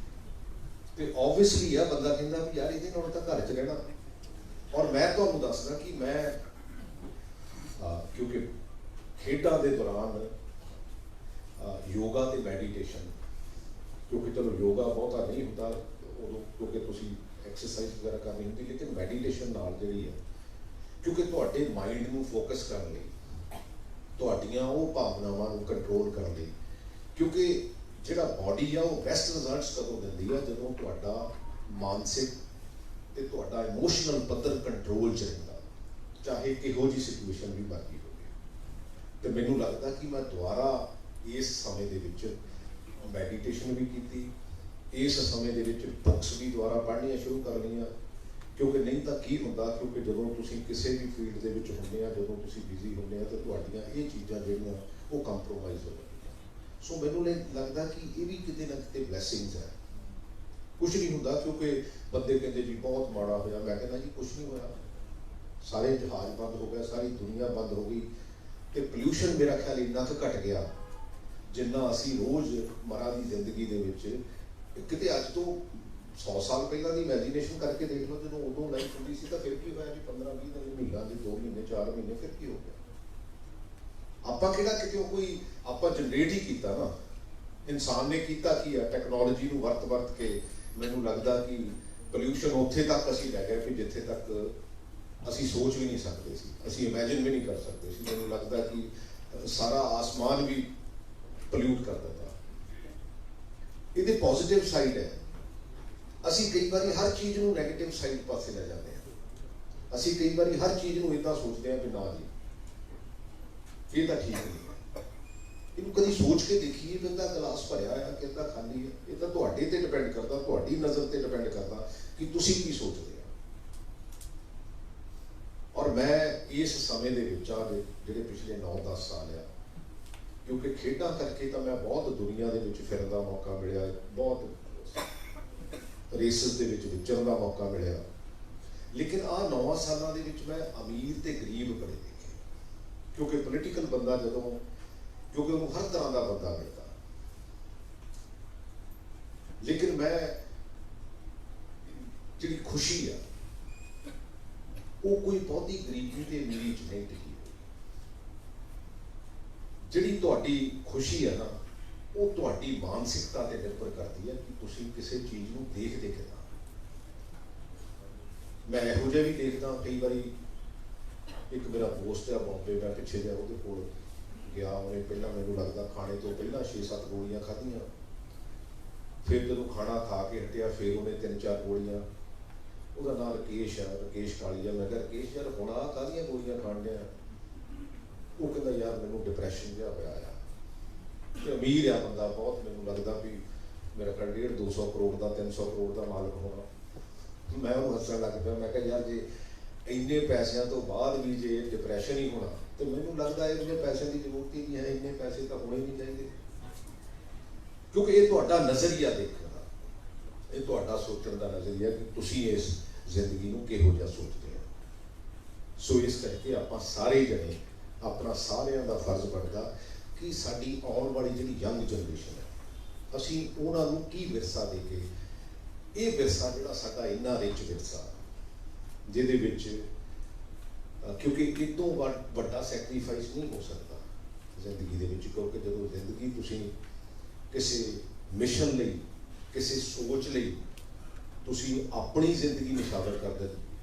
ਤੇ ਓਬਵੀਅਸਲੀ ਆ ਬੰਦਾ ਕਹਿੰਦਾ ਵੀ ਯਾਰ ਇਹਦੇ ਨਾਲ ਤਾਂ ਘਰ 'ਚ ਰਹਿਣਾ। ਔਰ ਮੈਂ ਤੁਹਾਨੂੰ ਦੱਸਦਾ ਕਿ ਮੈਂ ਕਿਉਂਕਿ ਖੇਡਾਂ ਦੇ ਦੌਰਾਨ ਯੋਗਾ ਤੇ ਮੈਡੀਟੇਸ਼ਨ, ਕਿਉਂਕਿ ਚਲੋ ਯੋਗਾ ਬਹੁਤਾ ਨਹੀਂ ਹੁੰਦਾ ਉਦੋਂ ਕਿਉਂਕਿ ਤੁਸੀਂ ਐਕਸਰਸਾਈਜ਼ ਵਗੈਰਾ ਕਰਨੀ ਹੁੰਦੀ, ਲੇਕਿਨ ਮੈਡੀਟੇਸ਼ਨ ਨਾਲ ਜਿਹੜੀ ਹੈ, ਕਿਉਂਕਿ ਤੁਹਾਡੇ ਮਾਈਂਡ ਨੂੰ ਫੋਕਸ ਕਰਨ ਲਈ, ਤੁਹਾਡੀਆਂ ਉਹ ਭਾਵਨਾਵਾਂ ਨੂੰ ਕੰਟਰੋਲ ਕਰਨ ਲਈ, ਕਿਉਂਕਿ ਜਿਹੜਾ ਬਾਡੀ ਆ ਉਹ ਬੈਸਟ ਰਿਜ਼ਲਟਸ ਕਦੋਂ ਦਿੰਦੀ ਆ ਜਦੋਂ ਤੁਹਾਡਾ ਮਾਨਸਿਕ ਤੇ ਤੁਹਾਡਾ ਇਮੋਸ਼ਨਲ ਪੱਧਰ ਕੰਟਰੋਲ 'ਚ ਰਹਿੰਦਾ, ਚਾਹੇ ਕਿਹੋ ਜਿਹੀ ਸਿਚੁਏਸ਼ਨ ਵੀ ਮਰਜ਼ੀ ਹੋਵੇ। ਤੇ ਮੈਨੂੰ ਲੱਗਦਾ ਕਿ ਮੈਂ ਦੁਬਾਰਾ ਇਸ ਸਮੇਂ ਦੇ ਵਿੱਚ ਮੈਡੀਟੇਸ਼ਨ ਵੀ ਕੀਤੀ, ਇਸ ਸਮੇਂ ਦੇ ਵਿੱਚ ਬੁੱਕਸ ਵੀ ਦੁਬਾਰਾ ਪੜ੍ਹਨੀਆਂ ਸ਼ੁਰੂ ਕਰ ਲਈਆਂ। ਕਿਉਂਕਿ ਨਹੀਂ ਤਾਂ ਕੀ ਹੁੰਦਾ, ਕਿਉਂਕਿ ਜਦੋਂ ਤੁਸੀਂ ਕਿਸੇ ਵੀ ਫੀਲਡ ਦੇ ਵਿੱਚ ਹੁੰਦੇ ਆ, ਜਦੋਂ ਤੁਸੀਂ ਬਿਜ਼ੀ ਹੁੰਦੇ ਆ ਤਾਂ ਤੁਹਾਡੀਆਂ ਇਹ ਚੀਜ਼ਾਂ ਜਿਹੜੀਆਂ ਉਹ ਕੰਪਰੋਮਾਈਜ਼ ਹੋ ਜਾਂਦੀਆਂ। ਸੋ ਮੈਨੂੰ ਲੱਗਦਾ ਕਿ ਇਹ ਵੀ ਕਿਤੇ ਨਾ ਕਿਤੇ ਬਲੈਸਿੰਗਸ ਹੈ। ਕੁਛ ਨਹੀਂ ਹੁੰਦਾ, ਕਿਉਂਕਿ ਬੰਦੇ ਕਹਿੰਦੇ ਜੀ ਬਹੁਤ ਮਾੜਾ ਹੋਇਆ, ਮੈਂ ਕਹਿੰਦਾ ਜੀ ਕੁਛ ਨਹੀਂ ਹੋਇਆ। ਸਾਰੇ ਜਹਾਜ਼ ਬੰਦ ਹੋ ਗਏ, ਸਾਰੀ ਦੁਨੀਆ ਬੰਦ ਹੋ ਗਈ ਤੇ ਪੋਲਿਊਸ਼ਨ ਮੇਰਾ ਖਿਆਲ ਇੰਨਾ ਕੁ ਘਟ ਗਿਆ ਜਿੰਨਾ ਅਸੀਂ ਰੋਜ਼ ਮਰਾਂ ਦੀ ਜ਼ਿੰਦਗੀ ਦੇ ਵਿੱਚ ਕਿਤੇ ਅੱਜ ਤੋਂ 100 ਸਾਲ ਪਹਿਲਾਂ ਦੀ ਇਮੈਜੀਨੇਸ਼ਨ ਕਰਕੇ ਦੇਖ ਲਓ, ਜਦੋਂ ਉਦੋਂ ਲਾਈਫ ਹੁੰਦੀ ਸੀ ਤਾਂ ਫਿਰ ਕੀ ਹੋਇਆ ਜੀ 15-20 ਦਿਨ, ਮਹੀਨਾ ਦੇ 2 ਮਹੀਨੇ 4 ਮਹੀਨੇ, ਫਿਰ ਕੀ ਹੋ ਗਿਆ? ਆਪਾਂ ਕਿਹੜਾ ਕਿਤੇ ਕੋਈ ਆਪਾਂ ਜਨਰੇਟ ਹੀ ਕੀਤਾ ਨਾ, ਇਨਸਾਨ ਨੇ ਕੀਤਾ ਕੀ ਹੈ, ਟੈਕਨੋਲੋਜੀ ਨੂੰ ਵਰਤ ਕੇ ਮੈਨੂੰ ਲੱਗਦਾ ਕਿ ਪੋਲਿਊਸ਼ਨ ਉੱਥੇ ਤੱਕ ਅਸੀਂ ਲੈ ਗਏ ਕਿ ਜਿੱਥੇ ਤੱਕ ਅਸੀਂ ਸੋਚ ਵੀ ਨਹੀਂ ਸਕਦੇ ਸੀ, ਅਸੀਂ ਇਮੈਜਿਨ ਵੀ ਨਹੀਂ ਕਰ ਸਕਦੇ ਸੀ। ਮੈਨੂੰ ਲੱਗਦਾ ਕਿ ਸਾਰਾ ਆਸਮਾਨ ਵੀ ਪੋਲਿਊਟ ਕਰ ਦਿੰਦਾ। ਇਹਦੇ ਪੋਜ਼ਿਟਿਵ ਸਾਈਡ ਹੈ, ਅਸੀਂ ਕਈ ਵਾਰੀ ਹਰ ਚੀਜ਼ ਨੂੰ ਨੈਗੇਟਿਵ ਸਾਈਡ ਪਾਸੇ ਲੈ ਜਾਂਦੇ ਹਾਂ। ਅਸੀਂ ਕਈ ਵਾਰੀ ਹਰ ਚੀਜ਼ ਨੂੰ ਇੱਦਾਂ ਸੋਚਦੇ ਹਾਂ ਕਿ ਨਾ ਜੀ ਇਹ ਤਾਂ ਠੀਕ ਨਹੀਂ ਹੈ। ਇਹਨੂੰ ਕਦੀ ਸੋਚ ਕੇ ਦੇਖੀਏ ਕਿ ਇਹਦਾ ਗਲਾਸ ਭਰਿਆ ਹੈ ਕਿ ਇਹਦਾ ਖਾਲੀ ਹੈ। ਇਹ ਤਾਂ ਤੁਹਾਡੇ ਤੇ ਡਿਪੈਂਡ ਕਰਦਾ, ਤੁਹਾਡੀ ਨਜ਼ਰ ਤੇ ਡਿਪੈਂਡ ਕਰਦਾ ਕਿ ਤੁਸੀਂ ਕੀ ਸੋਚਦੇ ਹੋ। ਔਰ ਮੈਂ ਇਸ ਸਮੇਂ ਦੇ ਵਿੱਚ ਜਿਹੜੇ ਪਿਛਲੇ 9-10 ਸਾਲ ਆ, ਕਿਉਂਕਿ ਖੇਡਾਂ ਕਰਕੇ ਤਾਂ ਮੈਂ ਬਹੁਤ ਦੁਨੀਆ ਦੇ ਵਿੱਚ ਫਿਰਨ ਦਾ ਮੌਕਾ ਮਿਲਿਆ, ਬਹੁਤ ਰੇਸਿਸ ਦੇ ਵਿੱਚ ਵਿਚਰਨ ਦਾ ਮੌਕਾ ਮਿਲਿਆ, ਲੇਕਿਨ ਆਹ 9 ਸਾਲਾਂ ਦੇ ਵਿੱਚ ਮੈਂ ਅਮੀਰ ਤੇ ਗਰੀਬ ਬੜੇ ਦੇਖੇ। ਕਿਉਂਕਿ ਪੋਲੀਟੀਕਲ ਬੰਦਾ ਜਦੋਂ, ਕਿਉਂਕਿ ਉਹਨੂੰ ਹਰ ਤਰ੍ਹਾਂ ਦਾ ਬੰਦਾ ਮਿਲਦਾ, ਲੇਕਿਨ ਮੈਂ ਜਿਹੜੀ ਖੁਸ਼ੀ ਆ ਉਹ ਕੋਈ ਬਹੁਤੀ ਗਰੀਬੀ ਤੇ ਅਮੀਰੀ 'ਚ ਨਹੀਂ ਟਿਕੀ। ਜਿਹੜੀ ਤੁਹਾਡੀ ਖੁਸ਼ੀ ਆ ਨਾ ਉਹ ਤੁਹਾਡੀ ਮਾਨਸਿਕਤਾ ਤੇ ਨਿਰਭਰ ਕਰਦੀ ਹੈ ਕਿ ਤੁਸੀਂ ਕਿਸੇ ਚੀਜ਼ ਨੂੰ ਦੇਖਦੇ ਕਿੱਦਾਂ। ਮੈਂ ਇਹੋ ਜਿਹਾ ਵੀ ਦੇਖਦਾ ਕਈ ਵਾਰੀ, ਇੱਕ ਮੇਰਾ ਦੋਸਤ ਆ ਬੰਬੇ, ਮੈਂ ਪਿੱਛੇ ਜਿਹਾ ਉਹਦੇ ਕੋਲ ਗਿਆ, ਉਹਨੇ ਪਹਿਲਾਂ ਮੈਨੂੰ ਲੱਗਦਾ ਖਾਣੇ ਤੋਂ ਪਹਿਲਾਂ 6-7 ਗੋਲੀਆਂ ਖਾਧੀਆਂ, ਫਿਰ ਜਦੋਂ ਖਾਣਾ ਖਾ ਕੇ ਹਟਿਆ ਫਿਰ ਉਹਨੇ 3-4 ਗੋਲੀਆਂ। ਉਹਦਾ ਨਾਂ ਰਕੇਸ਼ ਆ, ਰਕੇਸ਼ ਕਾਲੀਆ। ਮੈਂ ਕਿਹਾ ਰਕੇਸ਼ ਯਾਰ ਹੁਣ ਆਹ ਕਾਹਦੀਆਂ ਗੋਲੀਆਂ ਖਾਣ ਡਿਆ? ਉਹ ਕਹਿੰਦਾ ਯਾਰ ਮੈਨੂੰ ਡਿਪਰੈਸ਼ਨ ਜਿਹਾ ਹੋਇਆ ਆ। ਤੇ ਅਮੀਰ ਆ ਬੰਦਾ ਬਹੁਤ, ਮੈਨੂੰ ਲੱਗਦਾ ਵੀ ਮੇਰਾ ਕੋਲ 150-200 ਕਰੋੜ ਦਾ 300 ਕਰੋੜ ਦਾ ਮਾਲਕ ਹੋਣਾ। ਮੈਂ ਉਹਨੂੰ ਹੱਸਣ ਲੱਗ ਪਿਆ। ਮੈਂ ਕਿਹਾ ਯਾਰ ਜੇ ਇੰਨੇ ਪੈਸਿਆਂ ਤੋਂ ਬਾਅਦ ਵੀ ਜੇ ਡਿਪਰੈਸ਼ਨ ਹੀ ਹੋਣਾ ਤੇ ਮੈਨੂੰ ਲੱਗਦਾ ਇਹਨੇ ਪੈਸਿਆਂ ਦੀ ਜ਼ਰੂਰਤ ਹੀ ਨਹੀਂ ਹੈ, ਇੰਨੇ ਪੈਸੇ ਤਾਂ ਹੋਣੇ ਨਹੀਂ ਚਾਹੀਦੇ। ਕਿਉਂਕਿ ਇਹ ਤੁਹਾਡਾ ਨਜ਼ਰੀਆ ਦੇਖਣ ਦਾ, ਇਹ ਤੁਹਾਡਾ ਸੋਚਣ ਦਾ ਨਜ਼ਰੀਆ ਕਿ ਤੁਸੀਂ ਇਸ ਜ਼ਿੰਦਗੀ ਨੂੰ ਕਿਹੋ ਜਿਹਾ ਸੋਚਦੇ ਹੋ। ਸੋ ਇਸ ਕਰਕੇ ਆਪਾਂ ਸਾਰੇ ਜਣੇ, ਆਪਣਾ ਸਾਰਿਆਂ ਦਾ ਫਰਜ਼ ਬਣਦਾ ਕਿ ਸਾਡੀ ਆਉਣ ਵਾਲੀ ਜਿਹੜੀ ਯੰਗ ਜਨਰੇਸ਼ਨ ਹੈ, ਅਸੀਂ ਉਹਨਾਂ ਨੂੰ ਕੀ ਵਿਰਸਾ ਦੇ ਕੇ, ਇਹ ਵਿਰਸਾ ਜਿਹੜਾ ਸਾਡਾ ਇੰਨਾ ਰਿਚ ਵਿਰਸਾ ਜਿਹਦੇ ਵਿੱਚ ਕਿਉਂਕਿ ਇਹ ਤੋਂ ਵੱਡਾ ਸੈਕਰੀਫਾਈਸ ਨਹੀਂ ਹੋ ਸਕਦਾ ਜ਼ਿੰਦਗੀ ਦੇ ਵਿੱਚ। ਕਿਉਂਕਿ ਜਦੋਂ ਜ਼ਿੰਦਗੀ ਤੁਸੀਂ ਕਿਸੇ ਮਿਸ਼ਨ ਲਈ, ਕਿਸੇ ਸੋਚ ਲਈ ਤੁਸੀਂ ਆਪਣੀ ਜ਼ਿੰਦਗੀ ਨਿਸ਼ਾਵਰ ਕਰ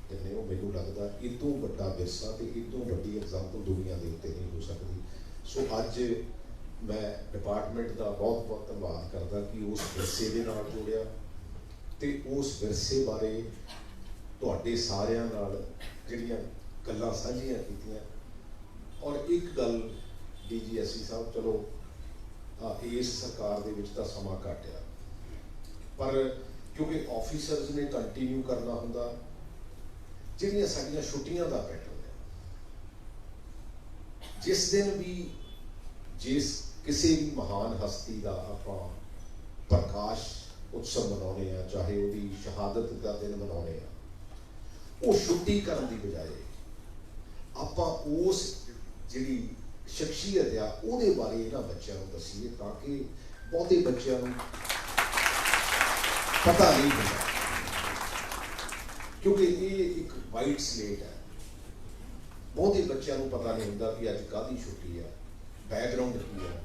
ਦਿੰਦੇ ਹੋ, ਮੈਨੂੰ ਲੱਗਦਾ ਇਹ ਤੋਂ ਵੱਡਾ ਵਿਰਸਾ ਤੇ ਇਹ ਤੋਂ ਵੱਡੀ ਐਗਜ਼ਾਮਪਲ ਦੁਨੀਆ ਦੇ ਉੱਤੇ ਨਹੀਂ ਹੋ ਸਕਦੀ। ਸੋ ਅੱਜ ਮੈਂ ਡਿਪਾਰਟਮੈਂਟ ਦਾ ਬਹੁਤ ਬਹੁਤ ਧੰਨਵਾਦ ਕਰਦਾ ਕਿ ਉਸ ਵਿਰਸੇ ਦੇ ਨਾਲ ਜੋੜਿਆ ਤੇ ਉਸ ਵਿਰਸੇ ਬਾਰੇ ਤੁਹਾਡੇ ਸਾਰਿਆਂ ਨਾਲ ਜਿਹੜੀਆਂ ਗੱਲਾਂ ਸਾਂਝੀਆਂ ਕੀਤੀਆਂ। ਔਰ ਇੱਕ ਗੱਲ DGSE ਸਾਹਿਬ, ਚਲੋ ਇਸ ਸਰਕਾਰ ਦੇ ਵਿੱਚ ਤਾਂ ਸਮਾਂ ਘੱਟ ਆ, ਪਰ ਕਿਉਂਕਿ ਆਫੀਸਰਸ ਨੇ ਕੰਟੀਨਿਊ ਕਰਨਾ ਹੁੰਦਾ, ਜਿਹੜੀਆਂ ਸਾਡੀਆਂ ਛੁੱਟੀਆਂ ਦਾ ਪੈਟਰਨ ਹੈ, ਜਿਸ ਦਿਨ ਵੀ ਜਿਸ ਕਿਸੇ ਵੀ ਮਹਾਨ ਹਸਤੀ ਦਾ ਆਪਾਂ ਪ੍ਰਕਾਸ਼ ਉਤਸਵ ਮਨਾਉਣੇ ਆ, ਚਾਹੇ ਉਹਦੀ ਸ਼ਹਾਦਤ ਦਾ ਦਿਨ ਮਨਾਉਣੇ ਆ, ਉਹ ਛੁੱਟੀ ਕਰਨ ਦੀ ਬਜਾਏ ਆਪਾਂ ਉਸ ਜਿਹੜੀ ਸ਼ਖਸੀਅਤ ਆ ਉਹਦੇ ਬਾਰੇ ਇਹਨਾਂ ਬੱਚਿਆਂ ਨੂੰ ਦੱਸੀਏ, ਤਾਂ ਕਿ ਬਹੁਤੇ ਬੱਚਿਆਂ ਨੂੰ ਪਤਾ ਨਹੀਂ ਹੁੰਦਾ। ਕਿਉਂਕਿ ਇਹ ਇੱਕ ਵਾਈਟ ਸਲੇਟ ਹੈ, ਬਹੁਤੇ ਬੱਚਿਆਂ ਨੂੰ ਪਤਾ ਨਹੀਂ ਹੁੰਦਾ ਕਿ ਅੱਜ ਕਾਹਦੀ ਛੁੱਟੀ ਆ, ਬੈਕਗਰਾਉਂਡ ਕੀ ਹੈ।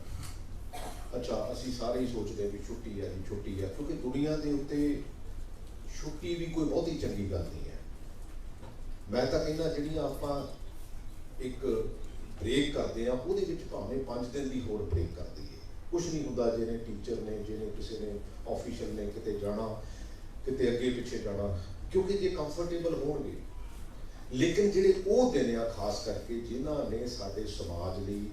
ਅੱਛਾ, ਅਸੀਂ ਸਾਰੇ ਹੀ ਸੋਚਦੇ ਵੀ ਛੁੱਟੀ ਹੈ ਜੀ, ਛੁੱਟੀ ਹੈ, ਕਿਉਂਕਿ ਦੁਨੀਆ ਦੇ ਉੱਤੇ ਛੁੱਟੀ ਵੀ ਕੋਈ ਬਹੁਤੀ ਚੰਗੀ ਗੱਲ ਨਹੀਂ ਹੈ। ਮੈਂ ਤਾਂ ਕਹਿੰਦਾ ਜਿਹੜੀਆਂ ਆਪਾਂ ਇੱਕ ਬ੍ਰੇਕ ਕਰਦੇ ਆ, ਉਹਦੇ ਵਿੱਚ ਭਾਵੇਂ 5 ਦਿਨ ਦੀ ਹੋਰ ਬ੍ਰੇਕ ਕਰ ਦਈਏ, ਕੁਛ ਨਹੀਂ ਹੁੰਦਾ। ਜਿਹਨੇ ਟੀਚਰ ਨੇ, ਜਿਹਨੇ ਕਿਸੇ ਨੇ ਆਫੀਸ਼ਲ ਨੇ ਕਿਤੇ ਜਾਣਾ, ਕਿਤੇ ਅੱਗੇ ਪਿੱਛੇ ਜਾਣਾ, ਕਿਉਂਕਿ ਜੇ ਕੰਫਰਟੇਬਲ ਹੋਣਗੇ। ਲੇਕਿਨ ਜਿਹੜੇ ਉਹ ਦਿਨ ਆ ਖਾਸ ਕਰਕੇ ਜਿਨ੍ਹਾਂ ਨੇ ਸਾਡੇ ਸਮਾਜ ਲਈ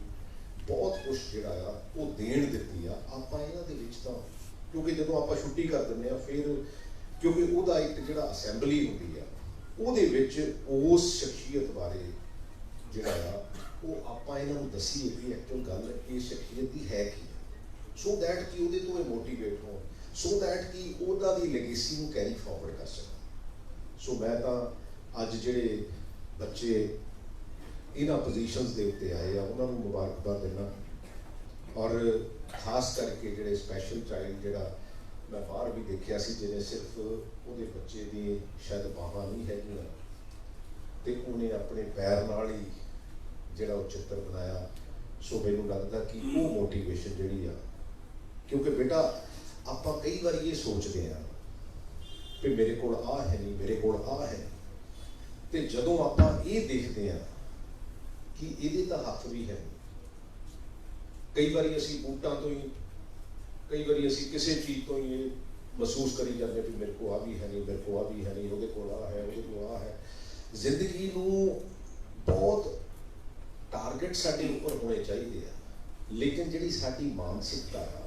ਬਹੁਤ ਕੁਛ ਜਿਹੜਾ ਆ ਉਹ ਦੇਣ ਦਿੱਤੀ ਆ, ਆਪਾਂ ਇਹਨਾਂ ਦੇ ਵਿੱਚ ਤਾਂ, ਕਿਉਂਕਿ ਜਦੋਂ ਆਪਾਂ ਛੁੱਟੀ ਕਰ ਦਿੰਦੇ ਆ ਫਿਰ, ਕਿਉਂਕਿ ਉਹਦਾ ਇੱਕ ਜਿਹੜਾ ਅਸੈਂਬਲੀ ਹੁੰਦੀ ਆ ਉਹਦੇ ਵਿੱਚ ਉਸ ਸ਼ਖਸੀਅਤ ਬਾਰੇ ਜਿਹੜਾ ਆ ਉਹ ਆਪਾਂ ਇਹਨਾਂ ਨੂੰ ਦੱਸੀਏ ਕਿ ਐਕਚੁਅਲ ਗੱਲ ਇਹ ਸ਼ਖਸੀਅਤ ਦੀ ਹੈ ਕੀ, ਸੋ ਦੈਟ ਕਿ ਉਹਦੇ ਤੋਂ ਇਹ ਮੋਟੀਵੇਟ ਹੋਣ, ਸੋ ਦੈਟ ਕਿ ਉਹਦਾ ਦੀ ਲੈਗੇਸੀ ਨੂੰ ਕੈਰੀ ਫਾਰਵਰਡ ਕਰ ਸਕਣ। ਸੋ ਮੈਂ ਤਾਂ ਅੱਜ ਜਿਹੜੇ ਬੱਚੇ ਇਹਨਾਂ ਪੋਜੀਸ਼ਨਸ ਦੇ ਉੱਤੇ ਆਏ ਆ ਉਹਨਾਂ ਨੂੰ ਮੁਬਾਰਕਬਾਦ ਦਿੰਦਾ, ਔਰ ਖਾਸ ਕਰਕੇ ਜਿਹੜੇ ਸਪੈਸ਼ਲ ਚਾਈਲਡ ਜਿਹੜਾ ਮੈਂ ਬਾਹਰ ਵੀ ਦੇਖਿਆ ਸੀ, ਜਿਹਨੇ ਸਿਰਫ ਉਹਦੇ ਬੱਚੇ ਦੀ ਸ਼ਾਇਦ ਬਾਹਾਂ ਨਹੀਂ ਹੈਗੀਆਂ ਤੇ ਉਹਨੇ ਆਪਣੇ ਪੈਰ ਨਾਲ ਹੀ ਜਿਹੜਾ ਉਹ ਚਿੱਤਰ ਬਣਾਇਆ। ਸੋ ਮੈਨੂੰ ਲੱਗਦਾ ਕਿ ਉਹ ਮੋਟੀਵੇਸ਼ਨ ਜਿਹੜੀ ਆ, ਕਿਉਂਕਿ ਬੇਟਾ ਆਪਾਂ ਕਈ ਵਾਰੀ ਇਹ ਸੋਚਦੇ ਆ ਕਿ ਮੇਰੇ ਕੋਲ ਆਹ ਹੈ ਨਹੀਂ, ਮੇਰੇ ਕੋਲ ਆਹ ਹੈ, ਤੇ ਜਦੋਂ ਆਪਾਂ ਇਹ ਦੇਖਦੇ ਆ ਕਿ ਇਹਦੇ ਤਾਂ ਹੱਥ ਵੀ ਹੈ, ਕਈ ਵਾਰੀ ਅਸੀਂ ਬੂਟਾਂ ਤੋਂ ਹੀ, ਕਈ ਵਾਰੀ ਅਸੀਂ ਕਿਸੇ ਚੀਜ਼ ਤੋਂ ਹੀ ਇਹ ਮਹਿਸੂਸ ਕਰੀ ਜਾਂਦੇ ਵੀ ਮੇਰੇ ਕੋਲ ਆ ਵੀ ਹੈ ਨਹੀਂ, ਮੇਰੇ ਕੋਲ ਆ ਵੀ ਹੈ ਨਹੀਂ, ਉਹਦੇ ਕੋਲ ਆ ਹੈ, ਉਹਦੇ ਕੋਲ ਆ ਹੈ। ਜ਼ਿੰਦਗੀ ਨੂੰ ਬਹੁਤ ਟਾਰਗੇਟ ਸਾਡੇ ਉੱਪਰ ਹੋਣੇ ਚਾਹੀਦੇ ਆ, ਲੇਕਿਨ ਜਿਹੜੀ ਸਾਡੀ ਮਾਨਸਿਕਤਾ ਆ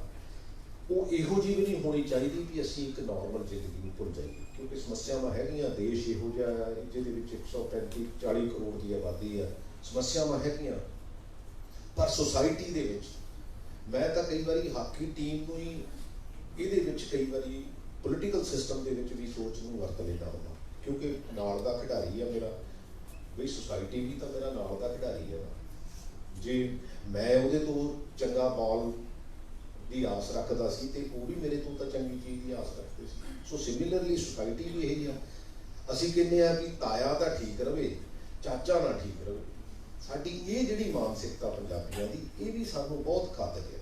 ਉਹ ਇਹੋ ਜਿਹੀ ਵੀ ਨਹੀਂ ਹੋਣੀ ਚਾਹੀਦੀ ਵੀ ਅਸੀਂ ਇੱਕ ਨਾਰਮਲ ਜ਼ਿੰਦਗੀ ਨੂੰ ਭੁੱਲ ਜਾਈਏ। ਕਿਉਂਕਿ ਸਮੱਸਿਆਵਾਂ ਹੈਗੀਆਂ, ਦੇਸ਼ ਇਹੋ ਜਿਹਾ ਆ ਜਿਹਦੇ ਵਿੱਚ 135-40 ਕਰੋੜ ਦੀ ਆਬਾਦੀ ਆ, ਸਮੱਸਿਆਵਾਂ ਹੈਗੀਆਂ, ਪਰ ਸੁਸਾਇਟੀ ਦੇ ਵਿੱਚ ਮੈਂ ਤਾਂ ਕਈ ਵਾਰੀ ਹਾਕੀ ਟੀਮ ਨੂੰ ਹੀ ਇਹਦੇ ਵਿੱਚ ਕਈ ਵਾਰੀ ਪੋਲੀਟੀਕਲ ਸਿਸਟਮ ਦੇ ਵਿੱਚ ਵੀ ਸੋਚ ਨੂੰ ਵਰਤ ਲੈਂਦਾ ਹੁੰਦਾ, ਕਿਉਂਕਿ ਨਾਲ ਦਾ ਖਿਡਾਰੀ ਆ ਮੇਰਾ, ਬਈ ਸੁਸਾਇਟੀ ਵੀ ਤਾਂ ਮੇਰਾ ਨਾਲ ਦਾ ਖਿਡਾਰੀ ਆ। ਜੇ ਮੈਂ ਉਹਦੇ ਤੋਂ ਚੰਗਾ ਬਾਲ ਦੀ ਆਸ ਰੱਖਦਾ ਸੀ ਤੇ ਉਹ ਵੀ ਮੇਰੇ ਤੋਂ ਤਾਂ ਚੰਗੀ ਚੀਜ਼ ਦੀ ਆਸ ਰੱਖਦੇ ਸੀ। ਸੋ ਸਿਮਿਲਰਲੀ ਸੁਸਾਇਟੀ ਵੀ ਇਹੀ ਆ ਅਸੀਂ ਕਹਿੰਦੇ ਆ ਵੀ ਤਾਇਆ ਤਾਂ ਠੀਕ ਰਵੇ, ਚਾਚਾ ਨਾ ਠੀਕ ਰਵੇ। ਸਾਡੀ ਇਹ ਜਿਹੜੀ ਮਾਨਸਿਕਤਾ ਪੰਜਾਬੀਆਂ ਦੀ, ਇਹ ਵੀ ਸਾਨੂੰ ਬਹੁਤ ਘਾਤਕ ਹੈ।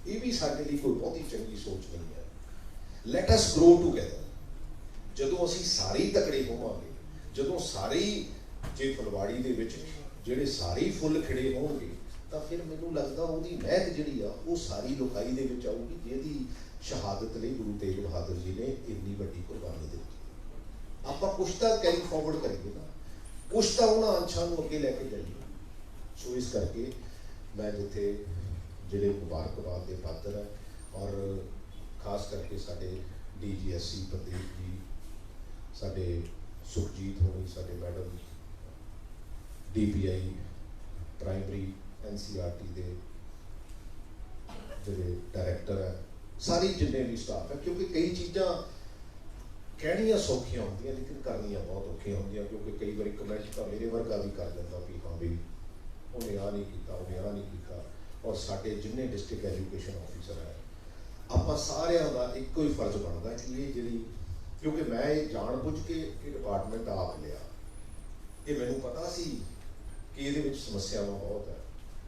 ਇਹ ਵੀ ਸਾਡੇ ਲਈ ਕੋਈ ਬਹੁਤੀ ਚੰਗੀ ਸੋਚ ਨਹੀਂ ਹੈ। Let us grow together. ਜਦੋਂ ਅਸੀਂ ਸਾਰੇ ਹੀ ਤਕੜੇ ਹੋਵਾਂਗੇ, ਜਦੋਂ ਸਾਰੇ ਹੀ, ਜੇ ਫੁਲਵਾੜੀ ਦੇ ਵਿੱਚ ਜਿਹੜੇ ਸਾਰੇ ਹੀ ਫੁੱਲ ਖਿੜੇ ਹੋਣਗੇ, ਤਾਂ ਫਿਰ ਮੈਨੂੰ ਲੱਗਦਾ ਉਹਦੀ ਮਹਿਕ ਜਿਹੜੀ ਆ ਉਹ ਸਾਰੀ ਲੋਕਾਈ ਦੇ ਵਿੱਚ ਆਊਗੀ, ਜਿਹਦੀ ਸ਼ਹਾਦਤ ਲਈ ਗੁਰੂ ਤੇਗ ਬਹਾਦਰ ਜੀ ਨੇ ਇੰਨੀ ਵੱਡੀ ਕੁਰਬਾਨੀ ਦਿੱਤੀ। ਆਪਾਂ ਕੁਛ ਤਾਂ ਕੈਰੀ ਫਾਰਵਰਡ ਕਰੀਏ ਨਾ, ਕੁਛ ਤਾਂ ਉਹਨਾਂ ਅੰਸ਼ਾਂ ਨੂੰ ਅੱਗੇ ਲੈ ਕੇ ਜਾਈਏ। ਸੋ ਇਸ ਕਰਕੇ ਮੈਂ ਜਿੱਥੇ ਜਿਹੜੇ ਮੁਬਾਰਕਬਾਦ ਦੇ ਪਾਤਰ ਹੈ, ਔਰ ਖਾਸ ਕਰਕੇ ਸਾਡੇ DGSC ਪ੍ਰਦੀਪ ਜੀ, ਸਾਡੇ ਸੁਖਜੀਤ ਹੋਣੀ, ਸਾਡੇ ਮੈਡਮ DPI ਪ੍ਰਾਇਮਰੀ NCERT ਦੇ ਜਿਹੜੇ ਡਾਇਰੈਕਟਰ ਹੈ, ਸਾਰੀ ਜਿੰਨੇ ਵੀ ਸਟਾਫ ਹੈ, ਕਿਉਂਕਿ ਕਈ ਚੀਜ਼ਾਂ ਕਹਿਣੀਆਂ ਸੌਖੀਆਂ ਹੁੰਦੀਆਂ ਲੇਕਿਨ ਕਰਨੀਆਂ ਬਹੁਤ ਔਖੀਆਂ ਹੁੰਦੀਆਂ, ਕਿਉਂਕਿ ਕਈ ਵਾਰੀ ਕਮੈਂਟ ਤਾਂ ਮੇਰੇ ਵਰਗਾ ਵੀ ਕਰ ਦਿੰਦਾ ਵੀ ਹਾਂ ਵੀ ਉਹਨੇ ਆਹ ਨਹੀਂ ਕੀਤਾ, ਉਹਨੇ ਆਹ ਨਹੀਂ ਕੀਤਾ। ਔਰ ਸਾਡੇ ਜਿੰਨੇ ਡਿਸਟ੍ਰਿਕਟ ਐਜੂਕੇਸ਼ਨ ਆਫਿਸਰ ਹੈ, ਆਪਾਂ ਸਾਰਿਆਂ ਦਾ ਇੱਕੋ ਹੀ ਫਰਜ਼ ਬਣਦਾ ਕਿ ਇਹ ਜਿਹੜੀ, ਕਿਉਂਕਿ ਮੈਂ ਇਹ ਜਾਣ ਬੁੱਝ ਕੇ ਇਹ ਡਿਪਾਰਟਮੈਂਟ ਆਪ ਲਿਆ, ਇਹ ਮੈਨੂੰ ਪਤਾ ਸੀ ਕਿ ਇਹਦੇ ਵਿੱਚ ਸਮੱਸਿਆਵਾਂ ਬਹੁਤ ਹੈ,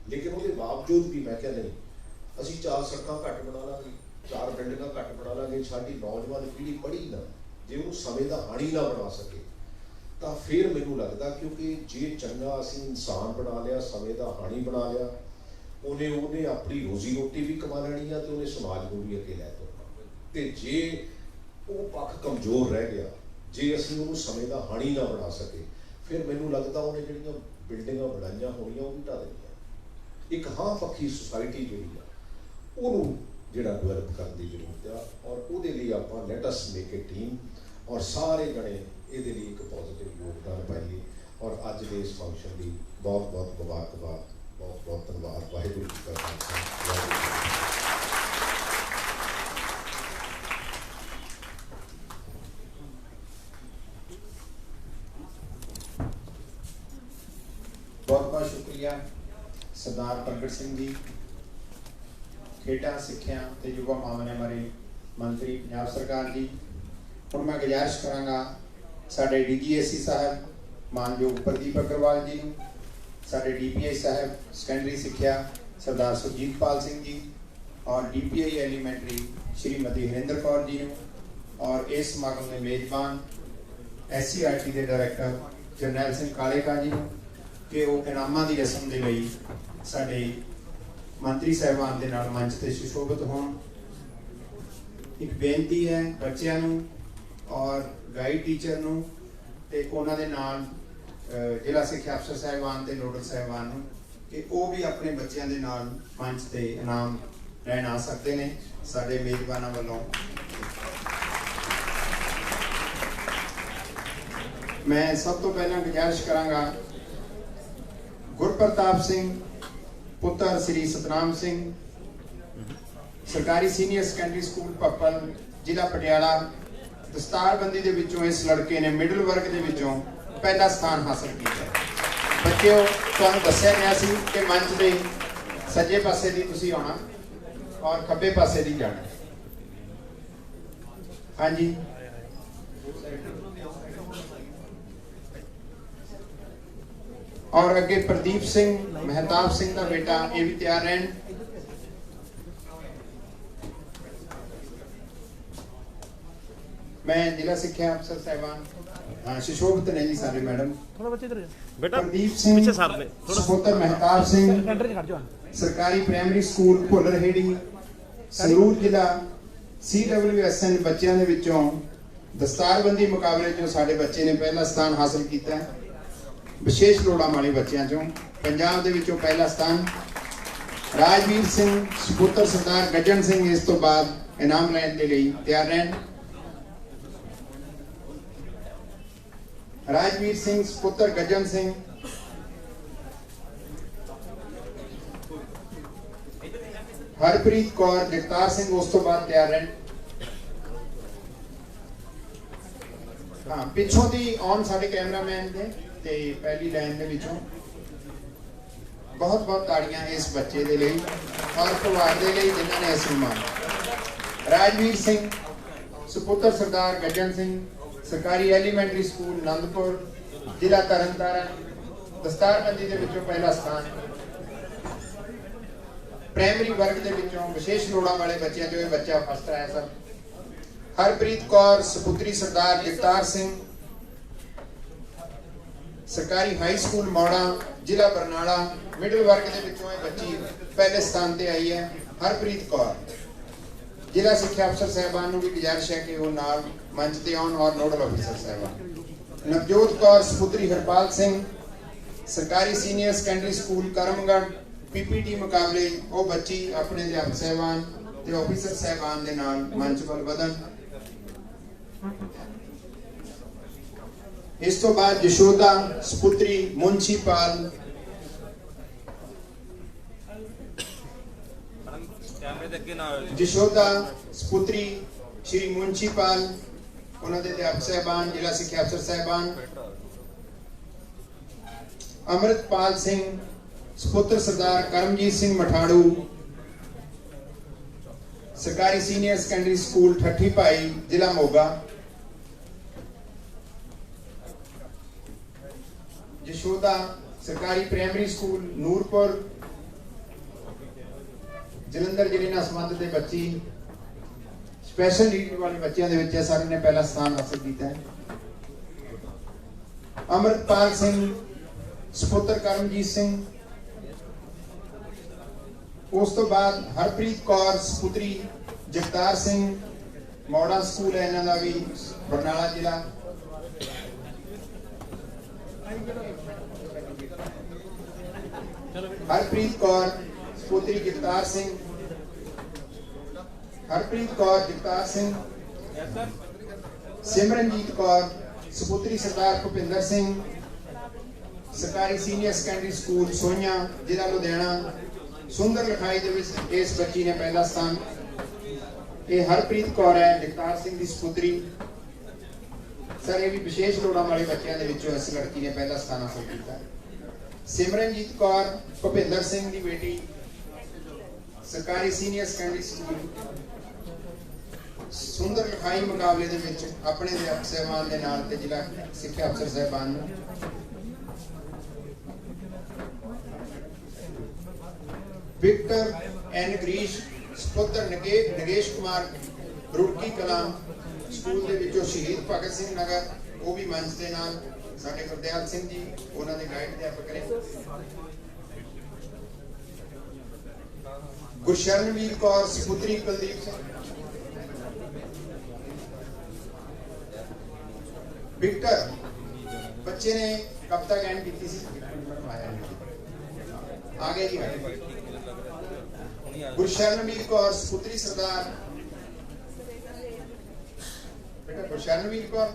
ਲੇਕਿਨ ਉਹਦੇ ਬਾਵਜੂਦ ਵੀ ਮੈਂ ਕਿਹਾ ਨਹੀਂ, ਅਸੀਂ 4 ਸੜਕਾਂ ਘੱਟ ਬਣਾ ਲਾਂਗੇ, 4 ਬਿਲਡਿੰਗਾਂ ਘੱਟ ਬਣਾ ਲਾਂਗੇ, ਸਾਡੀ ਨੌਜਵਾਨ ਪੀੜ੍ਹੀ ਪੜ੍ਹੀ ਨਾ, ਜੇ ਉਹਨੂੰ ਸਮੇਂ ਦਾ ਹਾਣੀ ਨਾ ਬਣਾ ਸਕੇ, ਤਾਂ ਫਿਰ ਮੈਨੂੰ ਲੱਗਦਾ, ਕਿਉਂਕਿ ਜੇ ਚੰਗਾ ਅਸੀਂ ਇਨਸਾਨ ਬਣਾ ਲਿਆ, ਸਮੇਂ ਦਾ ਹਾਣੀ ਬਣਾ ਲਿਆ, ਉਹਨੇ ਆਪਣੀ ਰੋਜ਼ੀ ਰੋਟੀ ਵੀ ਕਮਾ ਲੈਣੀ ਆ ਤੇ ਉਹਨੇ ਸਮਾਜ ਨੂੰ ਵੀ ਅੱਗੇ ਲੈ ਤੁਰਨਾ। ਤੇ ਜੇ ਉਹ ਪੱਖ ਕਮਜ਼ੋਰ ਰਹਿ ਗਿਆ, ਜੇ ਅਸੀਂ ਉਹਨੂੰ ਸਮੇਂ ਦਾ ਹਾਣੀ ਨਾ ਬਣਾ ਸਕੇ, ਫਿਰ ਮੈਨੂੰ ਲੱਗਦਾ ਉਹਨੇ ਜਿਹੜੀਆਂ ਬਿਲਡਿੰਗਾਂ ਬਣਾਈਆਂ ਹੋਣੀਆਂ ਉਹ ਵੀ ਢਾਹ ਦੇਣੀਆਂ। ਇੱਕ ਹਾਂ ਪੱਖੀ ਸੁਸਾਇਟੀ ਜਿਹੜੀ ਆ ਉਹਨੂੰ ਜਿਹੜਾ ਡਿਵੈਲਪ ਕਰਨ ਦੀ ਜ਼ਰੂਰਤ ਆ, ਔਰ ਉਹਦੇ ਲਈ ਆਪਾਂ ਲੈਟ ਅਸ ਮੇਕ ਏ ਟੀਮ, ਔਰ ਸਾਰੇ ਜਣੇ ਇਹਦੇ ਲਈ ਇੱਕ ਪੋਜ਼ਿਟਿਵ ਯੋਗਦਾਨ ਪਾਈਏ। ਔਰ ਅੱਜ ਦੇ ਇਸ ਫੰਕਸ਼ਨ ਦੀ ਬਹੁਤ ਬਹੁਤ ਮੁਬਾਰਕਬਾਦ, ਬਹੁਤ ਬਹੁਤ ਧੰਨਵਾਦ। ਵਾਹਿਗੁਰੂ ਜੀ ਕਾ ਖਾਲਸਾ, ਵਾਹਿਗੁਰੂ ਜੀ ਕੀ फतेह। बहुत बहुत शुक्रिया सरदार प्रगट सिंह जी, खेडा सिक्ख्या ते युवा मामले बारे मंत्री पंजाब सरकार जी। हुण मैं गुजारिश करांगा साडे DGSC साहब मानयोग प्रदीप अग्रवाल जी नूं, साडे DPI साहब सैकेंडरी सिक्ख्या सरदार सुरजीतपाल सिंह जी, और DPI एलीमेंटरी श्रीमती हरिंदर कौर जी नूं, और इस समागम के मेजबान SCRT के डायरैक्टर जरनैल सिंह कालेका जी नूं कि वो इनामां दी रस्म दे लई साडे मंत्री साहिबान दे नाल मंच ते सुशोभित होण। एक बेनती है बच्चों नूं और गाइड टीचर नूं ते उन्हां दे नाल जिला सिक्ख्या अफसर साहिबान ते नोडल साहिबान नूं कि वो भी अपने बच्चों के नाल मंच ते इनाम लैण आ सकते हैं साडे मेजबानां वल्लों। मैं सब तो पहला गुजारिश करांगा गुरप्रताप सिंह पुत्र श्री सतनाम सिंह, सरकारी सीनियर सैकेंडरी स्कूल पप्पल, जिला पटियाला, दस्तारबंदी दे विचों इस लड़के ने मिडल वर्ग दे विचों पहला स्थान हासिल किया। बच्चों तुहानूं दस्सिया गया सी कि मंच दे सज्जे पासे दी तुसीं आउणा और खब्बे पासे दी जाना। हाँ जी, और अगे प्रदीप सिंह महताब सिंह का बेटा ये भी तैयार रहन। मैं जिला सिक्ख्या अफसर साहिबान, हाँ सुशोभित ने जी सारे मैडम, प्रदीप सिंह सपुत्र महताब सिंह, सरकारी प्राइमरी स्कूल भुल्लरहेड़ी, संगरूर जिला, CWSN बच्चों के विचों दस्तारबंदी मुकाबले चों साडे बच्चे ने पहला स्थान हासिल किया है। विशेष लोड़ां वाले बच्चों चों पंजाब दे विचों पहला स्थान। राजवीर सिंह सपुत्र सरदार गजन सिंह इस तो बाद इनाम लैण दे लई तैयार रहन। राजवीर सिंह सपुत्र गजन सिंह, हरप्रीत कौर जगतार सिंह उस तो बाद तैयार रहन। हाँ पिछों दी ऑन साडे कैमरामैन ने ते पहली लाइन दे विचों बहुत बहुत ताड़ियां इस बच्चे दे लई और परिवार दे लई जिन्हां ने इस सम्मान। राजवीर सिंह सपुत्र सरदार गजन सिंह ਸਰਕਾਰੀ ਐਲੀਮੈਂਟਰੀ ਸਕੂਲ ਆਨੰਦਪੁਰ ਜ਼ਿਲ੍ਹਾ ਤਰਨਤਾਰਨ ਦਸਤਾਰਬੰਦੀ ਦੇ ਵਿੱਚੋਂ ਪਹਿਲਾ ਸਥਾਨ। ਪ੍ਰਾਇਮਰੀ ਵਰਗ ਦੇ ਵਿੱਚੋਂ ਵਿਸ਼ੇਸ਼ ਲੋੜਾਂ ਵਾਲੇ ਬੱਚਿਆਂ ਚੋਂ ਇਹ ਬੱਚਾ ਫਸਟ ਆਇਆ ਸਰ। ਹਰਪ੍ਰੀਤ ਕੌਰ ਸੁਪੁੱਤਰੀ ਸਰਦਾਰ ਜਗਤਾਰ ਸਿੰਘ ਸਰਕਾਰੀ ਹਾਈ ਸਕੂਲ ਮੌੜਾ ਜ਼ਿਲ੍ਹਾ ਬਰਨਾਲਾ ਮਿਡਲ ਵਰਗ ਦੇ ਵਿੱਚੋਂ ਇਹ ਬੱਚੀ ਪਹਿਲੇ ਸਥਾਨ ਤੇ ਆਈ ਹੈ ਹਰਪ੍ਰੀਤ ਕੌਰ। ਜ਼ਿਲ੍ਹਾ ਸਿੱਖਿਆ ਅਫਸਰ ਸਾਹਿਬਾਨ ਨੂੰ ਵੀ ਗੁਜ਼ਾਰਿਸ਼ ਹੈ ਕਿ ਉਹ ਨਾਲ ਮੰਚ ਤੇ ਆਉਣ ਔਰ ਨੋਡਲ ਅਫਸਰ ਸਾਹਿਬਾਨ। ਨਵਜੋਤ ਕੌਰ ਸੁਪੁੱਤਰੀ ਹਰਪਾਲ ਸਿੰਘ ਸਰਕਾਰੀ senior secondary school Karamgarh PPT ਮੁਕਾਬਲੇ ਉਹ ਬੱਚੀ ਆਪਣੇ ਅਧਿਆਪਕ ਸਾਹਿਬਾਨ ਤੇ ਆਫੀਸਰ ਸਾਹਿਬਾਨ ਦੇ ਨਾਲ ਮੰਚ ਵੱਲ ਵਧਣ। ਇਸ ਤੋਂ ਬਾਅਦ ਯਸ਼ੋਦਾ ਸੁਪੁੱਤਰੀ ਮੁੰਸ਼ੀਪਾਲ ਯਸ਼ੋਦਾ ਸੁਪੁੱਤਰੀ ਸ਼੍ਰੀ ਮੁੰਸ਼ੀਪਾਲ ਉਹਨਾਂ ਦੇ ਅਧਿਆਪਕ ਸਾਹਿਬਾਨ ਜ਼ਿਲ੍ਹਾ ਸਿੱਖਿਆ ਅਫਸਰ ਸਾਹਿਬਾਨ। ਅਮਰਿਤਪਾਲ ਸਿੰਘ ਸੁਪੁੱਤਰ ਸਰਦਾਰ ਕਰਮਜੀਤ ਸਿੰਘ ਮਠਾੜੂ ਸਰਕਾਰੀ ਸੀਨੀਅਰ ਸੈਕੰਡਰੀ ਸਕੂਲ ਠੱਠੀ ਭਾਈ ਜ਼ਿਲ੍ਹਾ ਮੋਗਾ। ਯਸ਼ੋਦਾ ਸਰਕਾਰੀ ਪ੍ਰਾਇਮਰੀ ਸਕੂਲ ਨੂਰਪੁਰ ਜਲੰਧਰ ਜ਼ਿਲ੍ਹੇ ਨਾਲ ਸੰਬੰਧਿਤ ਦੇ ਬੱਚੀ ਸਪੈਸ਼ਲ ਨੀਡ ਵਾਲੇ ਬੱਚਿਆਂ ਦੇ ਵਿੱਚ ਸਰ ਨੇ ਪਹਿਲਾ ਸਥਾਨ ਹਾਸਲ ਕੀਤਾ ਹੈ। ਅਮਰਿਤਪਾਲ ਸਿੰਘ ਸੁਪੁੱਤਰ ਕਰਮਜੀਤ ਸਿੰਘ। ਉਸ ਤੋਂ ਬਾਅਦ ਹਰਪ੍ਰੀਤ ਕੌਰ ਸੁਪੁੱਤਰੀ ਜਗਤਾਰ ਸਿੰਘ ਮੌੜਾ ਸਕੂਲ ਹੈ ਇਹਨਾਂ ਦਾ ਵੀ ਬਰਨਾਲਾ ਜ਼ਿਲ੍ਹਾ। ਹਰਪ੍ਰੀਤ ਕੌਰ ਸੁਪੁੱਤਰੀ ਜਗਤਾਰ ਸਿੰਘ ਹਰਪ੍ਰੀਤ ਕੌਰ ਜਗਤਾਰ ਸਿੰਘ। ਸਿਮਰਨਜੀਤ ਕੌਰ ਸੁਪੁੱਤਰੀ ਸਰਦਾਰ ਭੁਪਿੰਦਰ ਸਿੰਘ ਸਰਕਾਰੀ ਸੀਨੀਅਰ ਸੈਕੰਡਰੀ ਸਕੂਲ ਸੋਈਆਂ ਜ਼ਿਲ੍ਹਾ ਲੁਧਿਆਣਾ। ਸੁੰਦਰ ਲਿਖਾਈ ਦੇ ਵਿੱਚ ਇਸ ਬੱਚੀ ਨੇ ਪਹਿਲਾ ਸਥਾਨ। ਇਹ ਹਰਪ੍ਰੀਤ ਕੌਰ ਹੈ ਜਗਤਾਰ ਸਿੰਘ ਦੀ ਸੁਪੁੱਤਰੀ ਸਰ। ਇਹ ਵੀ ਵਿਸ਼ੇਸ਼ ਲੋੜਾਂ ਵਾਲੇ ਬੱਚਿਆਂ ਦੇ ਵਿੱਚੋਂ ਇਸ ਲੜਕੀ ਨੇ ਪਹਿਲਾ ਸਥਾਨ ਹਾਸਲ ਕੀਤਾ। ਸਿਮਰਨਜੀਤ ਕੌਰ ਭੁਪਿੰਦਰ ਸਿੰਘ ਦੀ ਬੇਟੀ ਸਰਕਾਰੀ ਸੀਨੀਅਰ ਸੈਕੰਡਰੀ ਸਕੂਲ ਸੁੰਦਰ ਲਿਖਾਈ ਮੁਕਾਬਲੇ ਦੇ ਵਿੱਚ ਆਪਣੇ ਅਧਿਆਪਕ ਸਾਹਿਬਾਨ ਦੇ ਨਾਲ ਤੇ ਜ਼ਿਲ੍ਹਾ ਸਿੱਖਿਆ ਅਫਸਰ ਸਾਹਿਬਾਨ ਨੂੰ। ਵਿਕਟਰ ਐਨ ਗ੍ਰੀਸ਼ ਸੁਪੁੱਤਰ ਨਗੇਸ਼ ਕੁਮਾਰ ਰੁੜਕੀ ਕਲਾਂ ਸਕੂਲ ਦੇ ਵਿੱਚੋਂ ਸ਼ਹੀਦ ਭਗਤ ਸਿੰਘ ਨਗਰ ਉਹ ਵੀ ਮੰਚ ਦੇ ਨਾਲ ਸਾਡੇ ਗੁਰਦਿਆਲ ਸਿੰਘ ਜੀ ਉਹਨਾਂ ਦੇ ਗਾਈਡ ਅਧਿਆਪਕ ਨੇ। ਗੁਰਸ਼ਰਨਵੀਰ ਕੌਰ ਸੁਪੁੱਤਰੀ ਕੁਲਦੀਪ ਸਿੰਘ। ਵਿਕਟਰ ਬੱਚੇ ਨੇ ਕਵਿਤਾ ਗਾਇਨ ਕੀਤੀ ਸੀ आगे जी गुरशरणवीर कौर सुपुत्री सरदार बेटा गुरशरणवीर कौर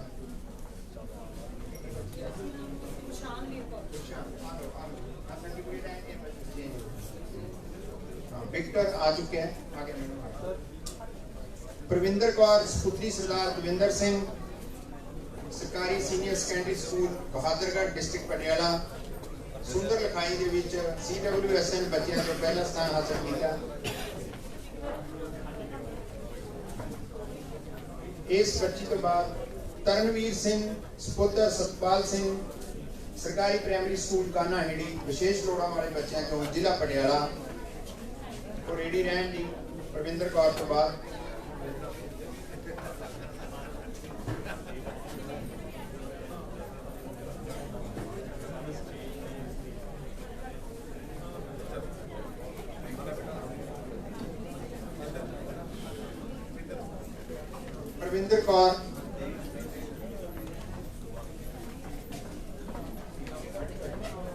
विक्टर आ चुके हैं। आगे प्रविंदर कौर सुपुत्री सरदार दविंदर सिंह सरकारी senior secondary school Bahadurgarh district Patiala. सुंदर लिखाई के विच CWSN बच्चों को पहला स्थान हासिल किया। इस बच्ची तो बाद तरनवीर सिंह सुपुत्र सतपाल सिंह सरकारी प्राइमरी स्कूल काना हेड़ी विशेष लोड़ा वाले बच्चों को जिला पटियाला और रेडी रहन दी प्रविंदर कौर तो बाद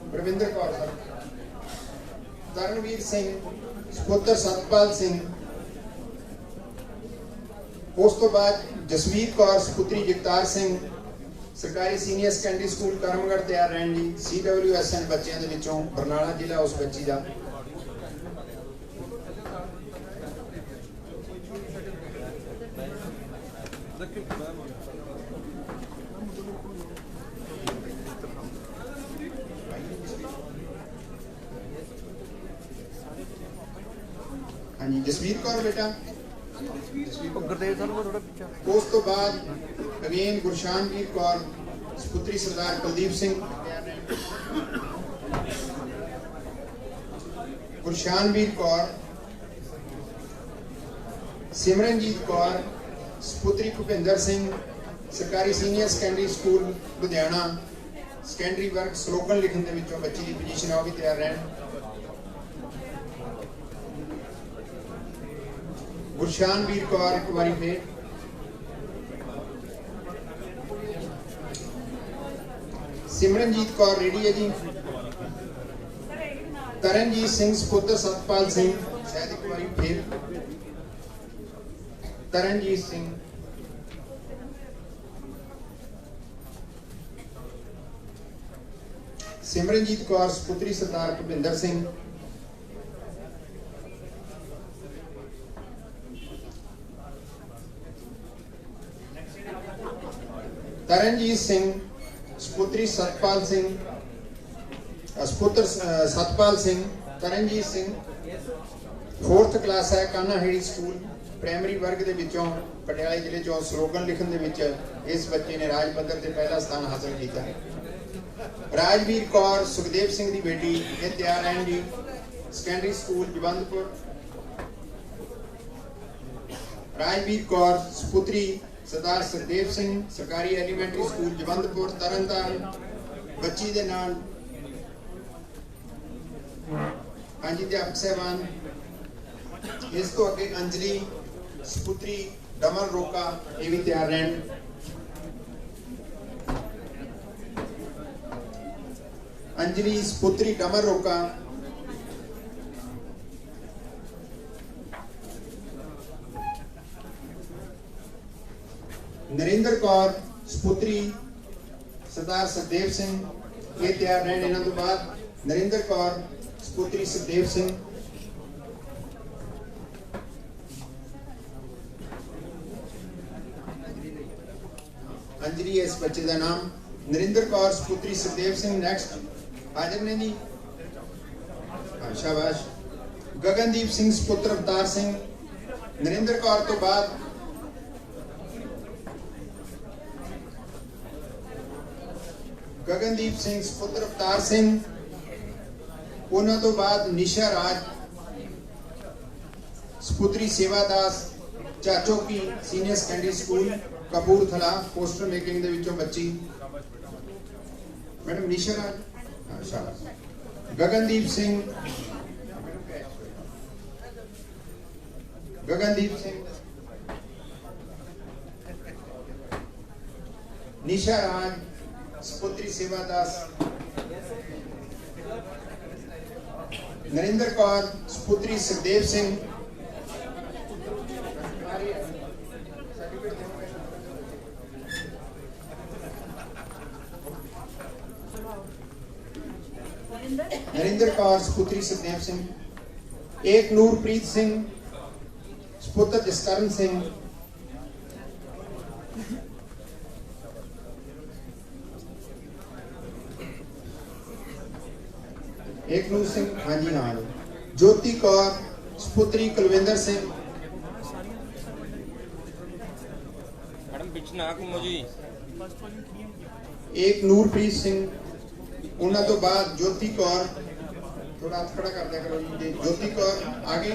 प्रविंदर कौर सर तरनवीर सिंह सुपुत्र सतपाल सिंह। उस तो बाद जसवीर कौर सुपुत्री जगतार सिंह सरकारी सीनियर सैकेंडरी स्कूल करमगढ़ तैयार रहन दी CWSN बच्चों के विचों बरनाला जिला उस बच्ची का। हाँ जी जसवीर कौर बेटा ਉਸ ਤੋਂ ਬਾਅਦ ਅਗੇਨ ਗੁਰਸ਼ਾਨਵੀਰ ਕੌਰ ਸੁਪੁੱਤਰੀ ਸਰਦਾਰ ਕੁਲਦੀਪ ਸਿੰਘ, ਗੁਰਸ਼ਾਨਵੀਰ ਕੌਰ, ਸਿਮਰਨਜੀਤ ਕੌਰ ਸੁਪੁੱਤਰੀ ਭੁਪਿੰਦਰ ਸਿੰਘ, ਸਰਕਾਰੀ senior secondary school Ludhiana, secondary ਵਰਗ ਸਲੋਗਨ ਲਿਖਣ ਦੇ ਵਿੱਚੋਂ ਬੱਚੀ ਦੀ ਪੋਜੀਸ਼ਨ ਆ, ਉਹ ਵੀ ਤਿਆਰ ਰਹਿਣ। ਗੁਰਸ਼ਾਨਵੀਰ ਕੌਰ ਇੱਕ ਵਾਰੀ ਫੇਰ, ਸਿਮਰਨਜੀਤ ਕੌਰ ਰੈਡੀ ਹੈ ਜੀ। ਤਰਨਜੀਤ ਸਿੰਘ ਸੁਪੁੱਤਰ ਸਤਪਾਲ ਸਿੰਘ, ਸ਼ਾਇਦ ਇੱਕ ਵਾਰੀ ਫੇਰ ਤਰਨਜੀਤ ਸਿੰਘ, ਸਿਮਰਨਜੀਤ ਕੌਰ ਸੁਪੁੱਤਰੀ ਸਰਦਾਰ ਭੁਪਿੰਦਰ ਸਿੰਘ, ਤਰਨਜੀਤ ਸਿੰਘ ਸੁਪੁੱਤਰੀ ਸਤਪਾਲ ਸਿੰਘ, ਸੁਪੁੱਤਰ ਸਤਪਾਲ ਸਿੰਘ, ਤਰਨਜੀਤ ਸਿੰਘ 4th ਕਲਾਸ ਹੈ, ਕਾਨਾ ਹੈੜੀ ਸਕੂਲ ਪ੍ਰਾਇਮਰੀ ਵਰਗ ਦੇ ਵਿੱਚੋਂ ਪਟਿਆਲੇ ਜ਼ਿਲ੍ਹੇ ਚੋਂ ਸਲੋਗਨ ਲਿਖਣ ਦੇ ਵਿੱਚ ਇਸ ਬੱਚੇ ਨੇ ਰਾਜ ਪੱਧਰ ਤੇ ਪਹਿਲਾ ਸਥਾਨ ਹਾਸਲ ਕੀਤਾ। ਰਾਜਵੀਰ ਕੌਰ ਸੁਖਦੇਵ ਸਿੰਘ ਦੀ ਬੇਟੀ, ਇਹ ਤਿਆਰ ਰਹਿਣ ਜੀ। ਸੈਕੰਡਰੀ ਸਕੂਲ ਜਵੰਦਪੁਰ, ਰਾਜਵੀਰ ਕੌਰ ਸੁਪੁੱਤਰੀ ਸਰਦਾਰ ਸੁਖਦੇਵ ਸਿੰਘ, ਸਰਕਾਰੀ ਐਲੀਮੈਂਟਰੀ ਸਕੂਲ ਜਵੰਦਪੁਰ ਤਰਨਤਾਰਨ, ਬੱਚੀ ਦੇ ਨਾਲ ਹਾਂਜੀ ਅਧਿਆਪਕ ਸਾਹਿਬਾਨ। ਇਸ ਤੋਂ ਅੱਗੇ ਅੰਜਲੀ ਸੁਪੁੱਤਰੀ ਡਮਰ ਰੋਕਾ, ਇਹ ਵੀ ਤਿਆਰ ਰਹਿਣ। अंजलि पुत्री डमर रोका, नरेंद्र कौर सुपुत्री सरदार सुखदेव सिंह, ये तैयार रहने। इन्हों तो बाद नरेंद्र कौर सुपुत्री सुखदेव सिंह, अंजलि इस बच्चे का नाम, नरेंद्र कौर सुपुत्री सुखदेव सिंह नेक्स्ट हाजिर ने जी, शाबाश। गगनदीप सिंह सुपुत्र अवतार सिंह, नरेंद्र कौर तो बाद गगनदीप सिंह सुपुत्र अवतार सिंह, उन्होंने तो बाद निशा राज सुपुत्री सेवादास चाचो की senior secondary school Kapurthala, poster making दे विचों बच्ची मैडम निशा राज, शाबाश। गगनदीप सिंह, गगनदीप सिंह, निशा राज सुपुत्री सेवादास, नरेंद्र कौर सुपुत्री सुखदेव सिंह, नरेंद्र कौर सुपुत्री सुखदेव सिंह, एक नूरप्रीत सिंह सुपुत्र जसकरण सिंह, एक नूर सिंह, हाँ जी हाँ, ज्योति कौर सुपुत्री कुलविंदर सिंह, मैडम पिछ ना घूमो जी, एक नूरप्रीत सिंह, उन्होंने तो बाद ज्योति कौर, थोड़ा हाथ खड़ा कर दिया करो जी, ज्योति कौर आगे,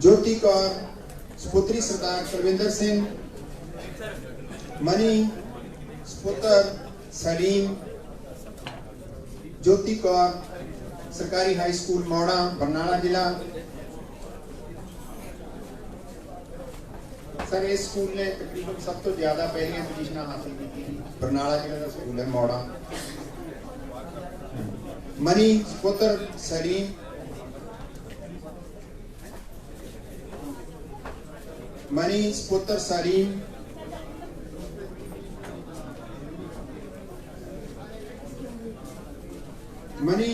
ज्योति कौर सुपुत्री सरदार कुलविंदर सिंह, मनी सुपुत्र सलीम, ज्योति कौर सरकारी हाई स्कूल मौड़ा बरनाला जिला। सर इस स्कूल ने तकरीबन सब तो ज्यादा पहली पोजीशन हासिल की, बरनाला जिले का स्कूल है मौड़ा। मनी सुपुत्र सलीम, मनी सुपुत्र सलीम, मनी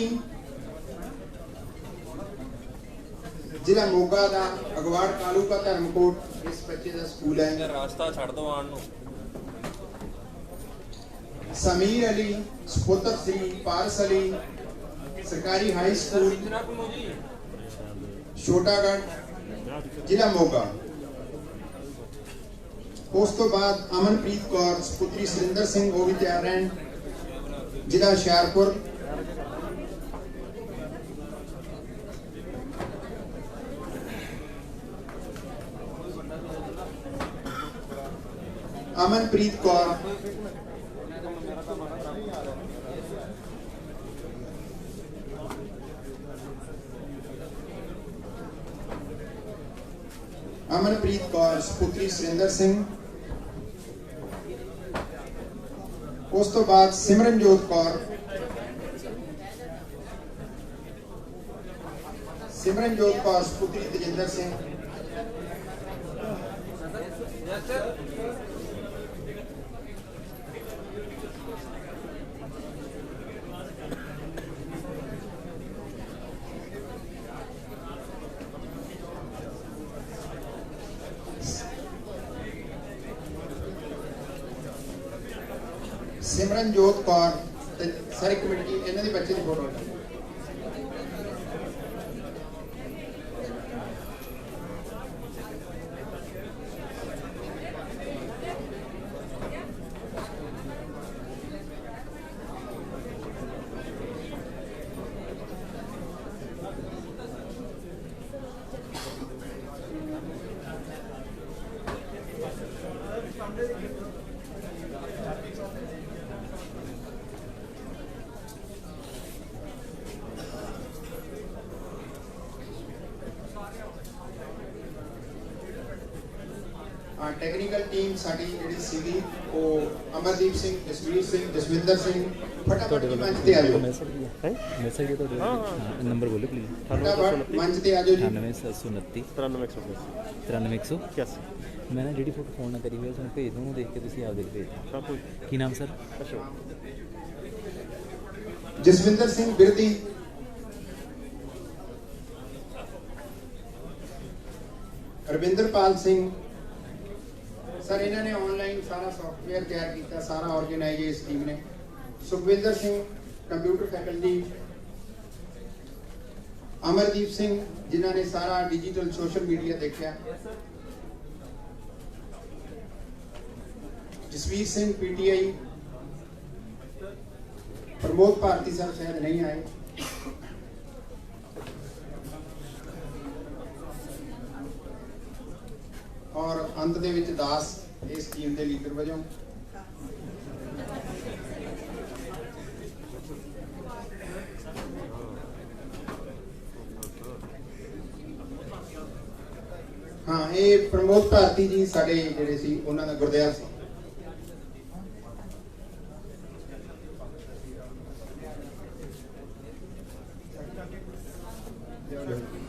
ਜ਼ਿਲ੍ਹਾ ਮੋਗਾ ਦਾ ਅਗਵਾੜ ਤਾਲੂਕਾ ਧਰਮਕੋਟ ਇਸ ਬੱਚੇ ਦਾ ਸਕੂਲ ਹੈ। ਰਾਸਤਾ ਛੱਡ ਦੋ ਆਣ ਨੂੰ। समीर अली सुपुत्र श्री पारस अली सरकारी हाई स्कूल छोटागढ़ जिला मोगा। उस तो बाद अमनप्रीत कौर सुपुत्री सुरिंदर सिंह वो भी तैयार हैं जिला हुशियारपुर। अमनप्रीत कौर अमनप्रीत कौर सुपुत्री सुरिंदर सिंह। उस तो बाद सिमरनजोत कौर सुपुत्री तजिंदर सिंह। सिमरनजोत कौर सारी कमेटी इन्हों के बच्चे की फोटो। टेक्निकल टीम साडी जेडी सीगी वो अमरदीप सिंह, जसवीर सिंह, जसविंदर सिंह फटाफट मंच पे आ जाओ। मैसेज ये तो नंबर बोलो प्लीज। फटाफट मंच पे आ जाओ जी। 9729 93181 मैं ना जेडी फोटो फोन ना करी हुई उसने भेज दूँ देख के तुसी आप देख भेज। की नाम सर? जसविंदर सिंह बिरदी, रविंद्रपाल सिंह सर इन्होंने ऑनलाइन सारा सॉफ्टवेयर तैयार किया, सारा ऑर्गेनाइज इस टीम ने। सुखविंदर सिंह कंप्यूटर फैकल्टी, अमरदीप सिंह जिन्होंने सारा डिजिटल सोशल मीडिया देखा, जसवीर सिंह पीटीआई, प्रमोद भारती सर शायद नहीं आए, और अंत दे विच दास इस टीम के लीडर वजों। हाँ ये प्रमोद भारती जी साडे जिहड़े सी उन्हां दा गुरदियाल सी।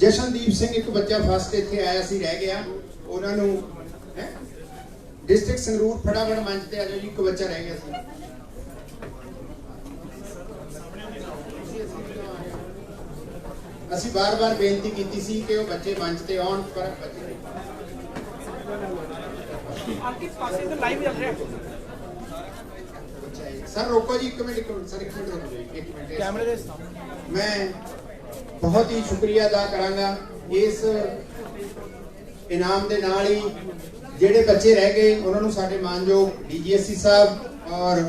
जशनदीप सिंह एक बच्चा फर्स्ट इत्थे आया सी रह गया, उन्होंने डिस्ट्रिक्ट संगरूर फटाफट मंच पे आ जाओ जी। एक बच्चा रह गया सी। असी बार बार बेनती की सी कि वो बच्चे मंच पे आउण पर बच्चे सर रोको जी, एक मिनट सर, एक मिनट रुको जी, एक मिनट कैमरे दे। मैं बहुत ही शुक्रिया अदा करांगा इस इनाम के नाल ही ਜਿਹੜੇ बच्चे रह गए उन्होंने साडे मानयोग डीजीएससी साहब और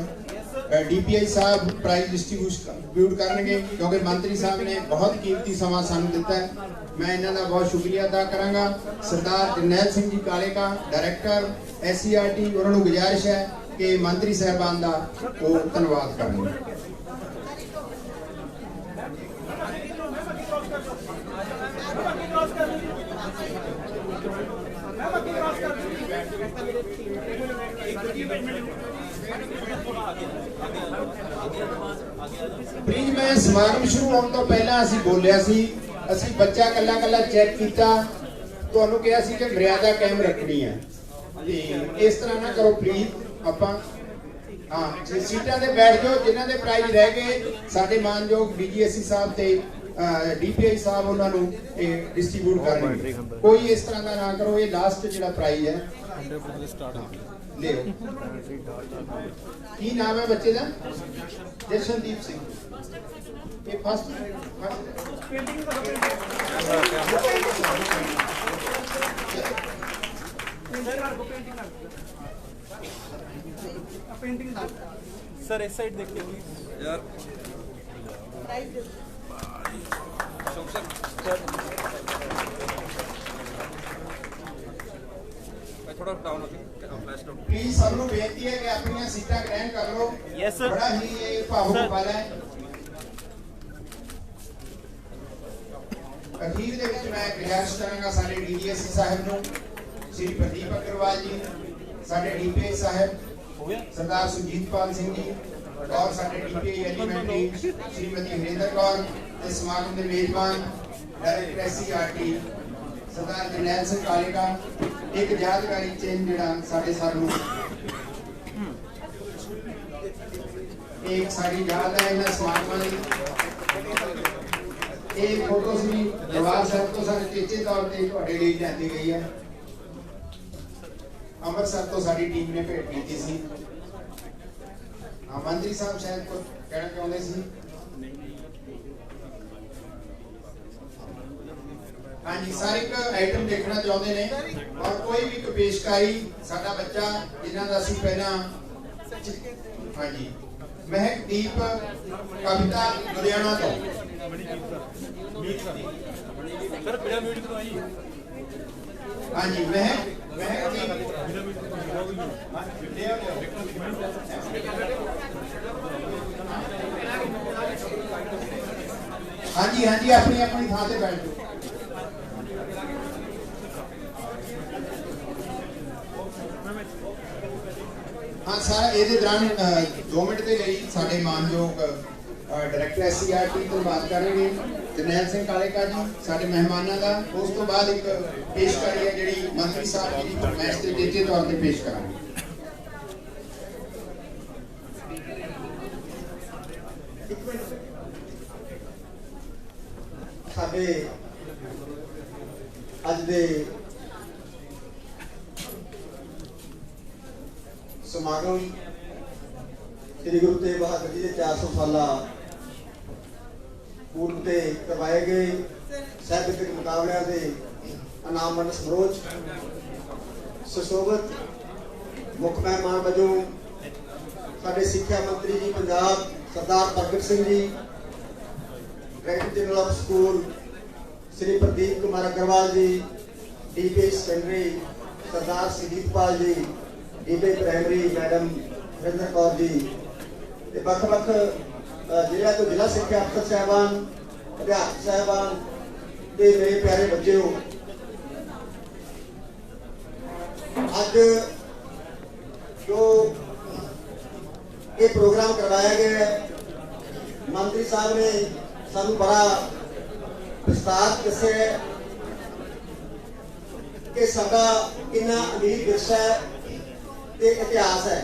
डीपीआई साहब प्राइज डिस्ट्रीब्यूट करनगे, क्योंकि मंत्री साहब ने बहुत कीमती समा सानू दिता है। मैं इन्हां दा बहुत शुक्रिया अदा करांगा। सरदार जरनैल सिंह जी काले का डायरैक्टर SCRT, उन्होंने गुजारिश है कि मंत्री साहबान का वो धन्यवाद करेंगे। प्लीज मैं समागम शुरू होने तो पहला असी बोलिया सी, असी बच्चा कला कला चेक किया, तुहानू कहा सी कि मर्यादा कायम रखनी है, इस तरह ना करो प्लीज। आपां हाँ सीटां ते बैठ जाओ, जिन्हां दे प्राइज रह गए साडे मानयोग DGSC साहब ते ਡੀਪੀਆਈ ਸਾਹਿਬ ਉਹਨਾਂ ਨੂੰ ਇਹ ਡਿਸਟ੍ਰੀਬਿਊਟ ਕਰਨਗੇ। ਕੋਈ ਇਸ ਤਰ੍ਹਾਂ ਦਾ ਨਾ ਕਰੋ। ਇਹ ਲਾਸਟ ਜਿਹੜਾ ਪ੍ਰਾਈਜ਼ ਹੈ ਲਿਓ। ਕੀ ਨਾਮ ਹੈ ਬੱਚੇ ਦਾ? ਜਸ਼ਨਦੀਪ ਸਿੰਘ। ਇਹ ਫਸਟ सर इस साइड देखिए प्लीज यार मैं थोड़ा डाउन हो फ्लैश डाउन। प्लीज सब ਨੂੰ ਬੇਨਤੀ ਹੈ ਕਿ ਆਪਣੀਆਂ ਸੀਟਾਂ ਗ੍ਰਹਿਣ ਕਰ ਲਓ। Yes, sir. ਬੜਾ ਹੀ ਇਹ ਭਾਵੁਕ ਪਲ ਹੈ। ਅਖੀਰ ਦੇ ਵਿੱਚ ਮੈਂ ਗੁਜ਼ਾਰਿਸ਼ ਕਰਾਂਗਾ ਸਾਡੇ ਡੀਡੀਐਸਸੀ ਸਾਹਿਬ ਨੂੰ, ਸ਼੍ਰੀ ਪ੍ਰਦੀਪ ਅਗਰਵਾਲ ਜੀ, ਸਾਡੇ ਡੀਪੀਆਈ ਸਾਹਿਬ ਸਰਦਾਰ ਸੁਜੀਤਪਾਲ ਸਿੰਘ ਜੀ ਔਰ ਸਾਡੇ ਡੀਪੀਆਈ ਐਲੀਮੈਂਟਰੀ ਸ਼੍ਰੀਮਤੀ ਹਰਿੰਦਰ ਕੌਰ ਤੇ ਸਮਾਗਮ ਦੇ ਮੇਜ਼ਬਾਨ ਡਾਇਰੈਕਟਰ ਐਸਸੀਆਰਟੀ ਸਰਦਾਰ ਜਰਨੈਲ ਸਿੰਘ ਕਾਲੇਕਾ ਇੱਕ ਯਾਦਗਾਰੀ ਚਿੰਨ੍ਹ ਜਿਹੜਾ ਸਾਡੇ ਸਰ ਨੂੰ ਇੱਕ ਸਾਡੀ ਯਾਦ ਹੈ ਇਹਨਾਂ ਸਮਾਗਮਾਂ ਦੀ। ਇਹ ਫੋਟੋ ਸੀ ਦਰਬਾਰ ਸਾਹਿਬ ਤੋਂ ਸਾਡੇ ਚੇਚੇ ਤੌਰ ਤੇ ਤੁਹਾਡੇ ਲਈ ਲਿਆਂਦੀ ਗਈ ਹੈ। ਅੰਮ੍ਰਿਤਸਰ ਤੋਂ ਸਾਡੀ ਟੀਮ ਨੇ ਭੇਟ ਕੀਤੀ ਸੀ। ਮੰਤਰੀ ਸਾਹਿਬ ਸ਼ਾਇਦ ਕੁਝ ਕਹਿਣਾ ਚਾਹੁੰਦੇ ਸੀ। ਹਾਂਜੀ ਸਾਰੇ ਇੱਕ ਆਈਟਮ ਦੇਖਣਾ ਚਾਹੁੰਦੇ ਨੇ ਔਰ ਕੋਈ ਵੀ ਇੱਕ ਪੇਸ਼ਕਾਰੀ ਸਾਡਾ ਬੱਚਾ ਜਿਨ੍ਹਾਂ ਦਾ ਅਸੀਂ ਪਹਿਲਾਂ ਹਾਂਜੀ ਮਹਿਕਦੀਪ ਕਵਿਤਾ ਲੁਧਿਆਣਾ ਤੋਂ सर बिना म्यूट तो आई ਹਾਂਜੀ ਮਹਿਕਦੀਪ ਹਾਂਜੀ ਹਾਂਜੀ ਆਪਣੀ ਆਪਣੀ ਥਾਂ ਤੇ ਬੈਠ ਜਾਓ। ਹਾਂ ਸਰ ਇਹਦੇ ਦੌਰਾਨ 2 ਮਿੰਟ ਦੇ ਲਈ ਸਾਡੇ ਮਾਨਯੋਗ ਡਾਇਰੈਕਟਰ ਐਸਸੀਆਰਟੀ ਤੋਂ ਬਾਤ ਕਰਨਗੇ ਜਰਨੈਲ ਸਿੰਘ ਕਾਲੇਕਾ ਜੀ ਸਾਡੇ ਮਹਿਮਾਨਾਂ ਦਾ। ਉਸ ਤੋਂ ਬਾਅਦ ਇੱਕ ਪੇਸ਼ਕਾਰੀ ਹੈ ਜਿਹੜੀ ਮੰਤਰੀ ਸਾਹਿਬ ਜੀ ਦੀ ਫਰਮਾਇਸ਼ ਤੇ ਜੇਜੇ ਤੌਰ ਤੇ ਪੇਸ਼ ਕਰਾਂਗੇ। ਸਾਡੇ ਅੱਜ ਦੇ ਸਮਾਗਮ ਸ੍ਰੀ ਗੁਰੂ ਤੇਗ ਬਹਾਦਰ ਜੀ ਦੇ 400 ਸਾਲਾ ਪੂਰਬ ਤੇ ਕਰਵਾਏ ਗਏ ਸਾਹਿਤਕ ਮੁਕਾਬਲਿਆਂ ਦੇ ਇਨਾਮ ਵੰਡ ਸਮਾਰੋਹ ਸੁਸ਼ੋਭਿਤ ਮੁੱਖ ਮਹਿਮਾਨ ਵਜੋਂ ਸਾਡੇ ਸਿੱਖਿਆ ਮੰਤਰੀ ਜੀ ਪੰਜਾਬ ਸਰਦਾਰ Pargat Singh ji, director general of school Shri Pradeep Kumar Agarwal ji, DPI secondary Sardar Sujitpal ji, DPI primary madam Harinder Kaur ji, ਵੱਖ-ਵੱਖ ਜ਼ਿਲ੍ਹਿਆਂ ਤੋਂ ਜ਼ਿਲ੍ਹਾ ਸਿੱਖਿਆ ਅਫਸਰ ਸਾਹਿਬਾਨ, ਅਧਿਆਪਕ ਸਾਹਿਬਾਨ ਤੇ ਮੇਰੇ ਪਿਆਰੇ ਬੱਚਿਓ, ਅੱਜ ਜੋ ਇਹ ਪ੍ਰੋਗਰਾਮ ਕਰਵਾਇਆ ਗਿਆ ਹੈ, ਮੰਤਰੀ ਸਾਹਿਬ ਨੇ ਸਾਨੂੰ ਬੜਾ विस्तार दसे कि साडा कितना अमीर विरसा ते इतिहास है।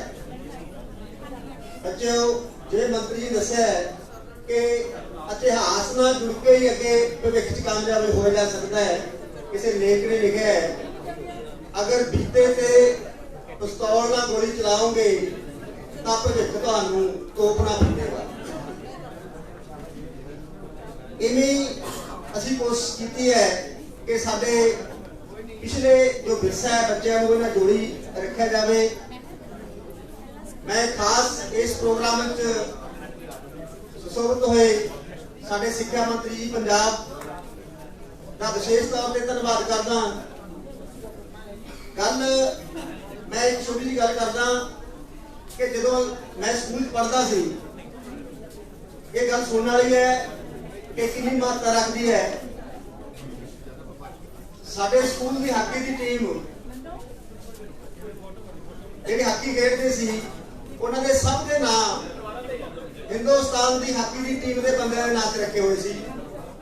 बच्चों जे मंत्री जी दस्या कि इतिहास नाल जुड़ के ही अगे भविख च कामयाब हो जा सकता है। किसी लेख ने लिखा है अगर बीते ते पिस्तौल नाल गोली चलाओगे तां भविख तुहानूं तोपना पवेगा। इवें ਅਸੀਂ ਕੋਸ਼ਿਸ਼ ਕੀਤੀ ਹੈ ਕਿ ਸਾਡੇ ਪਿਛਲੇ ਜੋ ਵਿਰਸਾ ਹੈ ਬੱਚਿਆਂ ਨੂੰ ਇਹਨਾਂ ਜੋੜੀ ਰੱਖਿਆ ਜਾਵੇ। ਮੈਂ ਖਾਸ ਇਸ ਪ੍ਰੋਗਰਾਮ ਵਿੱਚ ਸੁਸ਼ੋਭਿਤ ਹੋਏ ਸਾਡੇ ਸਿੱਖਿਆ ਮੰਤਰੀ ਜੀ ਪੰਜਾਬ ਦਾ ਵਿਸ਼ੇਸ਼ ਤੌਰ ਤੇ ਧੰਨਵਾਦ ਕਰਦਾ। ਕੱਲ ਮੈਂ ਇੱਕ ਛੋਟੀ ਜਿਹੀ ਗੱਲ ਕਰਦਾ ਕਿ ਜਦੋਂ ਮੈਂ ਸਕੂਲ ਪੜ੍ਹਦਾ ਸੀ, ਇਹ ਗੱਲ ਸੁਣਨ ਵਾਲੀ ਹੈ कि कितनी महत्ता रखती है। साडे स्कूल की हाकी की टीम जिहड़ी हाकी खेडदे सी उन्हां दे सब दे नाम हिंदुस्तान की हाकी की टीम के बंदे ने नाम रखे हुए सी।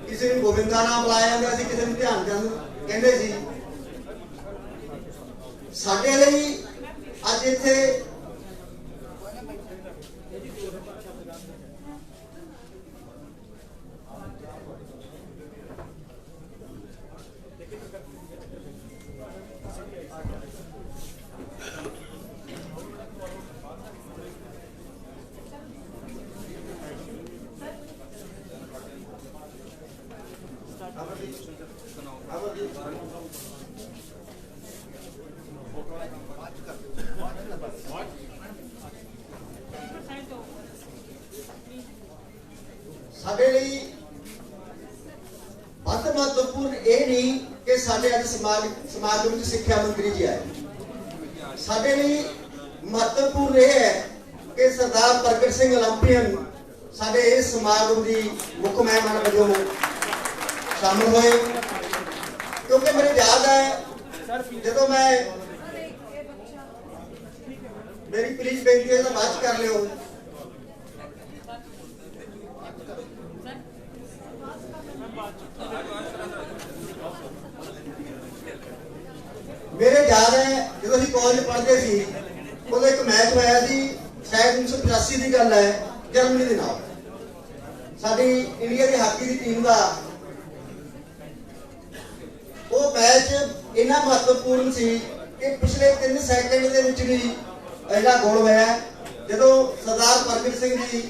किसी नूं गोविंदा नाम बुलाया जांदा सी, किसी नूं ध्यान चंद कहंदे सी। साडे लई अज इत्थे ਸਾਡੇ ਲਈ ਵੱਧ ਮਹੱਤਵਪੂਰਨ ਇਹ ਨਹੀਂ ਕਿ ਸਾਡੇ ਅੱਜ ਸਮਾਗਮ ਵਿੱਚ ਸਿੱਖਿਆ ਮੰਤਰੀ ਜੀ ਆਏ। ਸਾਡੇ ਲਈ ਮਹੱਤਵਪੂਰਨ ਇਹ ਹੈ ਕਿ ਸਰਦਾਰ ਪ੍ਰਗਟ ਸਿੰਘ ਓਲੰਪੀਅਨ ਸਾਡੇ ਇਸ ਸਮਾਗਮ ਦੀ ਮੁੱਖ ਮਹਿਮਾਨ ਵਜੋਂ ਸ਼ਾਮਲ ਹੋਏ। ਕਿਉਂਕਿ ਮੈਨੂੰ ਯਾਦ ਹੈ ਜਦੋਂ ਮੈਂ ਮੇਰੀ ਪਲੀਜ਼ ਬੇਨਤੀ ਹੈ ਤਾਂ ਬਾਅਦ ਚ ਕਰ ਲਿਓ। ਮੇਰੇ ਯਾਦ ਹੈ ਜਦੋਂ ਅਸੀਂ ਕਾਲਜ ਪੜ੍ਹਦੇ ਸੀ ਉਦੋਂ ਇੱਕ ਮੈਚ ਹੋਇਆ ਸੀ, ਸ਼ਾਇਦ 1985 ਦੀ ਗੱਲ ਹੈ, ਜਰਮਨੀ ਦੇ ਨਾਲ। ਸਾਡੀ ਇੰਡੀਆ ਦੀ ਹਾਕੀ ਦੀ ਟੀਮ ਦਾ ਉਹ ਮੈਚ ਇੰਨਾ ਮਹੱਤਵਪੂਰਨ ਸੀ ਕਿ ਪਿਛਲੇ 3 ਸੈਕਿੰਡ ਦੇ ਵਿੱਚ ਵੀ ਇਹਦਾ ਗੋਲ ਹੋਇਆ ਜਦੋਂ ਸਰਦਾਰ ਪ੍ਰਗਟ ਸਿੰਘ ਜੀ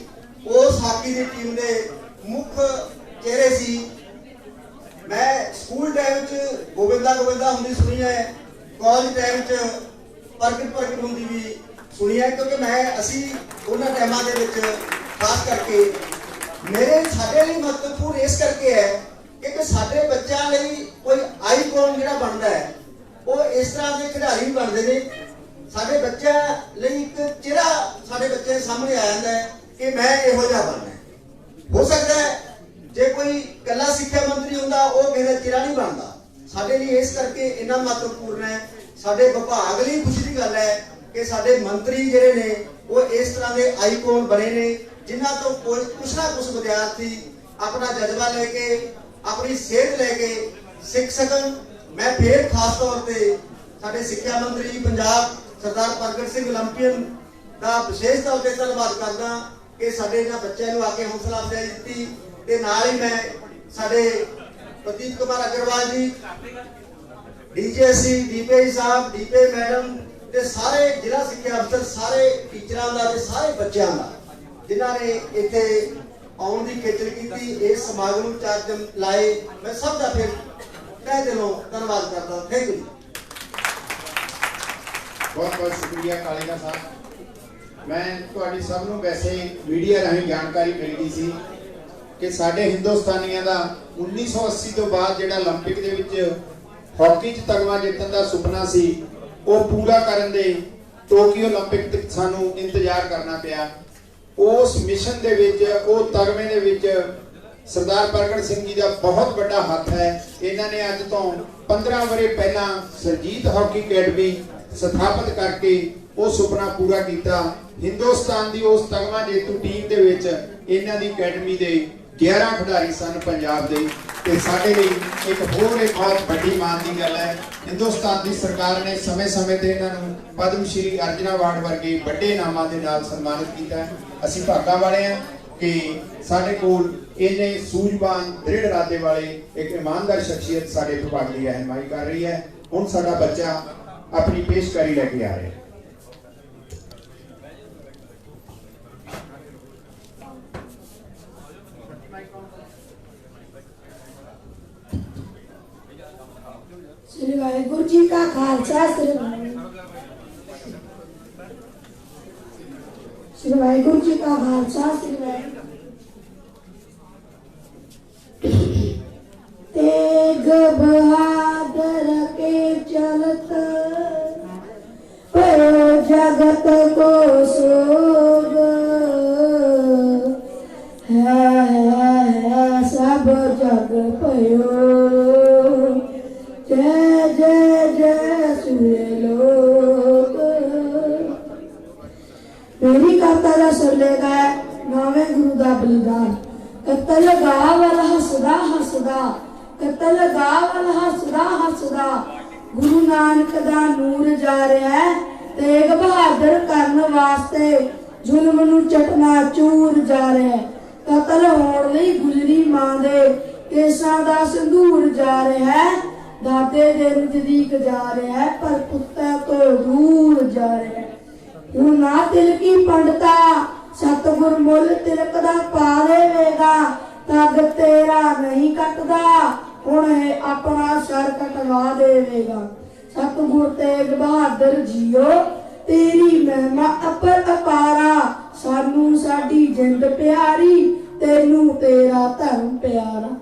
ਉਸ ਹਾਕੀ ਦੀ ਟੀਮ ਦੇ ਮੁੱਖ ਚਿਹਰੇ ਸੀ। ਮੈਂ ਸਕੂਲ ਟਾਈਮ 'ਚ ਗੋਬਿੰਦਾ ਹੁੰਦੀ ਸੁਣੀ ਹੈ, ਕਾਲਜ ਟਾਈਮ 'ਚ ਪ੍ਰਗਟ ਹੁੰਦੀ ਵੀ ਸੁਣੀ ਹੈ, ਕਿਉਂਕਿ ਅਸੀਂ ਉਹਨਾਂ ਟਾਈਮਾਂ ਦੇ ਵਿੱਚ ਖਾਸ ਕਰਕੇ ਸਾਡੇ ਲਈ ਮਹੱਤਵਪੂਰਨ ਇਸ ਕਰਕੇ ਹੈ ਕਿ ਸਾਡੇ ਬੱਚਿਆਂ ਲਈ ਕੋਈ ਆਈਕਨ ਜਿਹੜਾ ਬਣਦਾ ਹੈ ਉਹ ਇਸ ਤਰ੍ਹਾਂ ਦੇ ਖਿਡਾਰੀ ਬਣਦੇ ਨੇ। ਸਾਡੇ ਬੱਚਿਆਂ ਲਈ ਇੱਕ ਚਿਹਰਾ ਸਾਡੇ ਬੱਚੇ ਦੇ ਸਾਹਮਣੇ ਆ ਜਾਂਦਾ ਹੈ ਕਿ ਮੈਂ ਇਹੋ ਜਿਹਾ ਬਣਨਾ ਹੈ। ਹੋ ਸਕਦਾ ਹੈ ਜੇ ਕੋਈ ਇਕੱਲਾ ਸਿੱਖਿਆ ਮੰਤਰੀ ਹੁੰਦਾ ਉਹ ਕਿਸੇ ਦਾ ਚਿਹਰਾ ਨਹੀਂ ਬਣਦਾ। ਸਾਡੇ ਲਈ ਇਸ ਕਰਕੇ ਇੰਨਾ ਮਹੱਤਵਪੂਰਨ ਹੈ। ਸਾਡੇ ਵਿਭਾਗ ਲਈ ਖੁਸ਼ੀ ਦੀ ਗੱਲ ਹੈ ਕਿ ਸਾਡੇ ਮੰਤਰੀ ਜਿਹੜੇ ਨੇ ਉਹ ਇਸ ਤਰ੍ਹਾਂ ਦੇ ਆਈਕਨ ਬਣੇ ਨੇ ਜਿਨ੍ਹਾਂ ਤੋਂ ਕੁਛ ਨਾ ਕੁਛ ਵਿਦਿਆਰਥੀ ਆਪਣਾ ਜਜ਼ਬਾ ਲੈ ਕੇ ਆਪਣੀ ਸਿਹਤ ਲੈ ਕੇ ਸਿੱਖ ਸਕਣ। ਮੈਂ ਫੇਰ ਖਾਸ ਤੌਰ ਤੇ ਸਾਡੇ ਸਿੱਖਿਆ ਮੰਤਰੀ ਪੰਜਾਬ ਸਰਦਾਰ ਪ੍ਰਗਟ ਸਿੰਘ ਓਲੰਪੀਅਨ ਦਾ ਵਿਸ਼ੇਸ਼ ਤੌਰ ਤੇ ਧੰਨਵਾਦ ਕਰਦਾ ਕਿ ਸਾਡੇ ਇਹਨਾਂ ਬੱਚਿਆਂ ਨੂੰ ਆ ਕੇ ਹੌਸਲਾ ਅਫਜ਼ਾਈ ਦਿੱਤੀ। ਤੇ ਨਾਲ ਹੀ ਮੈਂ ਸਾਡੇ ਪ੍ਰਦੀਪ ਕੁਮਾਰ ਅਗਰਵਾਲ ਜੀ, ਡੀਜੀਐਸਸੀ ਡੀਪੀ ਸਾਹਿਬ, ਡੀਪੀ ਮੈਡਮ ਤੇ ਸਾਰੇ ਜ਼ਿਲ੍ਹਾ ਸਿੱਖਿਆ ਅਫਸਰ, ਸਾਰੇ ਟੀਚਰਾਂ ਦਾ ਤੇ ਸਾਰੇ ਬੱਚਿਆਂ ਦਾ ਜਿਨ੍ਹਾਂ ਨੇ ਇੱਥੇ ਆਉਣ ਦੀ ਖੇਚਲ ਕੀਤੀ, ਇਸ ਸਮਾਗਮ ਨੂੰ 4 ਦਿਨ ਲਾਏ, ਮੈਂ ਸਭ ਦਾ ਫਿਰ ਤਹਿ ਦਿਲੋਂ ਧੰਨਵਾਦ ਕਰਦਾ। Thank you. बहुत बहुत शुक्रिया कालेगा साहब। मैं ਤੁਹਾਡੀ ਸਭ ਨੂੰ ਵੈਸੇ ਮੀਡੀਆ ਰਾਹੀਂ ਜਾਣਕਾਰੀ ਮਿਲ ਗਈ ਸੀ ਕਿ ਸਾਡੇ ਹਿੰਦੁਸਤਾਨੀਆਂ ਦਾ 1980 ਤੋਂ ਬਾਅਦ ਜਿਹੜਾ 올림픽 ਦੇ ਵਿੱਚ ਹਾਕੀ 'ਚ ਤਗਮਾ ਜਿੱਤਣ ਦਾ ਸੁਪਨਾ ਸੀ ਉਹ ਪੂਰਾ ਕਰਨ ਦੇ ਟੋਕੀਓ 올림픽 ਤੱਕ ਸਾਨੂੰ ਇੰਤਜ਼ਾਰ ਕਰਨਾ ਪਿਆ। ਉਸ ਮਿਸ਼ਨ ਦੇ ਵਿੱਚ ਉਹ ਤਗਮੇ ਦੇ ਵਿੱਚ ਸਰਦਾਰ ਪ੍ਰਗਟ ਸਿੰਘ ਜੀ ਦਾ ਬਹੁਤ ਵੱਡਾ ਹੱਥ ਹੈ। ਇਹਨਾਂ ਨੇ ਅੱਜ ਤੋਂ 15 ਵਰੇ ਪਹਿਲਾਂ ਸਰਜੀਤ ਹਾਕੀ ਅਕੈਡਮੀ ਸਥਾਪਿਤ ਕਰਕੇ ਉਹ ਸੁਪਨਾ ਪੂਰਾ ਕੀਤਾ। ਹਿੰਦੁਸਤਾਨ ਦੀ ਉਸ ਤਗਮਾ ਜੇਤੂ ਟੀਮ ਦੇ ਵਿੱਚ ਇਹਨਾਂ ਦੀ ਅਕੈਡਮੀ ਦੇ 11 ਖਿਡਾਰੀ ਸਨ ਪੰਜਾਬ ਦੇ। ਤੇ ਸਾਡੇ ਲਈ ਇੱਕ ਹੋਰ ਇੱਕ ਬਹੁਤ ਵੱਡੀ ਮਾਣ ਦੀ ਗੱਲ ਹੈ, ਹਿੰਦੁਸਤਾਨ ਦੀ ਸਰਕਾਰ ਨੇ ਸਮੇਂ-ਸਮੇਂ ਤੇ ਇਹਨਾਂ ਨੂੰ ਪਦਮ ਸ਼੍ਰੀ ਅਰਜੁਨਾ ਅਵਾਰਡ ਵਰਗੇ ਵੱਡੇ ਇਨਾਮਾਂ ਦੇ ਨਾਲ ਸਨਮਾਨਿਤ ਕੀਤਾ। ਅਸੀਂ ਭਾਗਾਂ ਵਾਲੇ ਹਾਂ ਕਿ ਸਾਡੇ ਕੋਲ ਇੰਨੇ ਸੂਝਵਾਨ ਦ੍ਰਿੜ ਇਰਾਦੇ ਵਾਲੇ ਇੱਕ ਇਮਾਨਦਾਰ ਸ਼ਖਸੀਅਤ ਸਾਡੇ ਵਿਭਾਗ ਦੀ ਰਹਿਨੁਮਾਈ ਕਰ ਰਹੀ ਹੈ। ਹੁਣ ਸਾਡਾ ਬੱਚਾ अपनी पेशकारी लेके आ रहे हैं। श्री वाहिगुरु जी का खालसा श्री वाहिगुरु जी का खालसा श्री वाहिगुरु। तेग बहादुर के चलत जगत को सोग है सब जग पयो जय जय जय सूर्य लोक। मेरी कथा का सुनेगा नौवे गुरु का बलिदान। कतल गावल हसदा हसदा, कतल गावल हसदा हसदा, गुरु नानक दा नूर जा रहा है। तेग बहादुर करन वास्ते जुल्म नूं चटना चूर जा रहा है। कतल होण लई गुजरी मां दे केसां दा संदूर जा रहा है। दादे दे नजदीक जा रहा है पर पुत्ता तो दूर जा रहा है। तू ना तिलकी पंडता सतगुर मुल तिलक दा पा देवेगा, तग तेरा नहीं कटदा हुण है अपना सर कटवा देवेगा। सतगुर तेग बहादुर जीओ तेरी महिमा अपर अपारा, सानू साडी जिंद प्यारी तेनू तेरा धर्म प्यारा।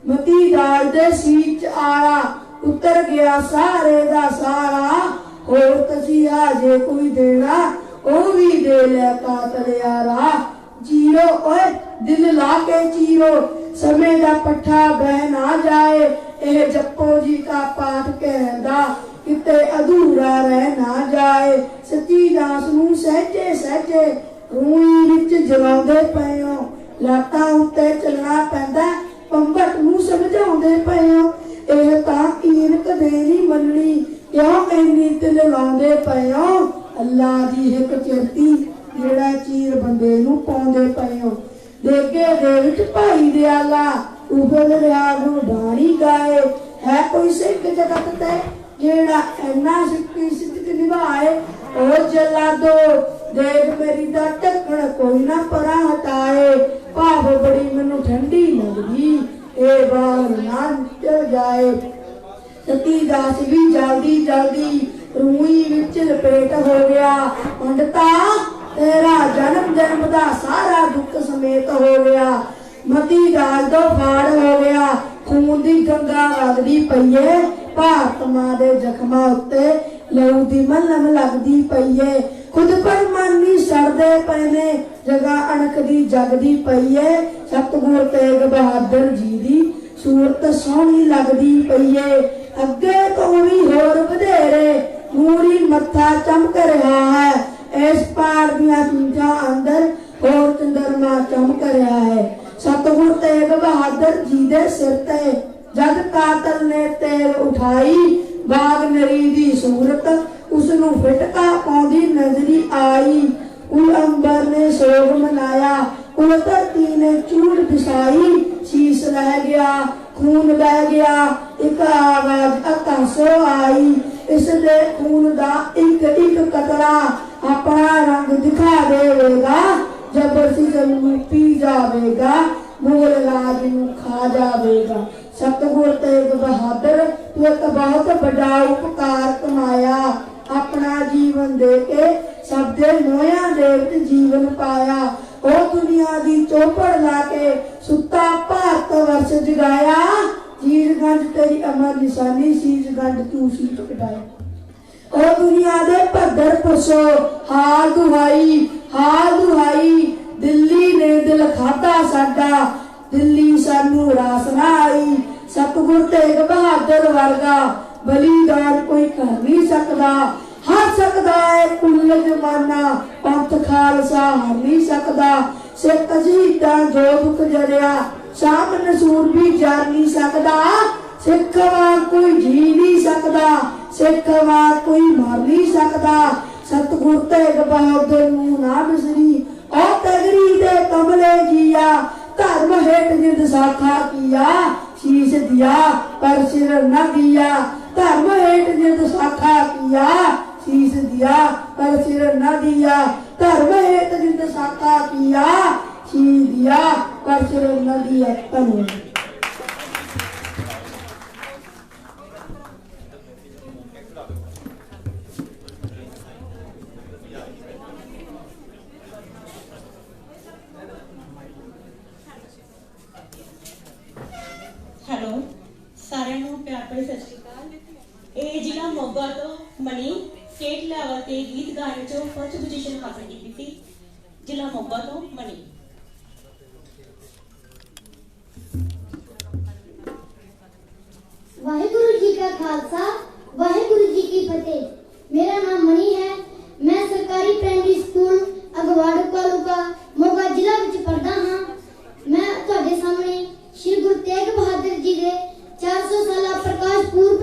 मती दाल दे सीच आला उतर गया सारे दा सारा। होर तसीहा जे कोई देना ओ भी दे ले कातल यारा। जीरो ओए दिल ला के चीरो समय दा पट्ठा बह ना जाए। एह जप्पो जी का पाठ कहंदा किते अधूरा रह ना जाए। सच्ची दास नूं सहजे सहजे रूई विच जलाउंदे पए हो। लाटां उत्ते चलना पैंदा पंबट नूं समझाउंदे पए हो। एह तां कीन कदे नहीं मननी क्यों इन्नी दिल लाउंदे पए हो। अल्लाह दी हिक चेती जेड़ा चीर बंदे नूं पाउंदे पए हो। देगे दे विच भाई दयाला उबल रियाज नूं डाणी गाए। है कोई सिख जगत ते जेड़ा इन्ना सिक्की सिद्ध निभाए। ओ जलादो देख मेरी दा ढक्कन कोई ना परा हटाए। भाव बड़ी मैनू ठंडी लगदी ए बाल ना निकल जाए। सती दास भी जल्दी जल्दी रूई विच लपेट हो गया। पंडता तेरा जन्म जन्म दा सारा दुख समेत हो गया। मती दास तो फाड़ हो गया खून दी गंगा लगदी पई है। भारत मां दे जख्मां उत्ते लहू दी मलम लगदी पई है। खुद पर मानी सड़दे पए ने जगह अणख दी जगदी पई है। सतगुर तेग बहादुर जी दी सूरत सोहनी लगदी पई है। अगे तो भी होर वधेरे मूरी मत्था चमक रहा है। इस पार दियां चीजां अंदर होर चंद्रमा चमक रहा है। सतगुर तेग बहादुर जी दे सिर ते जद कातल ने तेग उठाई। बाग नरी दी सूरत उसनू फिटका पाउंदी नजरी आई। उल अंबर ने सोग मनाया उल धरती ने चूड़ बिछाई। शीश रह गया खून बह गया एक आवाज आकाशों आई। इसलिए खून दा एक एक कतरा अपना रंग दिखा देवेगा। जबरदस्ती जमीन पी जावेगा मुगल राज नूं खा जावेगा। सतगुर तेग बहादुर तू एक बहुत बड़ा उपकार कमाया। अपना जीवन दे के सब दे मोया दे विच जीवन पाया। ओ दुनिया दी चौपड़ ला के सुता भारत वर्ष जगाया। चीर गंज तेरी अमर निशानी शीश गंज तू शीश कटाया। ओ दुनिया दे भद्र परसो हाल दुहाई दिल्ली ने दिल खादा साडा दिल्ली सानू रास ना आई। सतगुर तेग बहादुर वर्गा बलिदान कोई कर नहीं सकदा। हर सकदा है कुल जमाना पंथ खालसा हर नहीं सकदा। सिख शहीदां जो दुख जरिया शाम नसूर भी जान नहीं सकदा। सिख वांग कोई जी नहीं सकदा सिख वांग कोई मर नहीं सकदा। सतगुर तेग बहादुर नूं ना बिसरी ओ तगरी दे कमले जिया। धर्म हेठ जिद साखा किया शीश दिया पर सिर न दिया। धर्म हेठ जिद साखा किया शीश दिया पर सिर न दिया। धर्म हेठ जिद साखा किया शीश दिया पर सिर न दिया। धन्यवाद। हेलो सारे प्यार भरी सत श्री अकाल। ये जिला मोगा तो मनी स्टेट लेवल ते गीत गाने चो फर्स्ट पोजीशन हासिल की थी। जिला मोगा तो मनी। वाहिगुरु जी का खालसा वाहिगुरु जी की फतेह। मेरा नाम मनी है। मैं सरकारी प्राइमरी स्कूल अगवाड़ तालुका मोगा जिला विच पढ़दा हां। मैं तुहाडे सामने श्री गुरु तेग बहादुर जी दे 400 साला प्रकाश पूर्व